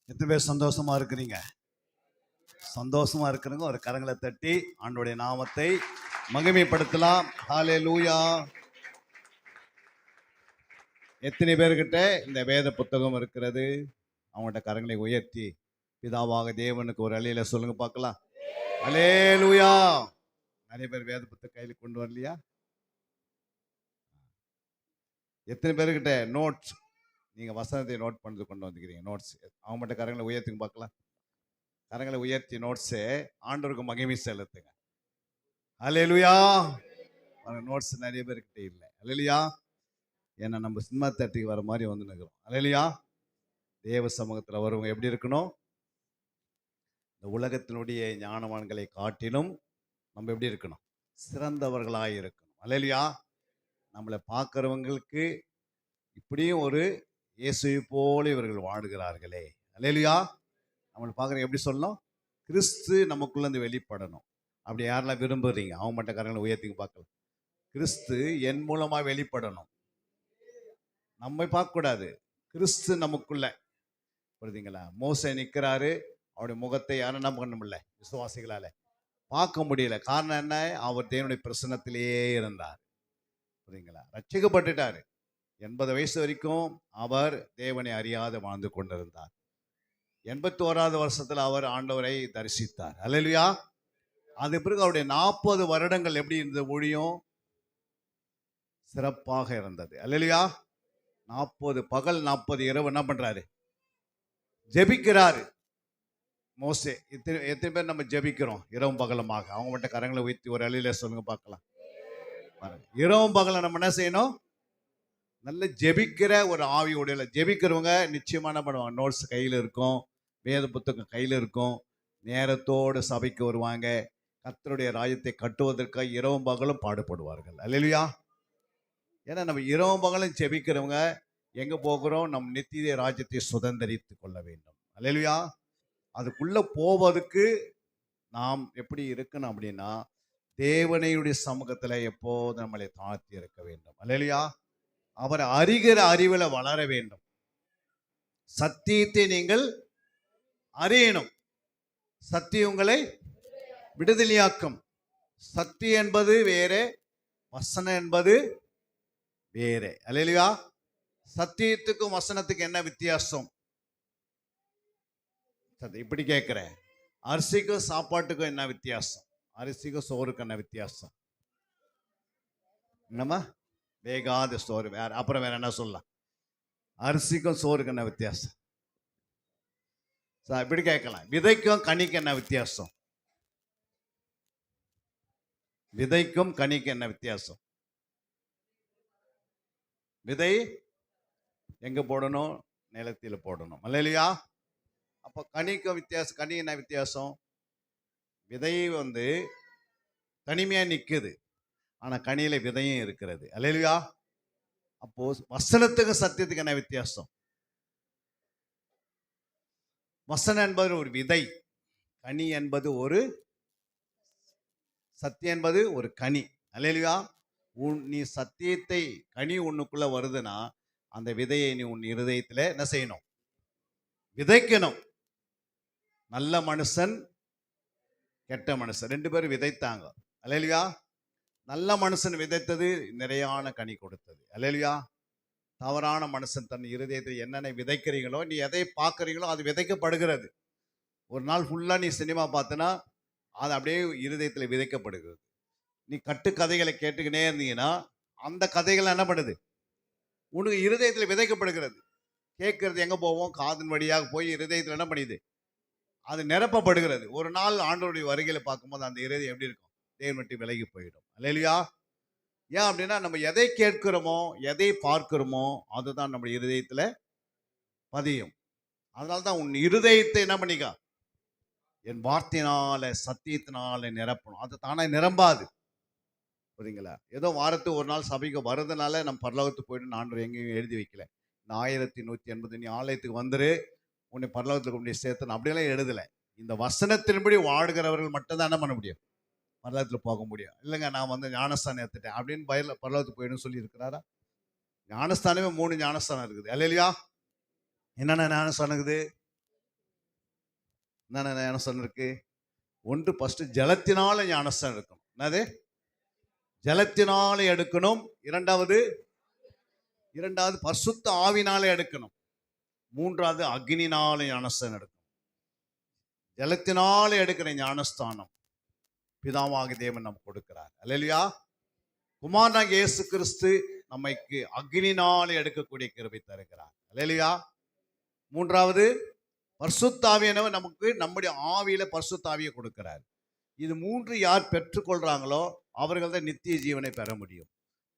எத்தனை பேர் சந்தோஷமா இருக்கிறீங்க? சந்தோஷமா இருக்கிறவங்க ஒரு கரங்களை தட்டி ஆண்டவருடைய நாமத்தை மகிமைப்படுத்தலாம். ஹல்லேலூயா. எத்தனை பேர்கிட்ட இந்த வேத புத்தகம் இருக்கிறது? அவங்கள்ட்ட கரங்களை உயர்த்தி பிதாவாக தேவனுக்கு ஒரு அலையில சொல்லுங்க பார்க்கலாம். ஹல்லேலூயா. நிறைய பேர் வேத புத்தகம் கையில் கொண்டு வரலையா? எத்தனை பேர்கிட்ட நோட்ஸ், நீங்க வசனத்தை நோட் பண்ணி கொண்டு வந்துக்கிறீங்க? நோட்ஸ் அவங்க மட்டும் கரங்களை உயர்த்துங்க பார்க்கலாம். கரங்களை உயர்த்தி நோட்ஸு ஆண்டவருக்கு மகிமை செலுத்துங்க. ஹல்லேலூயா. நோட்ஸ் நிறைய பேர்கிட்ட இல்லை. ஹல்லேலூயா. ஏன்னா நம்ம சினிமா தேட்டருக்கு வர மாதிரி வந்து நிற்கிறோம். ஹல்லேலூயா. தேவ சமூகத்தில் வருவங்க எப்படி இருக்கணும்? இந்த உலகத்தினுடைய ஞானவான்களை காட்டிலும் நம்ம எப்படி இருக்கணும்? சிறந்தவர்களாக இருக்கணும். ஹல்லேலூயா. நம்மளை பார்க்குறவங்களுக்கு இப்படியும் ஒரு இயேசுவை போல இவர்கள் வாழுகிறார்களே. ஹல்லேலூயா. நம்மளை பார்க்குறவங்க எப்படி சொல்லணும்? கிறிஸ்து நமக்குள்ளேருந்து வெளிப்படணும். அப்படி யாரெல்லாம் விரும்புகிறீங்க அவங்க மட்டும் கரங்களை உயர்த்திங்க பார்க்கலாம். கிறிஸ்து என் மூலமாக வெளிப்படணும். நம்ம பார்க்கக்கூடாது, கிறிஸ்து நமக்குள்ள. புரியுதுங்களா? மோசே நிற்கிறாரு, அவருடைய முகத்தை யாரும் என்ன பண்ண முடியல, விசுவாசிகளால் பார்க்க முடியல. காரணம் என்ன? அவர் தேவனுடைய பிரசன்னத்திலேயே இருந்தார். புரியுதுங்களா? ரட்சிக்கப்பட்டுட்டார். 80 வயசு வரைக்கும் அவர் தேவனை அறியாத வாழ்ந்து கொண்டிருந்தார். 81வது வருஷத்தில் அவர் ஆண்டவரை தரிசித்தார். ஹல்லேலூயா. அது பிறகு அவருடைய 40 வருடங்கள் எப்படி இருந்த ஊழியம்? சிறப்பாக இருந்தது. ஹல்லேலூயா. 40 பகல் 40 இரவு என்ன பண்றாரு? ஜெபிக்கிறாரு. மோசே. எத்தனை பேர் நம்ம ஜெபிக்கிறோம் இரவும் பகலமாக? அவங்க மட்டும் கரங்களை உயர்த்தி ஒரு அலையில சொல்லுங்க பார்க்கலாம். இரவும் பகல நம்ம என்ன செய்யணும்? நல்ல ஜெபிக்கிற ஒரு ஆவியோட ஜெபிக்கிறவங்க நிச்சயமா என்ன பண்ணுவாங்க? நோட்ஸ் கையில் இருக்கும், வேத புத்தகம் கையில் இருக்கும், நேரத்தோடு சபைக்கு வருவாங்க, கர்த்தருடைய ராஜ்யத்தை கட்டுவதற்காக இரவும் பகலும் பாடுபடுவார்கள். ஹல்லேலூயா. ஏன்னா நம்ம இரவும் பகலும் ஜெபிக்கிறவங்க எங்கே போகிறோம்? நம் நித்திய ராஜ்யத்தை சுதந்திரித்து கொள்ள வேண்டும். ஹல்லேலூயா. அதுக்குள்ளே போவதுக்கு நாம் எப்படி இருக்கணும் அப்படின்னா, தேவனையுடைய சமூகத்தில் எப்போது நம்மளை தாழ்த்தி இருக்க வேண்டும். ஹல்லேலூயா. அவரை அறிகிற அறிவில் வளர வேண்டும். சத்தியத்தை நீங்கள் அறியணும். சத்தியம் உங்களை விடுதலையாக்கும். சத்தியம் என்பது வேறே, வசனம் என்பது வேறே. ஹல்லேலூயா. சத்தியத்துக்கும் வசனத்துக்கு என்ன வித்தியாசம்? இப்படி கேட்கிறேன். அரிசிக்கும் சாப்பாட்டுக்கும் என்ன வித்தியாசம்? அரிசிக்கும் சோறுக்கு என்ன வித்தியாசம்? என்னம்மா? வேகாத சோறு வேற. அப்புறம் வேற என்ன சொல்லலாம்? அரிசிக்கும் சோறுக்கு என்ன வித்தியாசம்? இப்படி கேட்கலாம். விதைக்கும் கனிக்கு என்ன வித்தியாசம்? விதைக்கும் கனிக்கு என்ன வித்தியாசம்? விதை எங்க போடணும்? நிலத்தில் போடணும். ஹல்லேலூயா. அப்போ கனிக்கும் வித்தியாசம். கனி என்ன வித்தியாசம்? விதை தனிமையா நிற்குது, ஆனா கனியில விதையும் இருக்கிறது. ஹல்லேலூயா. அப்போ வசனத்துக்கு சத்தியத்துக்கு என்ன வித்தியாசம்? வசனம் என்பது ஒரு விதை, கனி என்பது ஒரு சத்தியம் என்பது ஒரு கனி. ஹல்லேலூயா. நீ சத்தியத்தை கனி உன்னுக்குள்ள வருதுன்னா அந்த விதையை நீ உன் இருதயத்தில் என்ன செய்யணும்? விதைக்கணும். நல்ல மனுஷன், கெட்ட மனுஷன் 2 பேரும் விதைத்தாங்க. ஹல்லேலூயா. நல்ல மனுஷன் விதைத்தது நிறையான கனி கொடுத்தது. ஹல்லேலூயா. தவறான மனுஷன் தன் இருதயத்தில் என்னென்ன விதைக்கிறீங்களோ, நீ எதை பார்க்குறீங்களோ அது விதைக்கப்படுகிறது. ஒரு நாள் ஃபுல்லாக நீ சினிமா பார்த்தனா அது அப்படியே இருதயத்தில் விதைக்கப்படுகிறது. நீ கட்டுக்கதைகளை கேட்டுக்கினே இருந்தீங்கன்னா அந்த கதைகள் என்ன பண்ணுது? உனக்கு இருதயத்தில் விதைக்கப்படுகிறது. கேட்கறது எங்கே போவோம்? காதின் வழியாக போய் இருதயத்தில் என்ன பண்ணிது? அது நிரப்பப்படுகிறது. ஒரு நாள் ஆண்டவருடைய வருகையில் பார்க்கும்போது அந்த இருதயம் எப்படி இருக்கும்? தேவன் விட்டு விலகி போயிடும். ஹல்லேலூயா. ஏன் அப்படின்னா நம்ம எதை கேட்கிறோமோ, எதை பார்க்கிறோமோ அதுதான் நம்ம இருதயத்தில் பதியும். அதனால தான் உன் இருதயத்தை என்ன பண்ணிக்க? என் வார்த்தையினால சத்தியத்தினால நிரப்பணும். அது தானே நிரம்பாது. புரியுங்களா? ஏதோ வாரத்துக்கு ஒரு நாள் சபைக்கு வருதுனால நம்ம பரலோகத்துக்கு போயிட்டு ஆண்டவர் எங்கேயும் எழுதி வைக்கல. இந்த 1180 நீ ஆலயத்துக்கு வந்துரு, உன்னை பரலோகத்துக்கு கொண்டு சேர்த்து அப்படியெல்லாம் எழுதலை. இந்த வசனத்தின்படி வாழ்கிறவர்கள் மட்டும்தான் என்ன பண்ண முடியும்? பரலோகத்தில் போக முடியும். இல்லைங்க நான் ஞானஸ்தானம் எடுத்துட்டேன் அப்படின்னு பரலோகத்துக்கு போயிடும் சொல்லி இருக்கிறாரா? ஞானஸ்தானமே 3 ஞானஸ்தானம் இருக்குது. ஹல்லேலூயா. என்னென்ன ஞானஸ்தானம் இருக்குது? என்ன ஞானஸ்தானம் இருக்கு? ஒன்று ஃபர்ஸ்ட் ஜலத்தினால ஞானஸ்தானம் எடுக்கணும். என்னது? ஜலத்தினால எடுக்கணும். இரண்டாவது பரிசுத்த ஆவினாலே எடுக்கணும். மூன்றாவது அக்னினால ஞானஸ்தானம் எடுக்கணும். ஜலத்தினால எடுக்கிற ஞானஸ்தானம் பிதாவாகிய தேவன் நமக்கு கொடுக்கிறார். அல்லேலூயா. குமாரனாகிய இயேசு கிறிஸ்து நமக்கு அக்னினால எடுக்கக்கூடிய கிருபை தருகிறார். அல்லேலூயா. மூன்றாவது பரிசுத்த ஆவியானவர் நமக்கு நம்முடைய ஆவியில பரிசுத்த ஆவியை கொடுக்கிறார். இது மூன்று யார் பெற்றுக்கொள்றாங்களோ அவர்கள் தான் நித்திய ஜீவனை பெற முடியும்.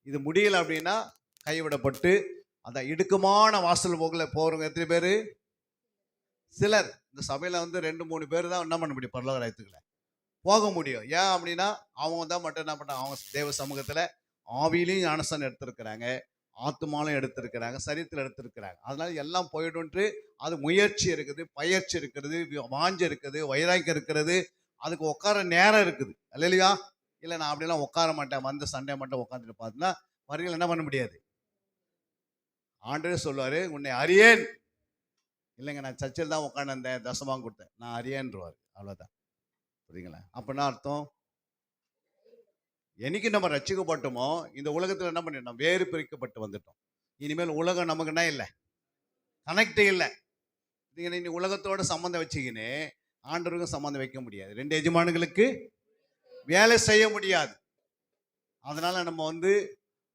இது முடியல அப்படின்னா கைவிடப்பட்டு அந்த இடுக்கமான வாசல் போகிறவங்க எத்தனை பேர்? சிலர். இந்த சபையில 2-3 பேர் தான் என்ன பண்ண முடியும்? பரலோக ராஜ்யத்துக்குள்ள போக முடியும். ஏன் அப்படின்னா அவங்க தான் மட்டும் என்ன பண்ணாங்க? அவங்க தேவ சமூகத்துல ஆவியிலையும் ஞானஸ்தானம் எடுத்திருக்கிறாங்க, ஆத்துமாலும் எடுத்திருக்கிறாங்க, சரீரத்தில் எடுத்திருக்கிறாங்க. அதனால எல்லாம் போயிடும்ட்டு அது முயற்சி இருக்குது, பயிற்சி இருக்கிறது, வாஞ்ச இருக்குது, வைராக்கியம் இருக்கிறது, அதுக்கு உட்கார நேரம் இருக்குது. அல்லையா? இல்லை நான் அப்படிலாம் உட்கார மாட்டேன், சண்டே மட்டும் உட்காந்துட்டு பார்த்தீங்கன்னா வரையில் என்ன பண்ண முடியாது. ஆண்டவரே சொல்லுவாரு, உன்னை அறியேன். இல்லைங்க நான் சர்ச்சில் தான் உட்காந்து தசமாக கொடுத்தேன், நான் அறியேன்றுவார். அவ்வளோதான். புரியுங்களா? அப்படின்னா அர்த்தம் என்னைக்கு நம்ம ரட்சிக்கப்பட்டோமோ இந்த உலகத்தில் என்ன பண்ணிட்டோம்? வேறு பிரிக்கப்பட்டு வந்துட்டோம். இனிமேல் உலகம் நமக்கு என்ன இல்லை, கனெக்ட் இல்லை. நீ உலகத்தோட சம்மந்தம் வச்சுக்கின்னு ஆண்டவருக்கும் சம்மந்தம் வைக்க முடியாது. 2 எஜமானுங்களுக்கு வேலை செய்ய முடியாது. அதனால நம்ம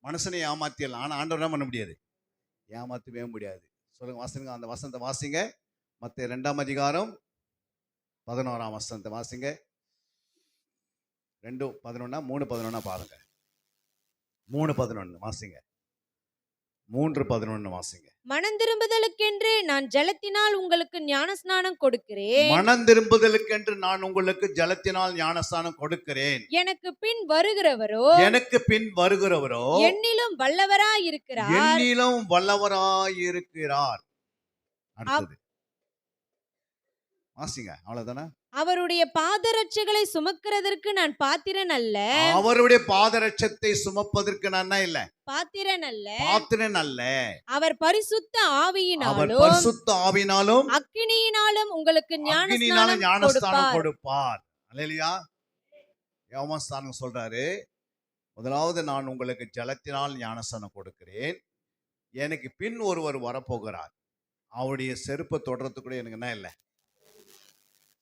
மனுஷனை ஏமாத்திடலாம், ஆனால் ஆண்டவர் என்ன பண்ண முடியாது, ஏமாற்றவே முடியாது. சொல்லுங்க, வாசிங்க அந்த வசனத்தை வாசிங்க. மத்தேயு 2ஆம் அதிகாரம் 11ஆம் வசனத்தை வாசிங்க. 2:11 3:11 பாருங்க. 3:11 வாசிங்க. 3:11 வாசிங்க. மனம் திரும்புதலுக்கென்று நான் ஜலத்தினால் உங்களுக்கு ஞானஸ்நானம் கொடுக்கிறேன். மனம் திரும்புதலுக்கென்று நான் உங்களுக்கு ஜலத்தினால் ஞானஸ்நானம் கொடுக்கிறேன். எனக்கு பின் வருகிறவரோ என்னிலும் வல்லவராயிருக்கிறார். அடுத்தது வாசிங்க. அவ்வளவுதானே? அவருடைய பாதரட்சைகளை சுமக்கிறதற்கு நான் பாத்திரன் அல்ல. அவருடைய பாதரட்சத்தை சுமப்பதற்கு நான் இல்ல, பாத்திரன் அல்ல. அவர் பரிசுத்த ஆவியினாலும் அக்கினியினாலும் உங்களுக்கு ஞானஸ்நானம் கொடுப்பார். அல்லேலூயா. யோவான் சொல்றாரு, முதலாவது நான் உங்களுக்கு ஜலத்தினால் ஞானஸ்நானம் கொடுக்கிறேன், எனக்கு பின் ஒருவர் வரப்போகிறார், அவருடைய செருப்பை தொடர்றதுக்கு எனக்கு என்ன இல்லை,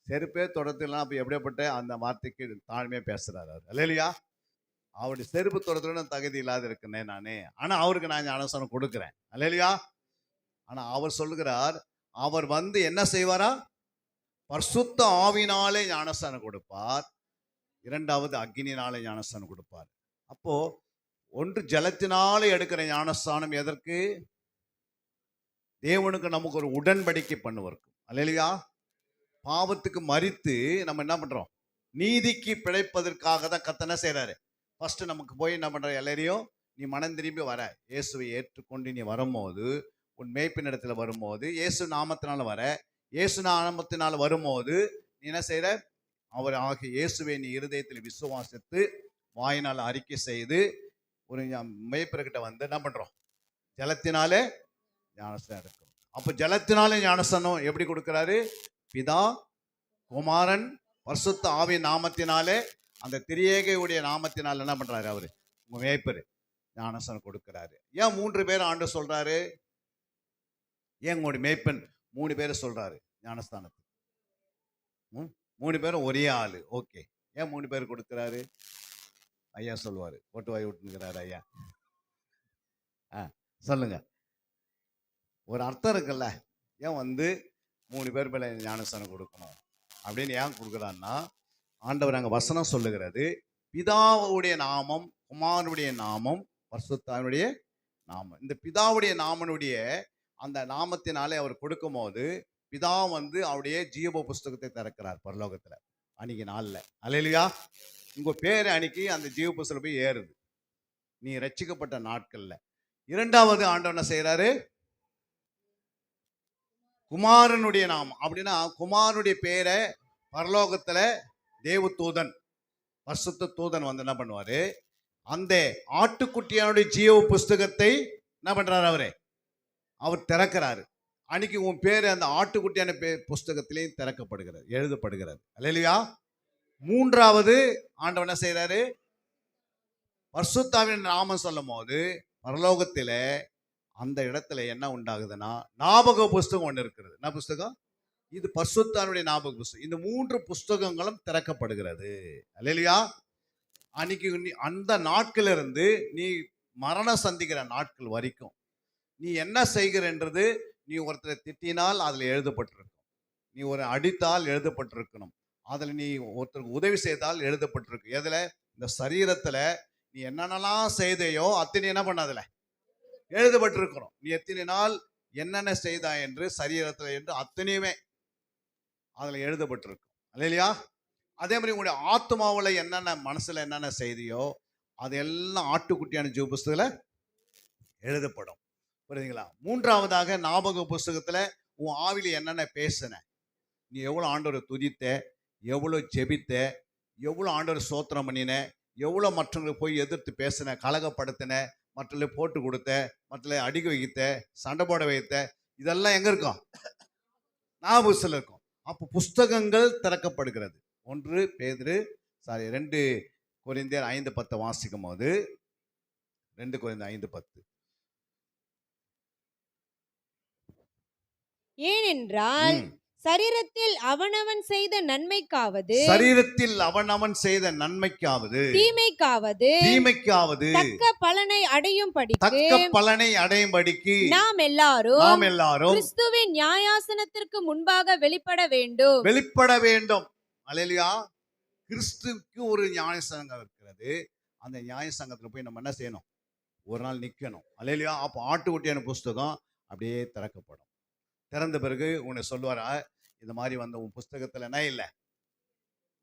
செருப்பே தொடர்த்துலாம். அப்போ எப்படியாப்பட்ட அந்த வார்த்தைக்கு தாழ்மையாக பேசுறாரு அவர். அல்லேலூயா. அவருடைய செருப்பு தொடர்த்துல தகுதி இல்லாத இருக்கேனே நானே, ஆனா அவருக்கு நான் ஞானஸ்நானம் கொடுக்குறேன். அல்லேலூயா. ஆனா அவர் சொல்லுகிறார், அவர் என்ன செய்வாரா? பரிசுத்த ஆவினாலே ஞானஸ்நானம் கொடுப்பார், இரண்டாவது அக்னினாலே ஞானஸ்நானம் கொடுப்பார். அப்போ ஒன்று ஜலத்தினாலே எடுக்கிற ஞானஸ்நானம் எதற்கு? தேவனுக்கு நமக்கு ஒரு உடன்படிக்கை பண்ணுவதற்கு. அல்லேலூயா. பாவத்துக்கு மரித்து நம்ம என்ன பண்றோம்? நீதிக்கு பிழைப்பதற்காக தான் கர்த்தர் செய்யறாரு. ஃபர்ஸ்ட் நமக்கு போய் என்ன பண்ற? எல்லாரையும் நீ மனம் திரும்பி வர, இயேசுவை ஏற்றுக்கொண்டு நீ வரும்போது, உன் மேய்ப்பின் இடத்துல வரும்போது, இயேசு நாமத்தினால வர, இயேசு நாமத்தினால வரும்போது நீ என்ன செய்யற? அவர் ஆகிய இயேசுவை நீ இருதயத்தில் விசுவாசித்து வாயினால் அறிக்கை செய்து ஒரு மேய்ப்பர்கிட்ட என்ன பண்றோம்? ஜலத்தினாலே ஞானஸ்நானம் எடுக்கணும். அப்போ ஜலத்தினாலே ஞானஸ்நானம் எப்படி கொடுக்கிறாரு? பிதா, குமாரன், பரிசுத்த ஆவி நாமத்தினாலே, அந்த திரியேகையுடைய நாமத்தினால என்ன பண்றாரு? அவரு உங்க மேய்ப்பர் ஞானஸ்நானம் கொடுக்கிறாரு. ஏன் 3 பேர் ஆண்டு சொல்றாரு? ஏன் உங்களுடைய மேய்ப்பன் 3 பேரை சொல்றாரு ஞானஸ்தானத்துக்கு? 3 பேரும் ஒரே ஆளு. ஓகே, ஏன் 3 பேர் கொடுக்கிறாரு? ஐயா சொல்லுவாரு, ஓட்டு வாய் விட்டுங்கிறாரு ஐயா. சொல்லுங்க. ஒரு அர்த்தம் இருக்குல்ல, ஏன் 3 பேர் மேல ஞானஸ்தானம் கொடுக்கணும் அப்படின்னு ஏன் கொடுக்குறான்னா, ஆண்டவர் அங்கே வசனம் சொல்லுகிறது, பிதாவுடைய நாமம், குமாரனுடைய நாமம், பரிசுத்தாவினுடைய நாமம். இந்த பிதாவுடைய நாமனுடைய அந்த நாமத்தினாலே அவர் கொடுக்கும் போது பிதா அவருடைய ஜீவ புஸ்தகத்தை திறக்கிறார் பரலோகத்துல அன்னைக்கு நாளில். அல்லேலூயா. உங்க பேர் அன்னைக்கு அந்த ஜீவ புஸ்தகம் போய் ஏறுது, நீ ரட்சிக்கப்பட்ட நாட்கள்ல. இரண்டாவது ஆண்டவர் என்ன செய்யறாரு? குமாரனுடைய நாமம். அப்படின்னா குமாரனுடைய பேரை பரலோகத்துல தேவதூதன், பரிசுத்த தூதன் என்ன பண்ணுவாரு? அந்த ஆட்டுக்குட்டியானுடைய ஜீவ புஸ்தகத்தை என்ன பண்றாரு? அவர் திறக்கிறாரு. அன்னைக்கு உன் பேர் அந்த ஆட்டுக்குட்டியான புஸ்தகத்திலேயும் திறக்கப்படுகிறது, எழுதப்படுகிறது. அல்லேலூயா. மூன்றாவது ஆண்டவர் என்ன செய்யறாரு? பரிசுத்தாவின் நாமம் சொல்லும் போது பரலோகத்தில அந்த இடத்துல என்ன உண்டாகுதுன்னா ஞாபக புஸ்தகம் ஒன்று இருக்கிறது. என்ன புஸ்தகம்? இது பரிசுத்தாவினுடைய ஞாபக புஸ்தகம். இந்த 3 புஸ்தகங்களும் திறக்கப்படுகிறது. அல்லேலூயா. அன்னைக்கு அந்த நாட்களிலிருந்து நீ மரணம் சந்திக்கிற நாட்கள் வரைக்கும் நீ என்ன செய்கிறன்றது, நீ ஒருத்தரை திட்டினால் அதில் எழுதப்பட்டிருக்கும், நீ ஒரு அடித்தால் எழுதப்பட்டிருக்கணும், அதில் நீ ஒருத்தருக்கு உதவி செய்தால் எழுதப்பட்டிருக்கு. எதுல? இந்த சரீரத்துல நீ என்னென்னலாம் செய்தையோ அத்தனை என்ன பண்ணாதுல எழுதப்பட்டிருக்கணும். நீ எத்தனை நாள் என்னென்ன செய்தாய் என்று சரீரத்துல என்று அத்தனையுமே அதுல எழுதப்பட்டிருக்கும். அல்லேலூயா. அதே மாதிரி உங்களுடைய ஆத்மாவில் என்னென்ன மனசுல என்னென்ன செய்தியோ அதெல்லாம் ஆட்டுக்குட்டியான ஜீவ புஸ்தகத்துல எழுதப்படும். புரியுதுங்களா? மூன்றாவதாக ஞாபக புஸ்தகத்துல உன் ஆவில என்னென்ன பேசின, நீ எவ்வளவு ஆண்டவரை துதித்த, எவ்வளவு ஜெபித்த, எவ்வளவு ஆண்டவர் சோத்திரம் பண்ணின, எவ்வளவு மற்றவங்களுக்கு போய் எதிர்த்து பேசின, கலகப்படுத்தின, மற்றவர்களை போட்டு கொடுத்த, மற்றவர்களை அடிக்க வைத்த, சண்டை போட வைத்த, இதெல்லாம் எங்க இருக்கும்? ஞாபக புஸ்தகத்துல இருக்கும். அப்போ புஸ்தகங்கள் திறக்கப்படுகிறது. 2 கொரிந்தியர் 5:10 வாசிக்கும் போது 2 கொரிந்தியர் 5:10. ஏனென்றால் சரீரத்தில் அவனவன் செய்த நன்மைக்காவது சரீரத்தில் அவனவன் செய்த நன்மைக்காவது தீமைக்காவது தக்க பலனை அடையும்படிக்கு நாம் எல்லாரும் கிறிஸ்துவின் நியாயாசனத்திற்கு முன்பாக வெளிப்பட வேண்டும். அல்லேலூயா. கிறிஸ்துவுக்கு ஒரு நியாயசங்கம் இருக்கிறது. அந்த நியாயசங்கத்துல போய் நம்ம என்ன செய்யணும்? ஒரு நாள் நிக்கணும். அல்லேலூயா. அப்போ ஆட்டுக்குட்டியான புஸ்தகம் அப்படியே திறக்கப்படும். திறந்த பிறகு உன்னை சொல்லுவாரா, இந்த மாதிரி உன் புஸ்தகத்துல என்ன இல்லை,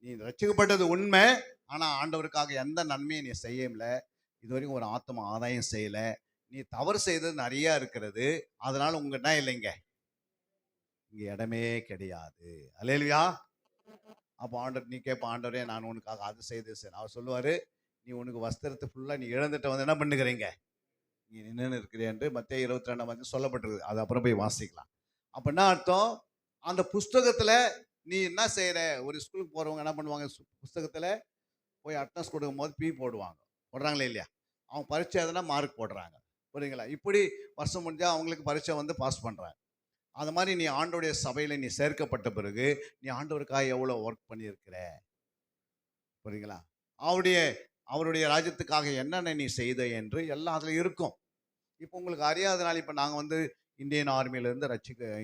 நீ ரட்சிக்கப்பட்டது உண்மை, ஆனா ஆண்டவருக்காக எந்த நன்மையும் நீ செய்யல, இதுவரைக்கும் ஒரு ஆத்மா ஆதாயம் செய்யல, நீ தவறு செய்தது நிறைய இருக்கிறது, அதனால உங்க என்ன இல்லைங்க, இங்க இடமே கிடையாது. அல்லேலூயா. அப்போ ஆண்டவர் நீ கேட்ப, ஆண்டவரே நான் உனக்காக அது செய்து அவர் சொல்லுவாரு, நீ உனக்கு வஸ்திரத்தை ஃபுல்லா நீ இழந்துட்டு என்ன பண்ணுகிறீங்க, நீ நின்று இருக்கிறேன் மத்தேயு 22 சொல்லப்பட்டிருக்கு. அது அப்புறம் போய் வாசிக்கலாம். அப்ப என்ன அர்த்தம்? அந்த புஸ்தகத்துல நீ என்ன செய்யற? ஒரு ஸ்கூலுக்கு போறவங்க என்ன பண்ணுவாங்க? புஸ்தகத்துல போய் அட்டனன்ஸ் கொடுக்கும் போது பி போடுறாங்களே இல்லையா? அவங்க பரீட்சை எதுனா மார்க் போடுறாங்க. புரியுங்களா? இப்படி வருஷம் முடிஞ்சா அவங்களுக்கு பரீட்சை பாஸ் பண்றாங்க. அது மாதிரி நீ ஆண்டோடைய சபையில நீ சேர்க்கப்பட்ட பிறகு நீ ஆண்டவருக்காக எவ்வளவு ஒர்க் பண்ணியிருக்கிற, புரியுங்களா? அவருடைய ராஜ்யத்துக்காக என்னென்ன நீ செய்த என்று எல்லாம் அதுல இருக்கும். இப்போ உங்களுக்கு அறியாதனால இப்ப நாங்க இந்தியன் ஆர்மியில இருந்து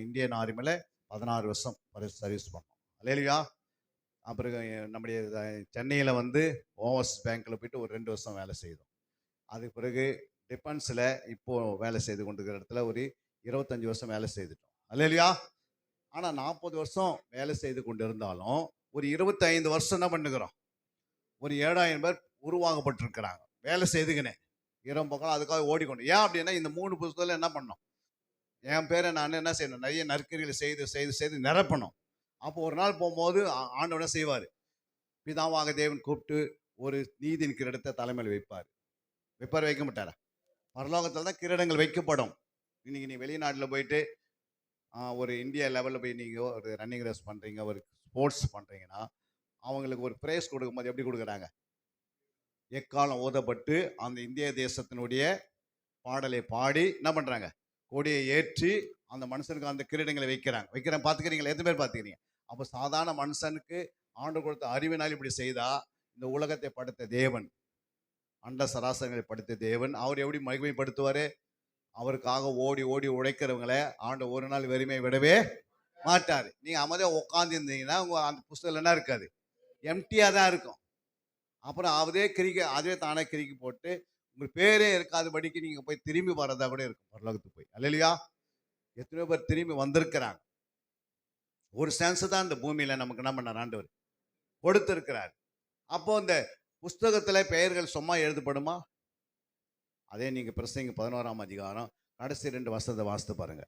இந்தியன் ஆர்மியில 16 வருஷம் சர்வீஸ் பண்ணோம். அல்லேலூயா. அப்புறம் நம்முடைய சென்னையில ஓவர்ஸ் பேங்க்ல போயிட்டு ஒரு 2 வருஷம் வேலை செய்தோம். அதுக்கு பிறகு டிஃபென்ஸ்ல இப்போ வேலை செய்து கொண்டிருக்கிற இடத்துல ஒரு 25 வருஷம் வேலை செய்துட்டோம். அல்லேலூயா. ஆனா 40 வருஷம் வேலை செய்து கொண்டு இருந்தாலும் ஒரு 25 வருஷம் என்ன பண்ணுகிறோம்? ஒரு 7000 பேர் உருவாக்கப்பட்டிருக்கிறாங்க வேலை செய்துக்கினேன். இரவு பக்கம் அதுக்காக ஓடிக்கொண்டு. ஏன் அப்படின்னா இந்த 3 புத்தகத்துல என்ன பண்ணோம்? என் பேரை நான் என்ன செய்யணும்? நிறைய நற்கிரிகளை செய்து நிரப்பணும். அப்போ ஒரு நாள் போகும்போது ஆண்டவனை செய்வார், பிதாவாக தேவன் கூப்பிட்டு ஒரு நீதியின் கிரீடத்தை தலைமையில் வைப்பார். வைக்க மாட்டாரா? பரலோகத்தில் தான் கிரீடங்கள் வைக்கப்படும். இன்னைக்கு நீ வெளிநாட்டில் போயிட்டு ஒரு இந்தியா லெவலில் போய் நீங்கள் ஒரு ரன்னிங் ரேஸ் பண்ணுறீங்க, ஒரு ஸ்போர்ட்ஸ் பண்ணுறீங்கன்னா அவங்களுக்கு ஒரு ப்ரைஸ் கொடுக்கும்போது எப்படி கொடுக்குறாங்க? எக்காலம் ஓதப்பட்டு அந்த இந்திய தேசத்தினுடைய பாடலை பாடி என்ன பண்ணுறாங்க? கொடியை ஏற்றி அந்த மனுஷனுக்கு அந்த கிரீடங்களை வைக்கிறேன். பார்த்துக்கிறீங்களா? எத்தனை பேர் பார்த்துக்கிறீங்க? அப்போ சாதாரண மனுஷனுக்கு ஆண்டவர் கொடுத்த அறிவினால் இப்படி செய்தா இந்த உலகத்தை படைத்த தேவன், அண்ட சராசரங்களை படைத்த தேவன், அவர் எப்படி மகிமைப்படுத்துவாரு? அவருக்காக ஓடி ஓடி உழைக்கிறவங்களை ஆண்டு ஒரு நாள் வெறுமை விடவே மாட்டாரு. நீங்க அமைதியாக உட்காந்து இருந்தீங்கன்னா உங்க அந்த புஸ்தகம் என்ன இருக்காது, எம்டியா தான் இருக்கும். அப்புறம் அதுவே தானே கிரிக்கி போட்டு உங்களுக்கு பேரே இருக்காதபடிக்கு நீங்க போய் திரும்பி வர்றதா கூட இருக்கும் பரலோகத்துக்கு போய். அல்லேலூயா. எத்தனையோ பேர் திரும்பி வந்திருக்கிறாங்க. ஒரு சான்ஸ் தான் இந்த பூமியில நமக்கு என்ன பண்ணார்? ஆண்டவர் கொடுத்திருக்கிறார். அப்போ இந்த புஸ்தகத்துல பெயர்கள் சும்மா எழுதப்படுமா? அதே நீங்க பிரசங்க 11ஆம் அதிகாரம் கடைசி 2 வசனத்தை வாசித்து பாருங்க.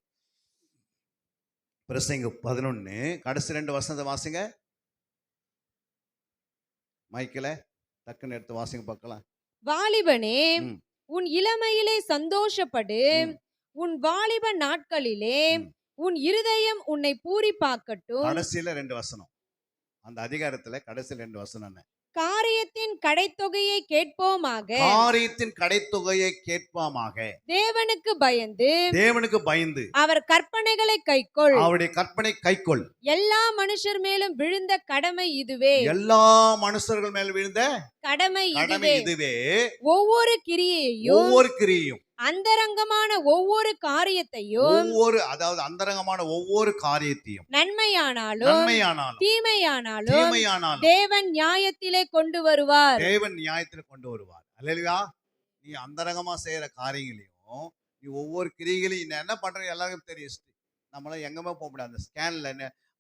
பிரசங்க 11 கடைசி 2 வசனத்தை வாசிங்க. மைக்கில டக்குன்னு எடுத்து வாசிங்க பார்க்கலாம். வாலிபனே, உன் இளமையிலே சந்தோஷப்படு, உன் வாலிப நாட்களிலே உன் இருதயம் உன்னை பூரிப்பாக்கட்டும். கடைசியில 2 வசனம், அந்த அதிகாரத்துல கடைசியில் 2 வசனம் என்ன? காரியத்தின் கடைத்தொகையை கேட்போமாக. காரியத்தின் கடைத்தொகையை கேட்பாமாக. தேவனுக்கு பயந்து தேவனுக்கு பயந்து அவர் கற்பனைகளை கைக்கொள். அவருடைய கற்பனை கைக்கொள். எல்லா மனுஷர் மேலும் விழுந்த கடமை இதுவே. எல்லா மனுஷர்கள் மேல் விழுந்த கடமை கடமை இதுவே. இதுவே. ஒவ்வொரு கிரியையையும் ஒவ்வொரு கிரியையும், அந்தரங்கமான ஒவ்வொரு காரியத்தையும், அதாவது அந்தரங்கமான ஒவ்வொரு காரியத்தையும், நன்மையானாலும் நன்மையானாலும் தீமையானாலும் தீமையானாலும் தேவன் நியாயத்திலே கொண்டு வருவார். தேவன் நியாயத்தில் கொண்டு வருவார். அல்லேலூயா. நீ அந்தரங்கமா செய்யற காரியங்களையும், நீ ஒவ்வொரு கிரியைகளையும் நீ என்ன பண்ற எல்லாருக்கும் தெரியும். நம்மளாம் எங்கேயுமே போக முடியாது. அந்த ஸ்கேன்ல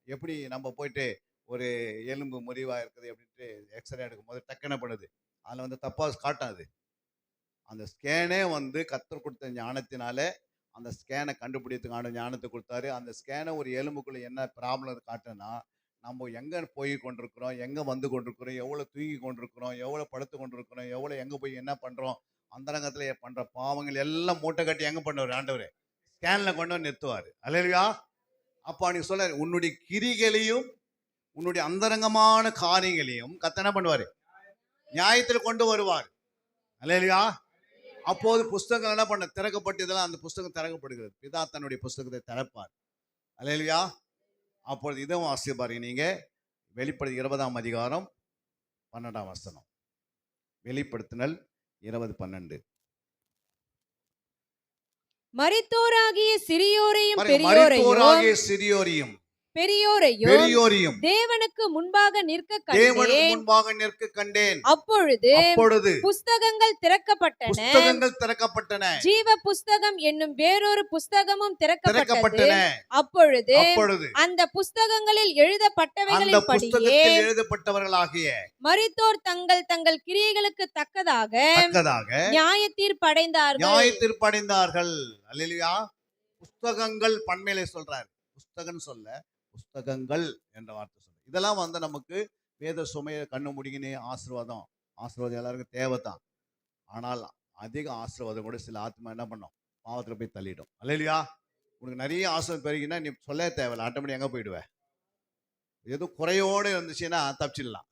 எப்படி நம்ம போயிட்டு ஒரு எலும்பு முறிவா இருக்குது அப்படின்ட்டு எக்ஸ்ரே எடுக்கும் போது டக்குன்னு பண்ணுது, அதில் தப்பா காட்டாது. அந்த ஸ்கேனே கர்த்தர் கொடுத்த ஞானத்தினால அந்த ஸ்கேனை கண்டுபிடித்துக்கான ஞானத்தை கொடுத்தாரு. அந்த ஸ்கேனை ஒரு எலும்புக்குள்ள என்ன ப்ராப்ளம் காட்டுன்னா, நம்ம எங்கே போய் கொண்டிருக்கிறோம், எங்கே வந்து கொண்டிருக்கிறோம், எவ்வளோ தூங்கி கொண்டிருக்கிறோம், எவ்வளோ படுத்து கொண்டிருக்கிறோம், எவ்வளோ எங்கே போய் என்ன பண்ணுறோம், அந்தரங்கத்தில் பண்ணுற பாவங்கள் எல்லாம் மூட்டை கட்டி எங்கே பண்ணுவார் ஆண்டவர்? ஸ்கேனில் கொண்டு வந்து நிறுத்துவார். அல்லேலூயா. அப்போ நீ சொல்ல உன்னுடைய கிரிகளையும் உன்னுடைய அந்தரங்கமான காரியங்களையும் கர்த்தர் என்ன பண்ணுவார்? நியாயத்தில் கொண்டு வருவார். அல்லேலூயா. அப்போது புஸ்தகம் என்ன பண்ண திறக்கப்பட்டு, இதெல்லாம் அந்த புஸ்தகம் திறக்கப்படுகிறது. பிதா தன்னுடைய புஸ்தகத்தை திறப்பார். அல்லேலூயா. அப்பொழுது இதுவும் ஆசீர்வாதம். நீங்க வெளிப்படுத்தி 20ஆம் அதிகாரம் 12ஆம் வசனம். வெளிப்படுத்தினல் 20:12. மரித்தோராகிய சிறியோரையும் சிறியோரையும் பெரியோரையும் தேவனுக்கு முன்பாக நிற்க கண்டேன். அப்பொழுது புஸ்தகங்கள் திறக்கப்பட்டன. ஜீவ புஸ்தகம் என்னும் வேறொரு புஸ்தகமும் திறக்கப்பட்டன. அப்பொழுது அந்த புஸ்தகங்களில் எழுதப்பட்டவர்களாகிய மரித்தோர் தங்கள் கிரியைகளுக்கு தக்கதாக நியாய தீர்ப்படைந்தார்கள். அல்லேலூயா. புஸ்தகங்கள் பன்மையிலே சொல்றாரு. புஸ்தகம் சொல்ல புஸ்தகங்கள் என்ற வார்த்தை சொல்ல. இதெல்லாம் நமக்கு வேத சுமையை கண்ணு முடிக்கினே ஆசீர்வாதம் எல்லாருக்கும் தேவைதான். ஆனால் அதிக ஆசீர்வாதம் கூட சில ஆத்மா என்ன பண்ணும்? பாவத்தில் போய் தள்ளிடும். அல்லேலூயா. உனக்கு நிறைய ஆசீர்வாதம் பெருகினா நீ சொல்ல தேவையில்ல, ஆட்டோமேட்டிக் எங்கே போயிடுவேன்? எதுவும் குறையோடு இருந்துச்சுன்னா தப்பிச்சிடலாம்.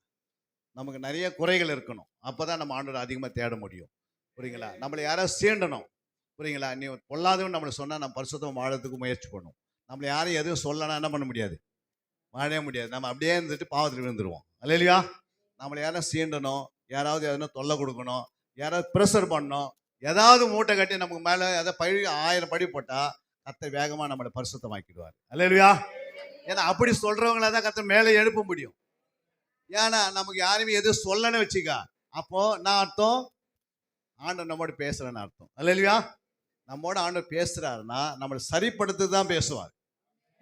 நமக்கு நிறைய குறைகள் இருக்கணும், அப்போதான் நம்ம ஆண்டவரை அதிகமாக தேட முடியும். புரியுங்களா? நம்மளை யாராவது சீண்டணும். புரியுங்களா? நீ பொல்லாதவன் நம்மளை சொன்னால் நம்ம பரிசுத்தம் வாழறதுக்கு முயற்சி பண்ணும். நம்மளை யாரும் எதுவும் சொல்லனா என்ன பண்ண முடியாது? வாழவே முடியாது. நம்ம அப்படியே இருந்துட்டு பாவத்தில் விழுந்துருவோம். அல்லேலூயா. நம்மளை யாரும் சீண்டணும், யாராவது எதனா தொல்லை கொடுக்கணும், யாராவது ப்ரெஷர் பண்ணணும், ஏதாவது மூட்டை கட்டி நமக்கு மேலே எதாவது 1000 படி போட்டால் கர்த்தர் வேகமாக நம்மளை பரிசுத்தமாக்கிடுவார். அல்லேலூயா. ஏன்னா அப்படி சொல்கிறவங்கள தான் கர்த்தர் மேலே எழுப்ப முடியும். ஏன்னா நமக்கு யாருமே எதுவும் சொல்லணும்னு வச்சுக்கா, அப்போ நான் அர்த்தம் ஆண்டவர் நம்மோடு பேசுகிறேன்னு அர்த்தம். அல்லேலூயா. நம்மோட ஆண்டவர் பேசுகிறாருன்னா நம்மளை சரிப்படுத்து தான் பேசுவார்.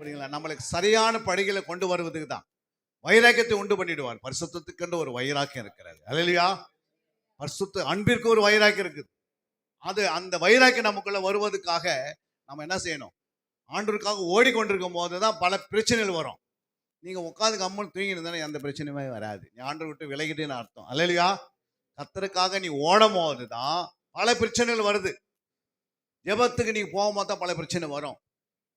புரியுங்களா? நம்மளுக்கு சரியான படிகளை கொண்டு வருவதுக்கு தான் வைராக்கியத்தை உண்டு பண்ணிடுவார். பரிசுத்தத்துக்கு ஒரு வைராக்கியம் இருக்கிறது. அல்லேலூயா. பரிசுத்த அன்பிற்கு ஒரு வைராக்கியம் இருக்குது. அந்த வைராக்கியம் நமக்குள்ள வருவதற்காக நம்ம என்ன செய்யணும்? ஆண்டவருக்காக ஓடிக்கொண்டிருக்கும் போது தான் பல பிரச்சனைகள் வரும். நீங்கள் உட்காந்து கம்முன்னு தூங்கிட்டு தானே எந்த பிரச்சனையுமே வராது. நீ ஆண்டவர் விட்டு விலகிட்டேன்னு அர்த்தம். அல்லேலூயா. கர்த்தருக்காக நீ ஓடும் போது தான் பல பிரச்சனைகள் வருது. ஜெபத்துக்கு நீ போகும்போது தான் பல பிரச்சனை வரும்.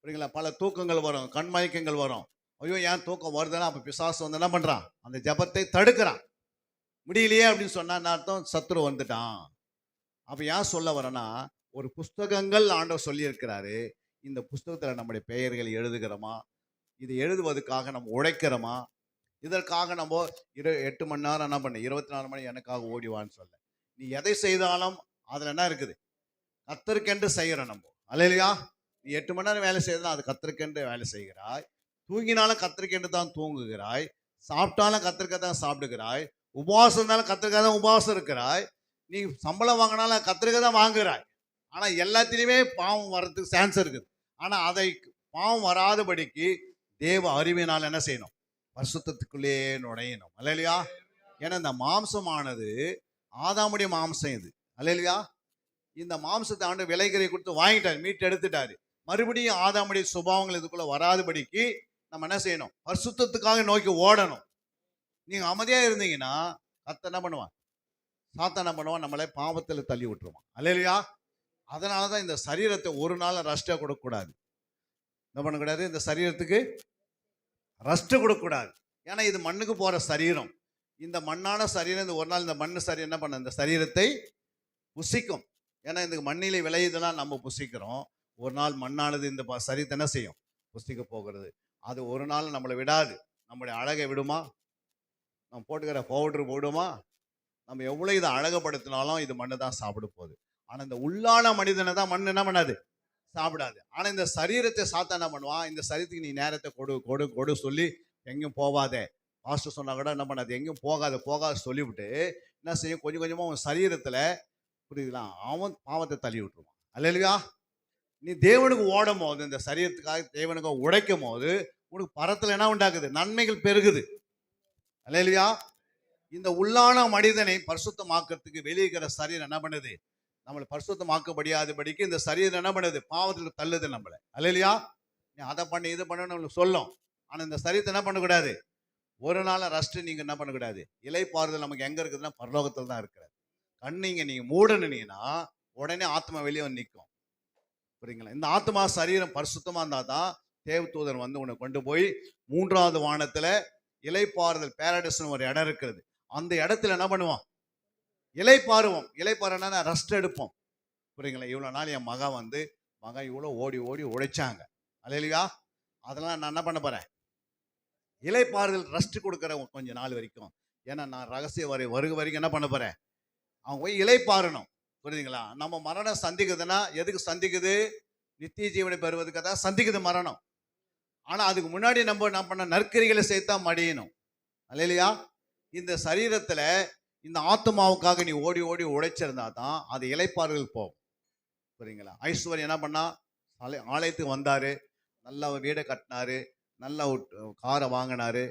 புரியுங்களா? பல தூக்கங்கள் வரும், கண்மயக்கங்கள் வரும். ஐயோ ஏன் தூக்கம் வருதுன்னா அப்போ பிசாசு என்ன பண்ணுறான்? அந்த ஜெபத்தை தடுக்கிறான். முடியலையே அப்படின்னு சொன்னா அர்த்தம் சத்துரு வந்துட்டான். அப்போ ஏன் சொல்ல வரேன்னா, ஒரு புஸ்தகங்கள் ஆண்டவர் சொல்லியிருக்கிறாரு. இந்த புஸ்தகத்தில் நம்முடைய பெயர்கள் எழுதுகிறோமா? இது எழுதுவதற்காக நம்ம உழைக்கிறோமா? இதற்காக நம்ம 8 மணி நேரம் என்ன பண்ண 24 மணி எனக்காக ஓடிவான்னு சொல்ல. நீ எதை செய்தாலும் அதில் என்ன இருக்குது? கர்த்தருக்கென்று செய்கிறோம் நம்ம. அல்லேலூயா. நீ 8 மணி நேரம் வேலை செய்யறதுனா அது கர்த்தருக்கென்று வேலை செய்கிறாய். தூங்கினாலும் கர்த்தருக்கென்று தான் தூங்குகிறாய். சாப்பிட்டாலும் கர்த்தருக்காக தான் சாப்பிடுகிறாய். உபவாசம் இருந்தாலும் கர்த்தருக்காக தான் உபவாசம் இருக்கிறாய். நீ சம்பளம் வாங்கினாலும் கர்த்தருக்காக தான் வாங்குகிறாய். ஆனால் எல்லாத்திலையுமே பாவம் வர்றதுக்கு சான்ஸ் இருக்குது. ஆனால் அதை பாவம் வராதபடிக்கு தேவ அறிவினால் என்ன செய்யணும்? பரிசுத்தத்துக்குள்ளே நுழையணும். அல்லேலூயா. ஏன்னா இந்த மாம்சமானது ஆதாமுடைய மாம்சம் இது. அல்லேலூயா. இந்த மாம்சத்தை ஆண்டு விலைக்கரை கொடுத்து வாங்கிட்டாரு, மீட்டு எடுத்துட்டாரு. மறுபடியும் ஆதாமுடைய சுபாவங்கள் இதுக்குள்ள வராதபடிக்கு நம்ம என்ன செய்யணும்? பரிசுத்தத்துக்காக நோக்கி ஓடணும். நீங்க அமைதியா இருந்தீங்கன்னா கர்த்தர் என்ன பண்ணுவான்? சாத்தான் என்ன பண்ணுவான்? நம்மளை பாவத்தில் தள்ளி விட்டுருவான். அல்லேலூயா. அதனாலதான் இந்த சரீரத்தை ஒரு நாள் ரெஸ்டா கொடுக்கக்கூடாது. என்ன பண்ணக்கூடாது? இந்த சரீரத்துக்கு ரெஸ்ட் கொடுக்கக்கூடாது. ஏன்னா இது மண்ணுக்கு போற சரீரம். இந்த மண்ணான சரீரம் இந்த ஒரு நாள் இந்த மண்ணு சரீரம் என்ன பண்ண இந்த சரீரத்தை புசிக்கும். ஏன்னா இந்த மண்ணிலே விளையுதெல்லாம் நம்ம புசிக்கிறோம். ஒரு நாள் மண்ணானது இந்த சரீரத்தை என்ன செய்யும்? புசிக்க போகிறது. அது ஒரு நாள் நம்மளை விடாது. நம்முடைய அழகை விடுமா? நம்ம போட்டுக்கிற பவுடர் விடுமா? நம்ம எவ்வளவு இதை அழகுபடுத்தினாலும் இது மண்ணு தான் சாப்பிட போகுது. ஆனா இந்த உள்ளான மனிதனை தான் மண் என்ன பண்ணாது? சாப்பிடாது. ஆனா இந்த சரீரத்தை சாத்தா என்ன பண்ணுவான்? இந்த சரீரத்துக்கு நீ நேரத்தை கொடு கொடு கொடு சொல்லி எங்கேயும் போகாதே. பாஸ்டர் சொன்னா கூட என்ன பண்ணாது? எங்கேயும் போகாத சொல்லிவிட்டு என்ன செய்யும்? கொஞ்சம் கொஞ்சமா உன் சரீரத்துல புரியுதுங்களா? அவன் பாவத்தை தள்ளி விட்டுருவான். அல்லேலூயா. நீ தேவனுக்கு ஓடும் போது, இந்த சரீரத்துக்காக தேவனுக்கு உடைக்கும் போது உனக்கு பரத்துல என்ன உண்டாக்குது? நன்மைகள் பெருகுது. அல்லேலூயா. இந்த உள்ளான மனிதனை பரிசுத்தமாக்கிறதுக்கு வெளியிருக்கிற சரீரம் என்ன பண்ணுது? நம்மளை பரிசுத்தமாக்கப்படியாதபடிக்கு இந்த சரீரம் என்ன பண்ணுது? பாவத்துக்கு தள்ளுது நம்மளை. அல்லேலூயா. நீ அதை பண்ணி இதை பண்ணு நம்மளுக்கு சொல்லும். ஆனா இந்த சரீரத்தை என்ன பண்ணக்கூடாது? ஒரு நாள் ரெஸ்ட் நீங்க என்ன பண்ணக்கூடாது? இலைப்பாறுதல் நமக்கு எங்க இருக்குதுன்னா பரலோகத்தில் தான் இருக்கிறது. கண்ணீங்க நீங்க மூடனீங்கன்னா உடனே ஆத்மா வெளியே வந்து நிற்கும். புரியுங்களா? இந்த ஆத்மா சரீரம் பரிசுத்தமா இருந்தா தான் தேவதூதன் வந்து உன்னை கொண்டு போய் 3வது வானத்துல இலைப்பாறுதல் பேரடைஸ்னு ஒரு இடம் இருக்கிறது. அந்த இடத்துல என்ன பண்ணுவான்? இலைப்பாறுவோம். இலைப்பாறுனா ரெஸ்ட் எடுப்போம். புரியுங்களா? இவ்வளவு நாள் என் மகன் இவ்வளவு ஓடி ஓடி உழைச்சாங்க. அல்லேலூயா. அதெல்லாம் நான் என்ன பண்ண போறேன்? இலைப்பாறுதல் ரெஸ்ட் கொடுக்குற கொஞ்ச நாள் வரைக்கும். ஏன்னா நான் ரகசிய வருக வரைக்கும் என்ன பண்ண போறேன்? அவங்க போய் இலைப்பாறணும். புரியுதுங்களா? நம்ம மரணம் சந்திக்குதுன்னா எதுக்கு சந்திக்குது? நித்திய ஜீவனை பெறுவதுக்கு தான் சந்திக்குது மரணம். ஆனா அதுக்கு முன்னாடி நம்ம என்ன பண்ண? நற்கிரிகளை சேர்த்தா மடியணும். அல்லேலூயா. இந்த சரீரத்துல இந்த ஆத்மாவுக்காக நீ ஓடி ஓடி உழைச்சிருந்தா தான் அது இலைப்பாறுதல் போகும். புரியுங்களா? ஐஸ்வர்யம் என்ன பண்ணா? ஆலயத்துக்கு வந்தாரு, நல்ல வீடை கட்டினாரு, நல்ல காரை வாங்கினாரு,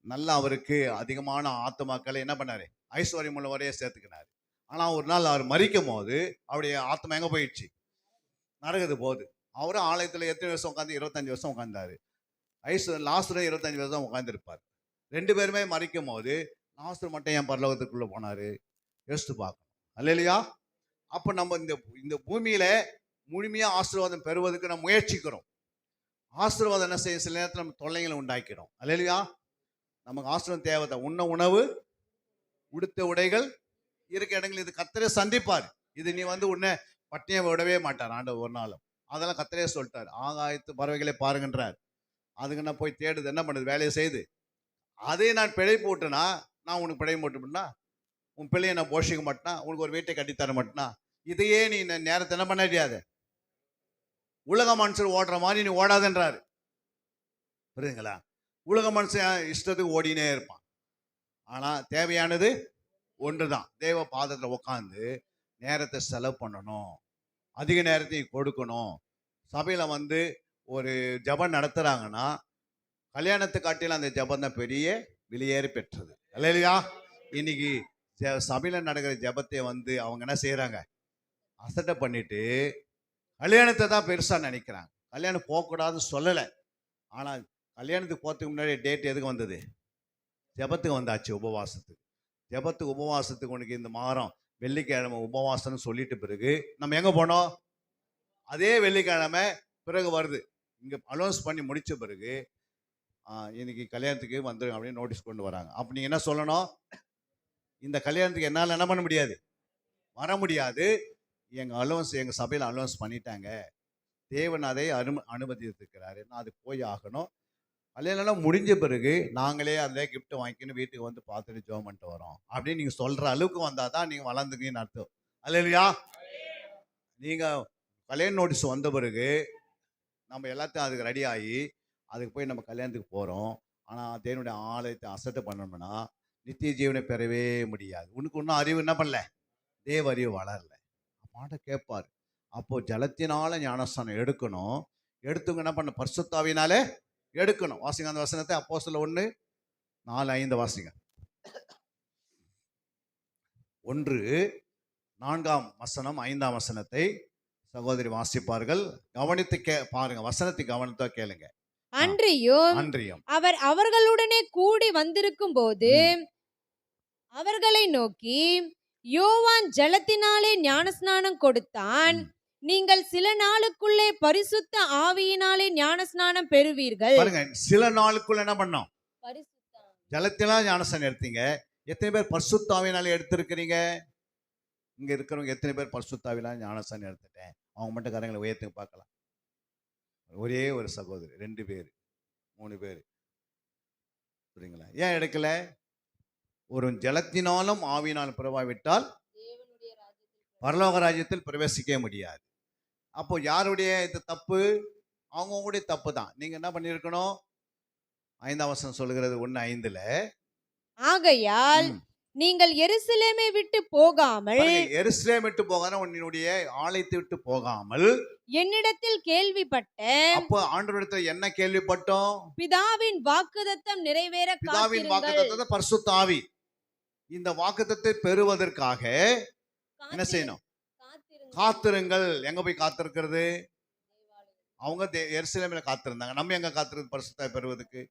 நல்ல அவருக்கு அதிகமான ஆத்மாக்களை என்ன பண்ணாரு? ஐஸ்வர்யம் உள்ளவரையே சேர்த்துக்கினாரு. ஆனா ஒரு நாள் அவர் மரிக்கும் போது அவருடைய ஆத்மா எங்க போயிடுச்சு? நரகது போகுது. அவரும் ஆலயத்துல எத்தனை வருஷம் உட்காந்து? 25 வருஷம் உட்கார்ந்தாரு. லாஸ்டர் 25 வருஷம் உட்கார்ந்துருப்பார். 2 பேருமே மரிக்கும் போது லாஸ்டர் மட்டும் என் பரலோகத்துக்குள்ள போனாரு. யோசித்து பார்க்கணும். அல்லேலூயா. அப்ப நம்ம இந்த பூமியில முழுமையா ஆசீர்வாதம் பெறுவதற்கு நம்ம முயற்சிக்கிறோம். ஆசீர்வாதம் என்ன செய்ய? சில நேரத்தில் நம்ம தொல்லைகளை உண்டாக்கிறோம். அல்லேலூயா. நமக்கு ஆசீர்வாதம் தேவைதான். உண்ண உணவு, உடுத்த உடைகள், இருக்க இடங்கள் இது கர்த்தரே சந்திப்பார். இது நீ வந்து உன்னை பட்டினியை விடவே மாட்டார் ஆண்டவர் ஒரு நாளும். அதெல்லாம் கர்த்தரே சொல்லிட்டார். ஆகாயத்து பறவைகளை பாருங்கன்றார். அதுக்கு நான் போய் தேடுது என்ன பண்ணுது? வேலையை செய்து. அதே நான் பிழை போட்டுனா, நான் உனக்கு பிழை போட்டுனா, உன் பிள்ளையை நான் போஷிக்க மாட்டேனா, உனக்கு ஒரு வீட்டை கட்டித்தர மாட்டேனா, இதையே நீ நேரத்தை என்ன பண்ண முடியாது? உலக மனுஷன் ஓடுற மாதிரி நீ ஓடாதன்றாரு. புரியுதுங்களா? உலக மனுஷன் இஷ்டத்துக்கு ஓடினே இருப்பான். ஆனா தேவையானது ஒன்றுதான். தேவ பாதத்துல உட்காந்து நேரத்தை செலவு பண்ணணும். அதிக நேரத்தை கொடுக்கணும். சபையில வந்து ஒரு ஜபம் நடத்துறாங்கன்னா கல்யாணத்தை காட்டிலும் அந்த ஜபம் தான் பெரிய வெளியேறி பெற்றது. அல்லேலூயா. இன்னைக்கு சபையில நடக்கிற ஜபத்தை வந்து அவங்க என்ன செய்யறாங்க? அசட்டை பண்ணிட்டு கல்யாணத்தை தான் பெருசா நினைக்கிறாங்க. கல்யாணம் போகக்கூடாதுன்னு சொல்லலை. ஆனா கல்யாணத்துக்கு போறதுக்கு முன்னாடி டேட் எதுக்கு வந்தது? ஜபத்துக்கு வந்தாச்சு. உபவாசத்துக்கு. ஜபத்துக்கு உபவாசத்துக்கு உனக்கு இந்த மாதம் வெள்ளிக்கிழமை உபவாசம்னு சொல்லிட்டு பிறகு நம்ம எங்க போனோம்? அதே வெள்ளிக்கிழமை பிறகு வருது. இங்க அலௌன்ஸ் பண்ணி முடிச்ச பிறகு இன்னைக்கு கல்யாணத்துக்கு வந்துடும் அப்படின்னு நோட்டீஸ் கொண்டு வராங்க. அப்ப நீங்க என்ன சொல்லணும்? இந்த கல்யாணத்துக்கு என்னால் என்ன பண்ண முடியாது? வர முடியாது. எங்க அலௌன்ஸ் எங்க சபையில அலௌன்ஸ் பண்ணிட்டாங்க. தேவன் அதை அனுமதித்திருக்கிறாரு. நான் அது போய் ஆகணும். கல்யாணம் முடிஞ்ச பிறகு நாங்களே அந்த கிஃப்ட் வாங்கிக்கணும் வீட்டுக்கு வந்து பார்த்துட்டு ஜோம் பண்ணிட்டு வரோம் அப்படின்னு நீங்க சொல்ற அளவுக்கு வந்தால் தான் நீங்க வளர்ந்துங்கன்னு அர்த்தம். அல்லேலூயா. நீங்க கல்யாண நோட்டீஸ் வந்த பிறகு நம்ம எல்லாத்தையும் அதுக்கு ரெடி ஆகி அதுக்கு போய் நம்ம கல்யாணத்துக்கு போறோம். ஆனா தேவனுடைய ஆலயத்தை அசட்டை பண்ணோம்னா நித்திய ஜீவனை பெறவே முடியாது. உனக்கு இன்னும் அறிவு என்ன பண்ணல? தேவ அறிவு வளரல. பாட்ட கேட்பாரு. அப்போ ஜலத்தினால ஞானஸ்தானம் எடுக்கணும். எடுத்துங்க என்ன பண்ண? பரிசுத்தாவினாலே எடுக்கணும். வாசிங்க அந்த வசனத்தை. அப்போஸ்தலர் 1:4-5 வாசிங்க. 1:4 வசனம் 5 வசனத்தை சகோதரி வாசிப்பார்கள். கவனித்து பாருங்க. வசனத்தை கவனித்தா கேளுங்க. அன்றியும் அவர் அவர்களுடனே கூடி வந்திருக்கும் போது அவர்களை நோக்கி, யோவான் ஜலத்தினாலே ஞானஸ்நானம் கொடுத்தான், நீங்கள் சில நாளுக்குள்ளே பரிசுத்த ஆவியினாலே ஞானஸ்நானம் பெறுவீர்கள். பாருங்க, சில நாளுக்குள்ள என்ன பண்ணோம்? பரிசுத்த ஜலத்திலாம் ஞானஸ்நானம் எடுத்தீங்க. எத்தனை பேர் பரிசுத்த ஆவியினாலே எடுத்திருக்கிறீங்க? இங்க இருக்கிறவங்க எத்தனை பேர் பரிசுத்த ஆவியினால ஞானஸ்நானம் எடுத்துட்டேன்? அவங்க மட்டும் கரங்களை உயர்த்தி பார்க்கலாம். ஒரே ஒரு சகோதரி, 2 பேர், 3 பேர், புரியுங்களா? ஏன் எடுக்கல? ஒரு ஜலத்தினாலும் ஆவியினாலும் பிறவாவிட்டால் தேவனுடைய ராஜ்யத்தில் பரலோக ராஜ்யத்தில் பிரவேசிக்க முடியாது. அப்போ யாருடைய இது தப்பு? அவங்களுடைய தப்பு தான். நீங்க என்ன பண்ணியிருக்கணும்? 5ஆம் வசனம் சொல்லுகிறது, 1:5. ஆகையால் நீங்கள் எருசலேமை விட்டு போகாமல், எருசலேம் விட்டு போகாம, உன்னுடைய ஆலயத்தை விட்டு போகாமல், என்னிடத்தில் கேள்விப்பட்ட அப்போ ஆண்டவரிடத்தில் என்ன கேள்விப்பட்டோம்? பிதாவின் வாக்குத்தத்தம் நிறைவேற பிதாவின் வாக்குத்தத்தம் பரிசுத்த ஆவி. இந்த வாக்குத்தத்தை பெறுவதற்காக என்ன செய்யணும்? காத்திருங்கள். எங்க போய் காத்திருக்கிறது? அவங்க எருசலேமில் காத்திருந்தாங்க. நம்ம எங்க காத்திருக்கு? பரிசுத்த பெறுவதற்கு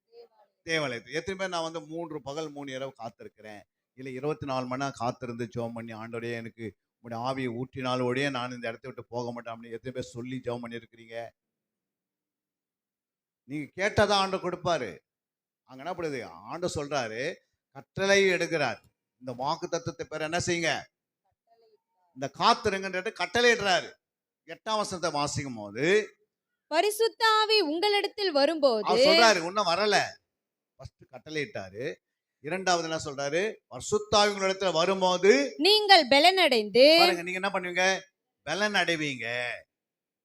தேவாலயத்தில். எத்தனை பேர் நான் 3 பகல் 3 இரவு காத்திருக்கிறேன், இல்லை 24 மணி நேரம் காத்திருந்து ஜெபம் பண்ணி, ஆண்டவரே எனக்கு உங்களுடைய ஆவியை ஊற்றினாலோடைய நான் இந்த இடத்த விட்டு போக மாட்டேன் அப்படின்னு எத்தனை பேர் சொல்லி ஜெபம் பண்ணியிருக்கிறீங்க? நீங்க கேட்டதான் ஆண்டு கொடுப்பாரு. அங்க என்ன பண்ணுது? ஆண்டு சொல்றாரு, கட்டளை எடுக்கிறார். இந்த வாக்கு தத்துவத்தை பெற என்ன செய்யுங்க? இந்த காத்திருங்கன்றது கட்டளையிடுறாரு. 8ஆம் வசனத்தை வாசிக்கும் போது, பரிசுத்த ஆவி உங்களிடத்தில் வரும்போது, அவர் சொல்றாரு இன்னும் வரல. ஃபர்ஸ்ட் கட்டளையிட்டாரு. 2வது என்ன சொல்றாரு? பரிசுத்த ஆவி உங்களிடத்துல வரும்போது நீங்கள் பெலனடைந்து, பாருங்க, நீங்க என்ன பண்ணுவீங்க? பலன் அடைவீங்க.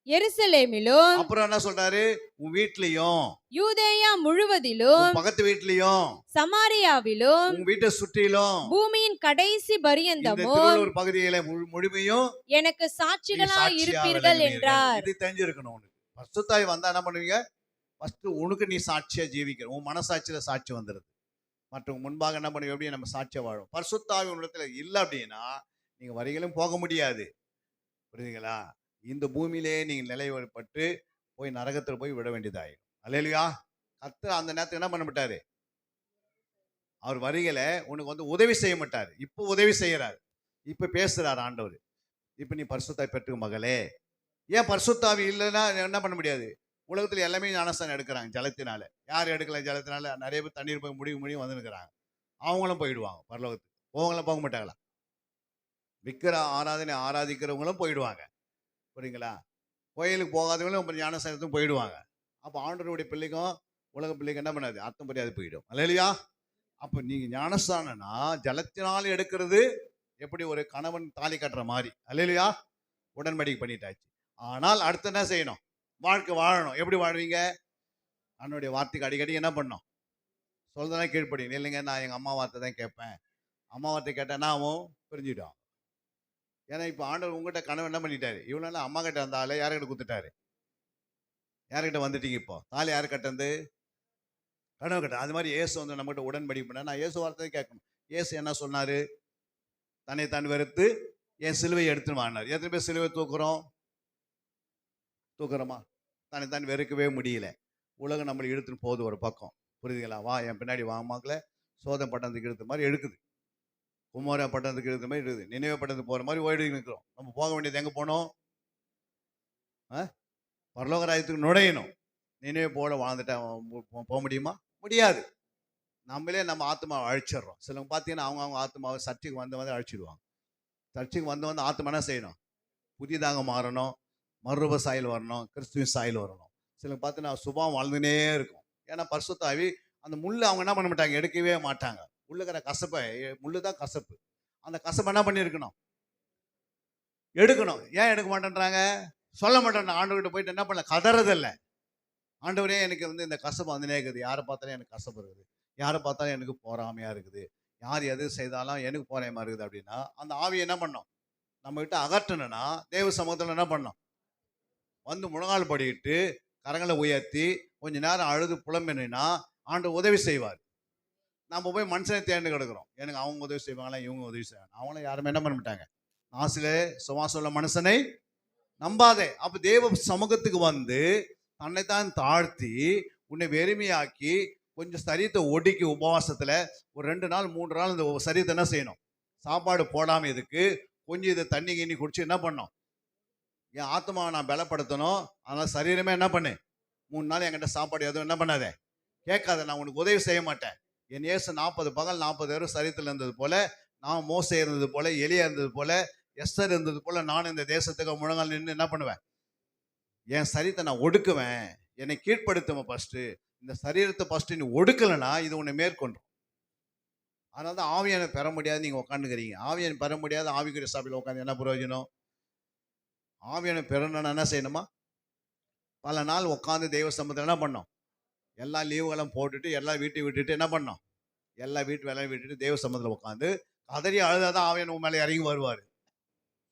எருசலேமிலும், அப்புறம் என்ன சொல்றாரு? உன் வீட்லயும், யூதேயா முழுவதிலும், உன் பக்கத்து வீட்லயும், சமாரியாவிலும், உன் வீட்டை சுற்றிலும், பூமியின் கடைசி இந்த பரியந்தமும் திருவள்ளூர் பகுதியில முழுமையும் எனக்கு நீ சாட்சிகளாய் சாட்சியா இருப்பீர்கள் விளங்குவீர்கள். என்றார். இது தெரிஞ்சிருக்கணும் உனக்கு. பரிசுத்தாவி வந்தா என்ன பண்ணுவீங்க? ஃபர்ஸ்ட் உனக்கு நீ சாட்சியா ஜீவிக்கிற, உன் மனசாட்சியில சாட்சி வந்துருது. மற்றவங்க முன்பாக என்ன பண்ணுவீங்க? எப்படி நம்ம சாட்சியா வாழும். பரிசுத்தாவி உன்னிடத்துல இல்லை அப்படின்னா நீங்க வரிகளும் போக முடியாது. புரியுதுங்களா? இந்த பூமியிலே நீங்க நிலைப்பட்டு போய் நரகத்தில் போய் விட வேண்டியதாயிடும். அல்லேலூயா. கர்த்தர் அந்த நேரத்துக்கு என்ன பண்ண மாட்டாரு? அவர் வருகையில உனக்கு உதவி செய்ய மாட்டாரு. இப்போ உதவி செய்யறாரு. இப்ப பேசுறாரு ஆண்டவர். இப்ப நீ பரிசுத்தாவி பெற்று மகளே. ஏன் பரிசுத்தாவி இல்லைன்னா என்ன பண்ண முடியாது? உலகத்துல எல்லாமே ஞானஸ்தானம் எடுக்கிறாங்க ஜலத்தினால. யார் எடுக்கல ஜலத்தினால? நிறைய பேர் தண்ணீர் போய் முடிவு வந்துருக்கிறாங்க. அவங்களும் போயிடுவாங்க பரலோகத்துக்கு. போகலாம் போக மாட்டாங்களா? விக்கிர ஆராதனை ஆராதிக்கிறவங்களும் போயிடுவாங்க. புரியுங்களா? கோயிலுக்கு போகாதவங்களும் ஞானஸ்தானத்துக்கும் போயிடுவாங்க. அப்போ ஆண்டவருடைய பிள்ளைக்கும் உலக பிள்ளைக்கு என்ன பண்ணாது? அர்த்தம் புரியாது, போயிடும். அல்லேலூயா. அப்போ நீங்க ஞானஸ்தானம்னா ஜலத்தினால் எடுக்கிறது எப்படி? ஒரு கணவன் தாலி கட்டுற மாதிரி. அல்லேலூயா. உடன்படிக்கை பண்ணிட்டாச்சு. ஆனால் அடுத்து என்ன செய்யணும்? வாழ்க்கை வாழணும். எப்படி வாழ்வீங்க? அன்னுடைய வார்த்தைக்கு அடிக்கடி என்ன பண்ணணும்? சொல்றதெல்லாம் கீழ்ப்படிங்க. இல்லைங்க, நான் எங்கள் அம்மா வார்த்தை தான் கேட்பேன். அம்மா வார்த்தை கேட்டேன்னா அவன் பிரிஞ்சுட்டான். ஏன்னா இப்போ ஆண்டவர் உங்ககிட்ட கனவு என்ன பண்ணிட்டாரு? இவ்வளோ நாள் அம்மா கிட்ட வந்தாலே யார்கிட்ட கொடுத்துட்டாரு? யார்கிட்ட வந்துட்டீங்க? இப்போ தாலி யார் கட்டந்து? கனவு கட்ட. அது மாதிரி இயேசு நம்மகிட்ட உடன்படிக்கை பண்ண. நான் இயேசு வார்த்தை கேட்கணும். இயேசு என்ன சொன்னாரு? தன்னை தான் வெறுத்து என் சிலுவையை எடுத்துன்னு வாங்கினார். எத்தனை பேர் சிலுவை தூக்குறோமா? தன்னை தான் வெறுக்கவே முடியல. உலகம் நம்மளை இழுத்துன்னு போகுது ஒரு பக்கம். புரியுதுங்களா? வா என் பின்னாடி வாங்கல. சோதம் பட்டணத்துக்கு இழுத்த மாதிரி எடுக்குது. குமார பட்டணத்துக்கு இழுத்த மாதிரி இருக்குது. நினைவு பட்டணத்துக்கு போகிற மாதிரி ஓடி நிற்கிறோம். நம்ம போக வேண்டியது எங்கே போனோம்? பரலோக ராஜ்யத்துக்கு நுழையணும். நினைவு போல வாழ்ந்துட்டா போக முடியுமா? முடியாது. நம்மளே நம்ம ஆத்மாவை அழிச்சிடுறோம். சிலவங்க பார்த்தீங்கன்னா அவங்க ஆத்மாவை சர்ச்சுக்கு வந்து அழிச்சிடுவாங்க. சர்ச்சுக்கு வந்து ஆத்மா என்ன செய்யணும்? புதிதாக மாறணும், மறுரூப சாயல் வரணும், கிறிஸ்துவின் சாயல் வரணும். சிலவங்க பார்த்தீங்கன்னா சுபாவம் வாழ்ந்துனே இருக்கும். ஏன்னா பரிசுத்த ஆவி அந்த முள்ளு அவங்க என்ன பண்ண மாட்டாங்க? எடுக்கவே மாட்டாங்க. உள்ளுக்கிற கசப்பை, முள்ளு தான் கசப்பு. அந்த கசப்பை என்ன பண்ணியிருக்கணும்? எடுக்கணும். ஏன் எடுக்க மாட்டேன்றாங்க? சொல்ல மாட்டேன். ஆண்டவர்கிட்ட போயிட்டு என்ன பண்ணல? கதறதில்லை. ஆண்டவரே எனக்கு இந்த கசப்பு வந்துனே இருக்குது. யாரை பார்த்தாலும் எனக்கு கசப்பு இருக்குது. யாரை பார்த்தாலும் எனக்கு போறாமையா இருக்குது. யார் எது செய்தாலும் எனக்கு போறாமையா இருக்குது அப்படின்னா அந்த ஆவியை என்ன பண்ணோம்? நம்ம கிட்ட அகற்றணும்னா தேவ சமூகத்தில் என்ன பண்ணோம்? வந்து முழங்கால் படிக்கிட்டு கரங்களை உயர்த்தி கொஞ்ச நேரம் அழுது புலம்பினா ஆண்டவர் உதவி செய்வார். நம்ம போய் மனுஷனை தேர்ந்து கிடக்கிறோம். எனக்கு அவங்க உதவி செய்வாங்களா, இவங்க உதவி செய்வாங்க. அவங்களும் யாருமே என்ன பண்ண மாட்டாங்க. ஆசிலே சுவாசம் உள்ள மனுஷனை நம்பாதே. அப்போ தேவ சமூகத்துக்கு வந்து தன்னைத்தான் தாழ்த்தி உன்னை வெறுமையாக்கி கொஞ்சம் சரீரத்தை ஒடுக்கி உபவாசத்தில் ஒரு 2 நாள் 3 நாள் இந்த சரீரத்தை என்ன செய்யணும்? சாப்பாடு போடாமல் இதுக்கு கொஞ்சம் இதை தண்ணி கிண்ணி குடிச்சு என்ன பண்ணோம்? என் ஆத்மாவை நான் பலப்படுத்தணும். அதனால சரீரமே என்ன பண்ணு, 3 நாள் என்கிட்ட சாப்பாடு எதுவும் என்ன பண்ணாத, கேட்காத. நான் உனக்கு உதவி செய்ய மாட்டேன். என் இயேசு 40 பகல் 40 இரவு சரீரத்தில் இருந்தது போல, நான் மோசே இருந்தது போல, எலியா இருந்தது போல, எஸ்தர் இருந்தது போல, நான் இந்த தேசத்துக்கு முழங்கால் நின்று என்ன பண்ணுவேன், என் சரீரத்தை நான் ஒடுக்குவேன். என்னை கீழ்ப்படுத்துவேன். ஃபர்ஸ்ட் இந்த சரீரத்தை ஃபர்ஸ்ட் நீ ஒடுக்கலைன்னா இது உன்னை மேற்கொண்டும். அதனால தான் ஆவியானை பெற முடியாது நீங்க உட்காந்துக்கிறீங்க. ஆவியானை பெற முடியாது ஆவிக்குரிய சபையில் உட்காந்து என்ன பிரயோஜனம்? ஆவியானை பெறணும்னா என்ன செய்யணுமா? பல நாள் உட்காந்து தெய்வ சம்பந்தம் என்ன பண்ணோம், எல்லா லீவுகளும் போட்டுட்டு எல்லா வீட்டை விட்டுட்டு என்ன பண்ணோம், எல்லா வீட்டு வேலையும் விட்டுட்டு தெய்வ சம்பந்தத்தில் உட்காந்து கதறி அழுதாதான் ஆவியன் உன் மேலே இறங்கி வருவார்.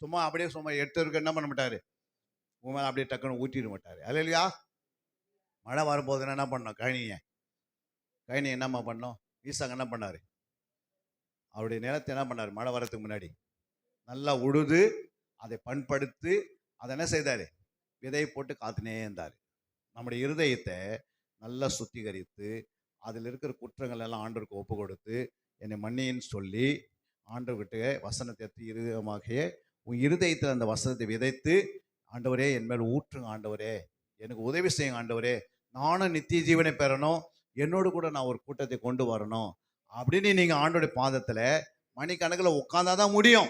சும்மா அப்படியே சும்மா எடுத்து என்ன பண்ண மாட்டாரு, உன் மேலே அப்படியே டக்குன்னு ஊற்றிட மாட்டாரு. அல்லையா? மழை வரப்போகுதுன்னா என்ன பண்ணோம், கழனி என்னம்மா பண்ணோம், ஈசாங்க என்ன பண்ணாரு, அவருடைய நிலத்தை என்ன பண்ணாரு, மழை வரத்துக்கு முன்னாடி நல்லா உழுது அதை பண்படுத்தி அதை என்ன செய்தாரு, விதை போட்டு காத்துனே இருந்தார். நம்முடைய இருதயத்தை நல்லா சுத்திகரித்து அதில் இருக்கிற குற்றங்கள் எல்லாம் ஆண்டவருக்கு ஒப்பு கொடுத்து என்னை மன்னின்னு சொல்லி ஆண்டவர்கிட்ட வசனத்தை இருதயமாகிய உன் இருதயத்தில் அந்த வசனத்தை விதைத்து, ஆண்டவரே என் மேல் ஊற்றுங்க, ஆண்டவரே எனக்கு உதவி செய்யுங்க, ஆண்டவரே நானும் நித்திய ஜீவனை பெறணும், என்னோடு கூட நான் ஒரு கூட்டத்தை கொண்டு வரணும் அப்படின்னு நீங்க ஆண்டோடைய பாதத்துல மணிக்கணக்கில் உட்கார்ந்தாதான் முடியும்.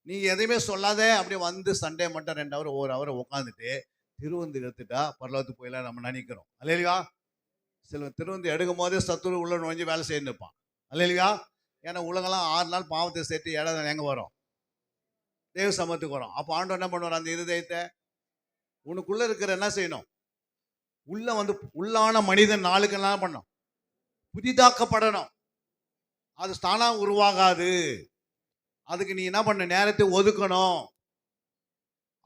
நீங்க எதையுமே சொல்லாத அப்படியே வந்து சண்டே மட்டும் 2 ஹவர் 1 ஹவர் உட்காந்துட்டு திருவந்து எடுத்துட்டா பரலோகத்துக்கு போயிடலாம் நம்ம நினைக்கிறோம். அல்லையா? சில திருவந்து எடுக்கும் போதே சத்துரு உள்ள நுழைஞ்சு வேலை செய்ய நிற்பான். அல்லையா? ஏன்னா உலகெல்லாம் 6 நாள் பாவத்தை சேர்த்து 7 எங்க வரும், தேவ சமத்துக்கு வரும். அப்போ ஆண்டவர் என்ன பண்ணுவார், அந்த இருதயத்தை உனக்குள்ள இருக்கிற என்ன செய்யணும், உள்ள வந்து உள்ளான மனிதன் நாளுக்கு என்ன பண்ணும், புதிதாக்கப்படணும். அது தானா உருவாகாது. அதுக்கு நீ என்ன பண்ண, நேரத்தை ஒதுக்கணும்.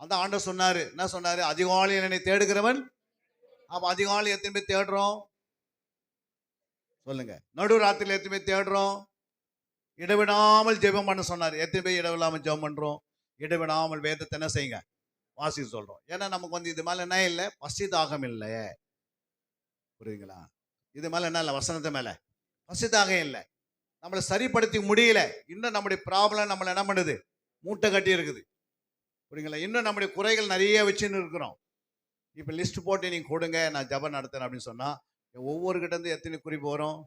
அதான் ஆண்டவர் சொன்னாரு, என்ன சொன்னாரு, அதிகாலையில் என்னை தேடுகிறவன். அப்ப அதிகாலை எத்தனை பேர் தேடுறோம் சொல்லுங்க, நடு ராத்திரியில் எத்தனை பேர் தேடுறோம், இடைவிடாமல் ஜெபம் பண்ண சொன்னார். எத்தனை பேர் இடைவிடாமல் ஜெபம் பண்றோம், இடைவிடாமல் வேதத்தை என்ன செய்யுங்க வாசி சொல்றோம். ஏன்னா நமக்கு வந்து இது மேல என்ன இல்லை, பசி தாகம் இல்லை. புரியுதுங்களா? இது மேல என்ன இல்லை, வசனத்தை மேல பசி தாகம் இல்லை. நம்மளை சரிப்படுத்தி முடியல. இன்னும் நம்முடைய ப்ராப்ளம் நம்மளை என்ன பண்ணுது, மூட்டை கட்டி இருக்குது. புரியுங்களா? இன்னும் நம்முடைய குறைகள் நிறைய வச்சுன்னு இருக்கிறோம். இப்போ லிஸ்ட் போட்டு நீங்க கொடுங்க, நான் ஜபம் நடத்துறேன் அப்படின்னு சொன்னா ஒவ்வொரு கிட்ட இருந்து எத்தனை குறிப்பு வரும்?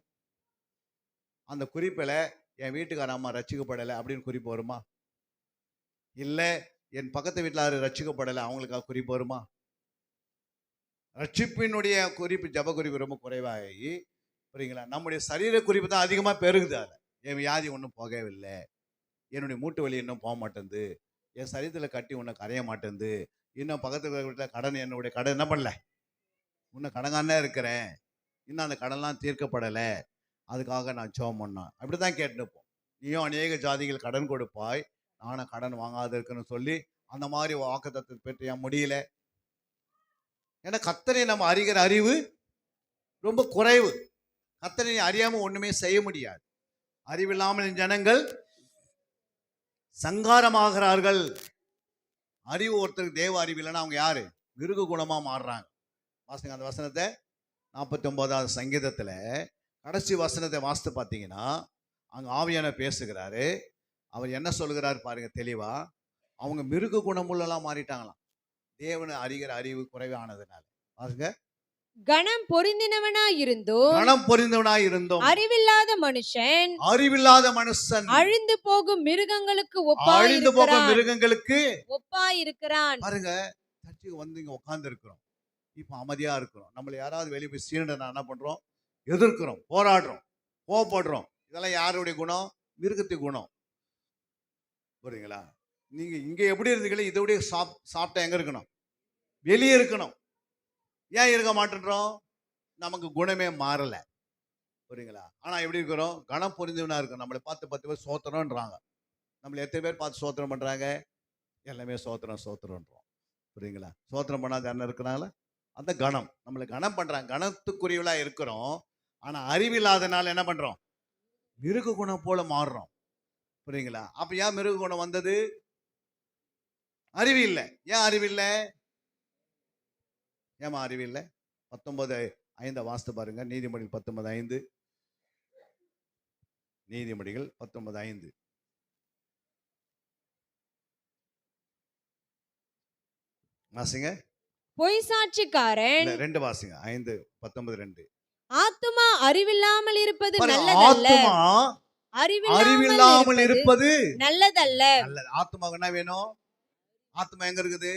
அந்த குறிப்பில் என் வீட்டுக்கார அம்மா ரட்சிக்கப்படலை அப்படின்னு குறிப்பு வருமா? இல்லை என் பக்கத்து வீட்டில் யாரும் ரட்சிக்கப்படலை அவங்களுக்காக குறிப்பு வருமா? ரட்சிப்பினுடைய குறிப்பு ஜப குறிப்பு ரொம்ப குறைவாகி, புரியுங்களா, நம்முடைய சரீர குறிப்பு தான் அதிகமாக பெருகுது. அதில் என் வியாதி ஒன்றும் போகவில்லை, என்னுடைய மூட்டு வலி இன்னும் போக மாட்டேங்குது, என் சரீரத்தில் கட்டி ஒன்றும் கரைய மாட்டேங்குது, இன்னும் பக்கத்து வீட்டில் கடன், என்னுடைய கடன் என்ன பண்ணல, இன்னும் கடங்கானே இருக்கிறேன், இன்னும் அந்த கடன்லாம் தீர்க்கப்படலை, அதுக்காக நான் ஜெபம் பண்ணேன். அப்படி தான் கேட்டுப்போம். நீயும் அநேக ஜாதிகள் கடன் கொடுப்பாய், நானும் கடன் வாங்காத இருக்குன்னு சொல்லி அந்த மாதிரி வாக்குத்தத்தத்தை பெற்று ஏன் முடியல? ஏன்னா கர்த்தரை நம்ம அறிகிற அறிவு ரொம்ப குறைவு. கர்த்தரை அறியாம ஒண்ணுமே செய்ய முடியாது. அறிவில்லாமல் ஜனங்கள் சங்காரமாகிறார்கள். அறிவு ஒருத்தருக்கு தேவ அறிவு இல்லைன்னா அவங்க யாரு, மிருக குணமா மாறுறாங்க. வாசிங்க அந்த வசனத்தை, 49வது சங்கீதத்துல கடைசி வசனத்தை வாசித்து பார்த்தீங்கன்னா அங்க ஆவியானவர் பேசுகிறாரு. அவர் என்ன சொல்கிறார் பாருங்க தெளிவா. அவங்க மிருக குணமுள்ளலாம் மாறிட்டாங்களாம், தேவனை அறிகிற அறிவு குறைவானதுனால. பாருங்க, கணம் பொருந்தினவனாய் இருந்தோம் அறிவில்லாத மனுஷன் அழிந்து போகும் மிருகங்களுக்கு ஒப்பாயிருக்கிறான். பாருங்க, சர்ச்சுக்கு வந்து இங்க உட்கார்ந்து இருக்கிறோம், இப்ப அமைதியா இருக்கிறோம். நம்மள யாராவது வெளியே போய் சீண்டனா என்ன பண்றோம், எதிர்க்கிறோம், போராடுறோம், கோவப்படுறோம். இதெல்லாம் யாருடைய குணம், மிருகத்துக்கு குணம். புரியுங்களா? நீங்க இங்க எப்படி இருந்தீங்களோ இதோடைய சாப்பிட்டா எங்க இருக்கணும், வெளியே இருக்கணும். ஏன் இருக்க மாட்டேன்றோம், நமக்கு குணமே மாறல. புரியுங்களா? ஆனா எப்படி இருக்கிறோம், கணம் பொருந்தவனா இருக்கும். நம்மளை பார்த்து 10 பேர் சோத்திரம்ன்றாங்க. நம்மளை எத்தனை பேர் பார்த்து சோத்திரம் பண்றாங்க, எல்லாமே சோத்திரம்ன்றோம். புரியுங்களா? சோத்திரம் பண்ணாத என்ன இருக்கிறாங்களா, அந்த கணம் நம்மளை கணம் பண்றாங்க, கணத்துக்குரியவளா இருக்கிறோம். ஆனா அறிவில்லாதனால என்ன பண்றோம், மிருக குணம் போல மாறுறோம். புரியுங்களா? அப்ப ஏன் மிருக குணம் வந்தது, அறிவு இல்லை. ஏன் அறிவில்லை, ஏமா அறிவில்லை? 19:5 வாசித்து பாருங்க. நீதிமொழிகள் 19:5. நீதிமொழிகள் 19:5. வாசிங்க. பொய் சாட்சிக்காரன் இல்ல 2 வாசிங்க. 5:19 ஆத்துமா அறிவில்லாமல் இருப்பது பாருங்க, நல்லதல்ல. ஆத்துமா அறிவில்லாமல் இருப்பது நல்லதல்ல. நல்லது. ஆத்துமாவுக்கு என்ன வேணும்? ஆத்துமா எங்க இருக்குது?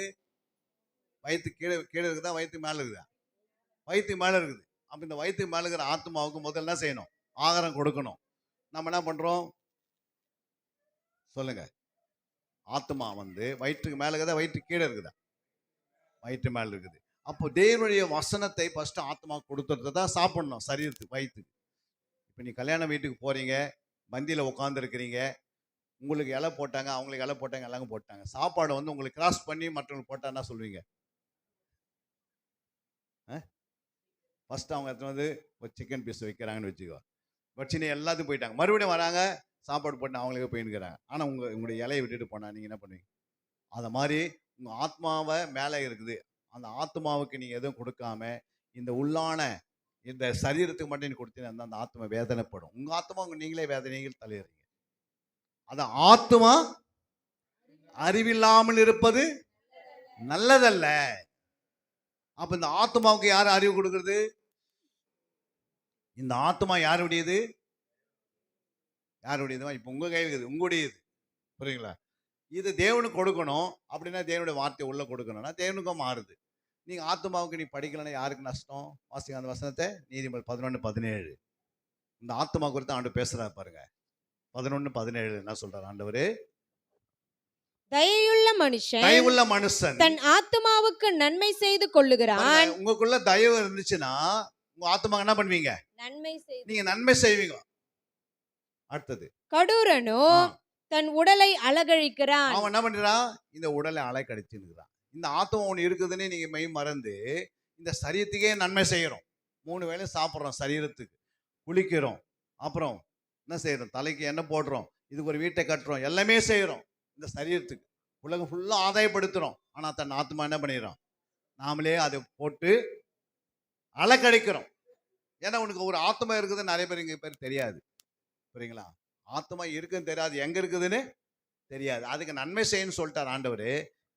வயிற்று கீழே கீழே இருக்குதா, வயிற்று மேல இருக்குதா? வயிற்று மேல இருக்குது. அப்ப இந்த வயிற்று மேல இருக்கிற ஆத்துமாவுக்கு முதல்ல என்ன செய்யணும்? ஆகாரம் கொடுக்கணும். நம்ம என்ன பண்றோம் சொல்லுங்க? ஆத்துமா வயிற்றுக்கு மேல இருக்குதா, வயிற்று கீழே இருக்குதா? வயிற்று மேல இருக்குது. அப்போ தேவனுடைய வசனத்தை ஃபர்ஸ்ட் ஆத்மா கொடுத்துட்டு தான் சாப்பிடணும் சரீரத்துக்கு, வயிற்றுக்கு. இப்போ நீ கல்யாண வீட்டுக்கு போறீங்க, மந்தியில் உட்கார்ந்து இருக்கிறீங்க, உங்களுக்கு இலை போட்டாங்க, அவங்களுக்கு இலை போட்டாங்க, எல்லாரும் போட்டாங்க. சாப்பாடு உங்களுக்கு கிராஸ் பண்ணி மற்றவங்களுக்கு போட்டா என்ன சொல்லுவீங்க? ஃபர்ஸ்ட் அவங்க எடுத்து ஒரு சிக்கன் பீஸ் வைக்கிறாங்கன்னு வச்சுக்கோ, வச்சுன்னு எல்லாத்துக்கும் போயிட்டாங்க, மறுபடியும் வராங்க, சாப்பாடு போட்டு அவங்களுக்கு போயின்னுக்கிறாங்க. ஆனால் உங்களுடைய இலையை விட்டுட்டு போனால் நீங்கள் என்ன பண்ணுவீங்க? அதை மாதிரி உங்கள் ஆத்மாவை மேலே இருக்குது, அந்த ஆத்மாவுக்கு நீங்கள் எதுவும் கொடுக்காம இந்த உள்ளான இந்த சரீரத்துக்கு மட்டும் நீ கொடுத்தீங்கன்னா அந்த ஆத்மா வேதனைப்படும். உங்கள் ஆத்மா நீங்களே வேதனைகள் தலையிறீங்க. அதான் ஆத்மா அறிவில்லாமல் இருப்பது நல்லதல்ல. அப்ப இந்த ஆத்மாவுக்கு யார் அறிவு கொடுக்கிறது? இந்த ஆத்மா யாருடையது? யாருடையது? இப்ப உங்க கையில் இருக்குது, உங்களுடையது. புரியுங்களா? இது தேவனுக்கு கொடுக்கணும். அப்படின்னா தேவனுடைய வார்த்தை உள்ள கொடுக்கணும்னா தேவனுக்கும் மாறுது. நீங்க ஆத்மாவுக்கு நீ படிக்கலன்னா யாருக்கு நஷ்டம்? வாசிங்க அந்த வசனத்தை, நீதிமொழி 11:17. இந்த ஆத்மா குறித்து ஆண்டு பேசுறாரு பாருங்க. 11:17 என்ன சொல்றாரு ஆண்டவரு? தயவுள்ள மனுஷன் தன் ஆத்மாவுக்கு நன்மை செய்து கொள்ளுகிறான். உங்களுக்குள்ள தயவு இருந்துச்சுன்னா உங்க ஆத்மாவுக்கு என்ன பண்ணுவீங்க? நீங்க நன்மை செய்வீங்க. அடுத்தது, கடூரனோ தன் உடலை அலகழிக்கிறான். அவன் என்ன பண்றான்? இந்த உடலை அலைக்கழிச்சுக்கிறான். இந்த ஆத்மா ஒன்று இருக்குதுன்னு நீங்க மெய் மறந்து இந்த சரீரத்துக்கே நன்மை செய்யறோம். 3 வேளை சாப்பிட்றோம், சரீரத்துக்கு குளிக்கிறோம், அப்புறம் என்ன செய்யறோம்? தலைக்கு எண்ணெய் போடுறோம், இதுக்கு ஒரு வீட்டை கட்டுறோம், எல்லாமே செய்யறோம் இந்த சரீரத்துக்கு. உலகம் ஃபுல்லா ஆதாயப்படுத்துறோம். ஆனா தன் ஆத்மா என்ன பண்ணிடுறோம்? நாமளே அதை போட்டு அலைக்கழிக்கிறோம். ஏன்னா உனக்கு ஒரு ஆத்மா இருக்குதுன்னு நிறைய பேர் இங்க பேர் தெரியாது. புரியுங்களா? ஆத்மா இருக்குன்னு தெரியாது, எங்க இருக்குதுன்னு தெரியாது. அதுக்கு நன்மை செய்யணும்னு சொல்லிட்டார் ஆண்டவர்.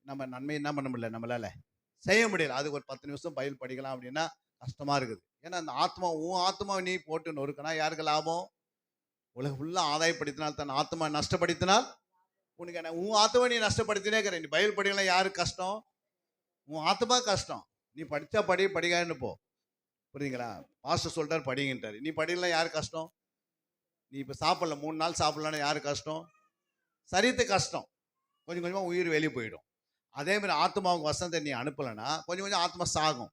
நம்ம நன்மை என்ன பண்ண முடியல, நம்மளால செய்ய முடியல. அதுக்கு ஒரு 10 நிமிஷம் பயில் படிக்கலாம் அப்படின்னா கஷ்டமா இருக்குது. ஏன்னா அந்த ஆத்மா, உன் ஆத்மாவை நீ போட்டு நொறுக்கினா யாருக்கு லாபம்? உலகம் ஃபுல்லா ஆதாயப்படுத்தினால் தன் ஆத்மா நஷ்டப்படுத்தினால் உனக்கு என்ன? உன் ஆத்மா நீ நஷ்டப்படுத்தினே இருக்கிற. நீ பயில் படிக்கலாம், யாருக்கு கஷ்டம்? உன் ஆத்மா கஷ்டம். நீ படிச்சா படிக்கான்னு போ. புரியுங்களா? பாஸ்டர் சொல்லிட்டார் படிங்கன்றாரு, நீ படிக்கலாம், யாருக்கு கஷ்டம்? நீ இப்போ சாப்பிடல, 3 நாள் சாப்பிடலன்னா யாருக்கு கஷ்டம்? சரீரத்துக்கு கஷ்டம். கொஞ்சம் கொஞ்சமாக உயிர் வெளியே போயிடும். அதே மாதிரி ஆத்மாவுக்கு வசனத்தை நீ அனுப்பலைன்னா கொஞ்சம் கொஞ்சம் ஆத்மா சாகும்.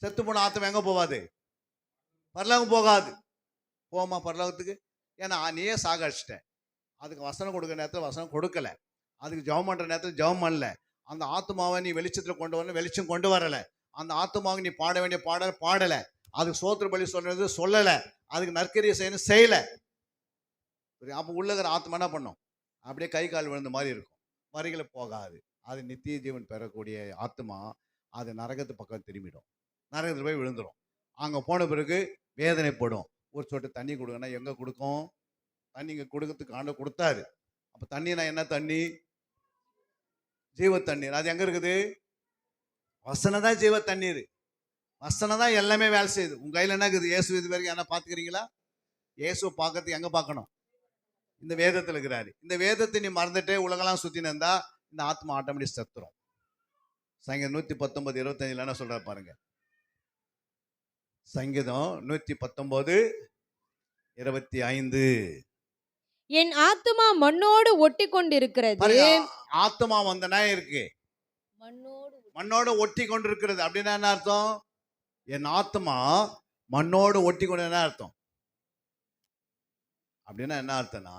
செத்து போன ஆத்மா எங்கே போகாது? பரலோகம் போகாது. போமா பரலோகத்துக்கு? ஏன்னா நீயே சாகடிச்சிட்ட. அதுக்கு வசனம் கொடுக்குற நேரத்தில் வசனம் கொடுக்கல, அதுக்கு ஜெபம் பண்ணுற நேரத்தில் ஜெபம் பண்ணல. அந்த ஆத்மாவை நீ வெளிச்சத்தில் கொண்டு வரல, வெளிச்சம் கொண்டு வரலை. அந்த ஆத்மாவுக்கு நீ பாட வேண்டிய பாடல் பாடலை, அதுக்கு சோத்திர பலி சொல்றது சொல்லலை, அதுக்கு நற்கரியை செய்யணும் செய்யலை. அப்போ உள்ளகிற ஆத்மா என்ன பண்ணும்? அப்படியே கை கால் விழுந்த மாதிரி இருக்கும், வரிகளை போகாது. அது நித்திய ஜீவன் பெறக்கூடிய ஆத்மா அது நரகத்து பக்கம் திரும்பிடும், நரகத்தில் போய் விழுந்துடும். அங்கே போன பிறகு வேதனைப்படும். ஒரு சொட்டு தண்ணி கொடுங்கன்னா எங்கே கொடுக்கும்? தண்ணி இங்கே கொடுக்கறதுக்கு ஆண்டு கொடுத்தாரு. அப்போ தண்ணினா என்ன தண்ணி? ஜீவ தண்ணீர். அது எங்கே இருக்குது? வசனம் தான் ஜீவ தண்ணீர். வசனம் தான் எல்லாமே வேலை செய்யுது. உங்கள் கையில் என்ன இருக்குது? இயேசு இது வரைக்கும் என்ன பார்த்துக்கிறீங்களா? இயேசுவை பார்க்கறதுக்கு எங்கே பார்க்கணும்? இந்த வேதத்தில் இருக்கிறாரு. இந்த வேதத்தை நீ மறந்துட்டே உலகெல்லாம் சுற்றினு இருந்தா இந்த ஆத்மா ஆட்டோமேட்டிக் செத்துரும். சங்கீதம் 119:25 என்ன சொல்றாரு பாருங்க. சங்கீதம் 119:25. என் ஆத்மா மண்ணோடு ஒட்டி கொண்டிருக்கிறது. ஆத்மா வந்தனா இருக்கு, மண்ணோடு ஒட்டி கொண்டிருக்கிறது. அப்படின்னா என்ன அர்த்தம்? என் ஆத்மா மண்ணோடு ஒட்டி கொண்டு என்ன அர்த்தம்? அப்படின்னா என்ன அர்த்தம்னா,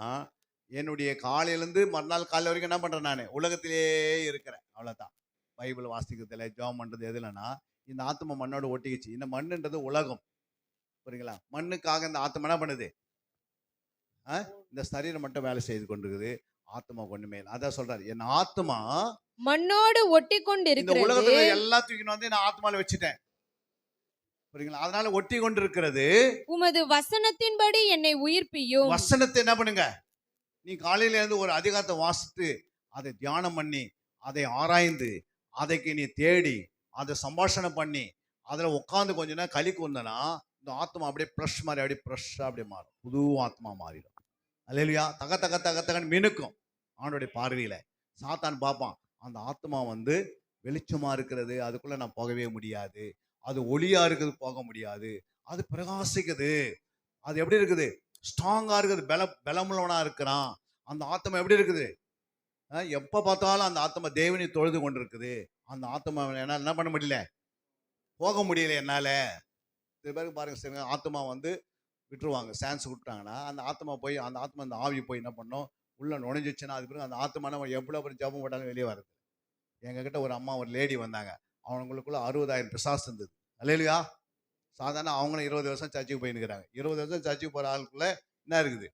என்னுடைய காலையிலேருந்து மறுநாள் காலை வரைக்கும் என்ன பண்றேன்? நான் உலகத்திலே இருக்கிறேன், அவ்வளவுதான். பைபிள் வாசிக்கிறதுல ஜெபம் பண்றது எதுலன்னா இந்த ஆத்மா மண்ணோடு ஒட்டிக்கிச்சு. இந்த மண்ணுன்றது உலகம். புரியுங்களா? மண்ணுக்காக இந்த ஆத்மா என்ன பண்ணுது? இந்த சரீரம் மட்டும் வேலை செய்து கொண்டிருக்குது, ஆத்மா ஒண்ணுமே இல்லை. அதான் சொல்றாரு, என் ஆத்மா மண்ணோடு ஒட்டி கொண்டிருக்கிறது. இந்த உலகத்துல எல்லாத்துக்கும் வந்து நான் ஆத்மால வச்சுட்டேன். புரியுங்களா? அதனால ஒட்டி கொண்டிருக்கிறது. உமது வசனத்தின்படி என்னை உயிர்ப்பியும். வசனத்தை என்ன பண்ணுங்க? நீ காலையில இருந்து ஒரு அதிகாரத்தை வாசித்து அதை தியானம் பண்ணி அதை ஆராய்ந்து அதைக்கு நீ தேடி அதை சம்பாஷணை பண்ணி அதில் உட்காந்து கொஞ்ச நேரம் களி கூர்ந்தனா இந்த ஆத்மா அப்படியே ப்ளஷ் மாதிரி அப்படியே ப்ரெஷ்ஷாக அப்படியே மாறும், புது ஆத்மா மாறிடும். அல்லேலூயா. தக தக தக தகன்னு மினுக்கும் ஆண்டோடைய பார்வையில். சாத்தான் பார்ப்பான், அந்த ஆத்மா வந்து வெளிச்சமாக இருக்கிறது, அதுக்குள்ளே நான் போகவே முடியாது, அது ஒளியாக இருக்குது, போக முடியாது, அது பிரகாசிக்குது, அது எப்படி இருக்குது, ஸ்ட்ராங்காக இருக்குது, பலமுள்ளவனாக இருக்கிறான். அந்த ஆத்மா எப்படி இருக்குது, எப்போ பார்த்தாலும் அந்த ஆத்மா தேவனை தொழுது கொண்டு இருக்குது. அந்த ஆத்மா என்னால் என்ன பண்ண முடியல, போக முடியல என்னால். சில பேருக்கு பாருங்க, சரி ஆத்மா வந்து விட்டுருவாங்க, சான்ஸ் விட்டுட்டாங்கன்னா அந்த ஆத்மா போய் அந்த ஆத்மா அந்த ஆவி போய் என்ன பண்ணோம், உள்ள நுழைஞ்சிச்சுன்னா அது பிறகு அந்த ஆத்மா நம்ம எவ்வளோ ஒரு ஜபம் போட்டாலும் வெளியே வருது. எங்ககிட்ட ஒரு அம்மா ஒரு லேடி வந்தாங்க, அவங்களுக்குள்ள 60,000 பிசாசு இருந்தது. அல்லேலூயா. சாதாரண அவங்களும் 20 வருஷம் சர்ச்சுக்கு போயின்னுக்கிறாங்க. 20 வருஷம் சர்ச்சுக்கு போகிற ஆளுக்குள்ள என்ன இருக்குது,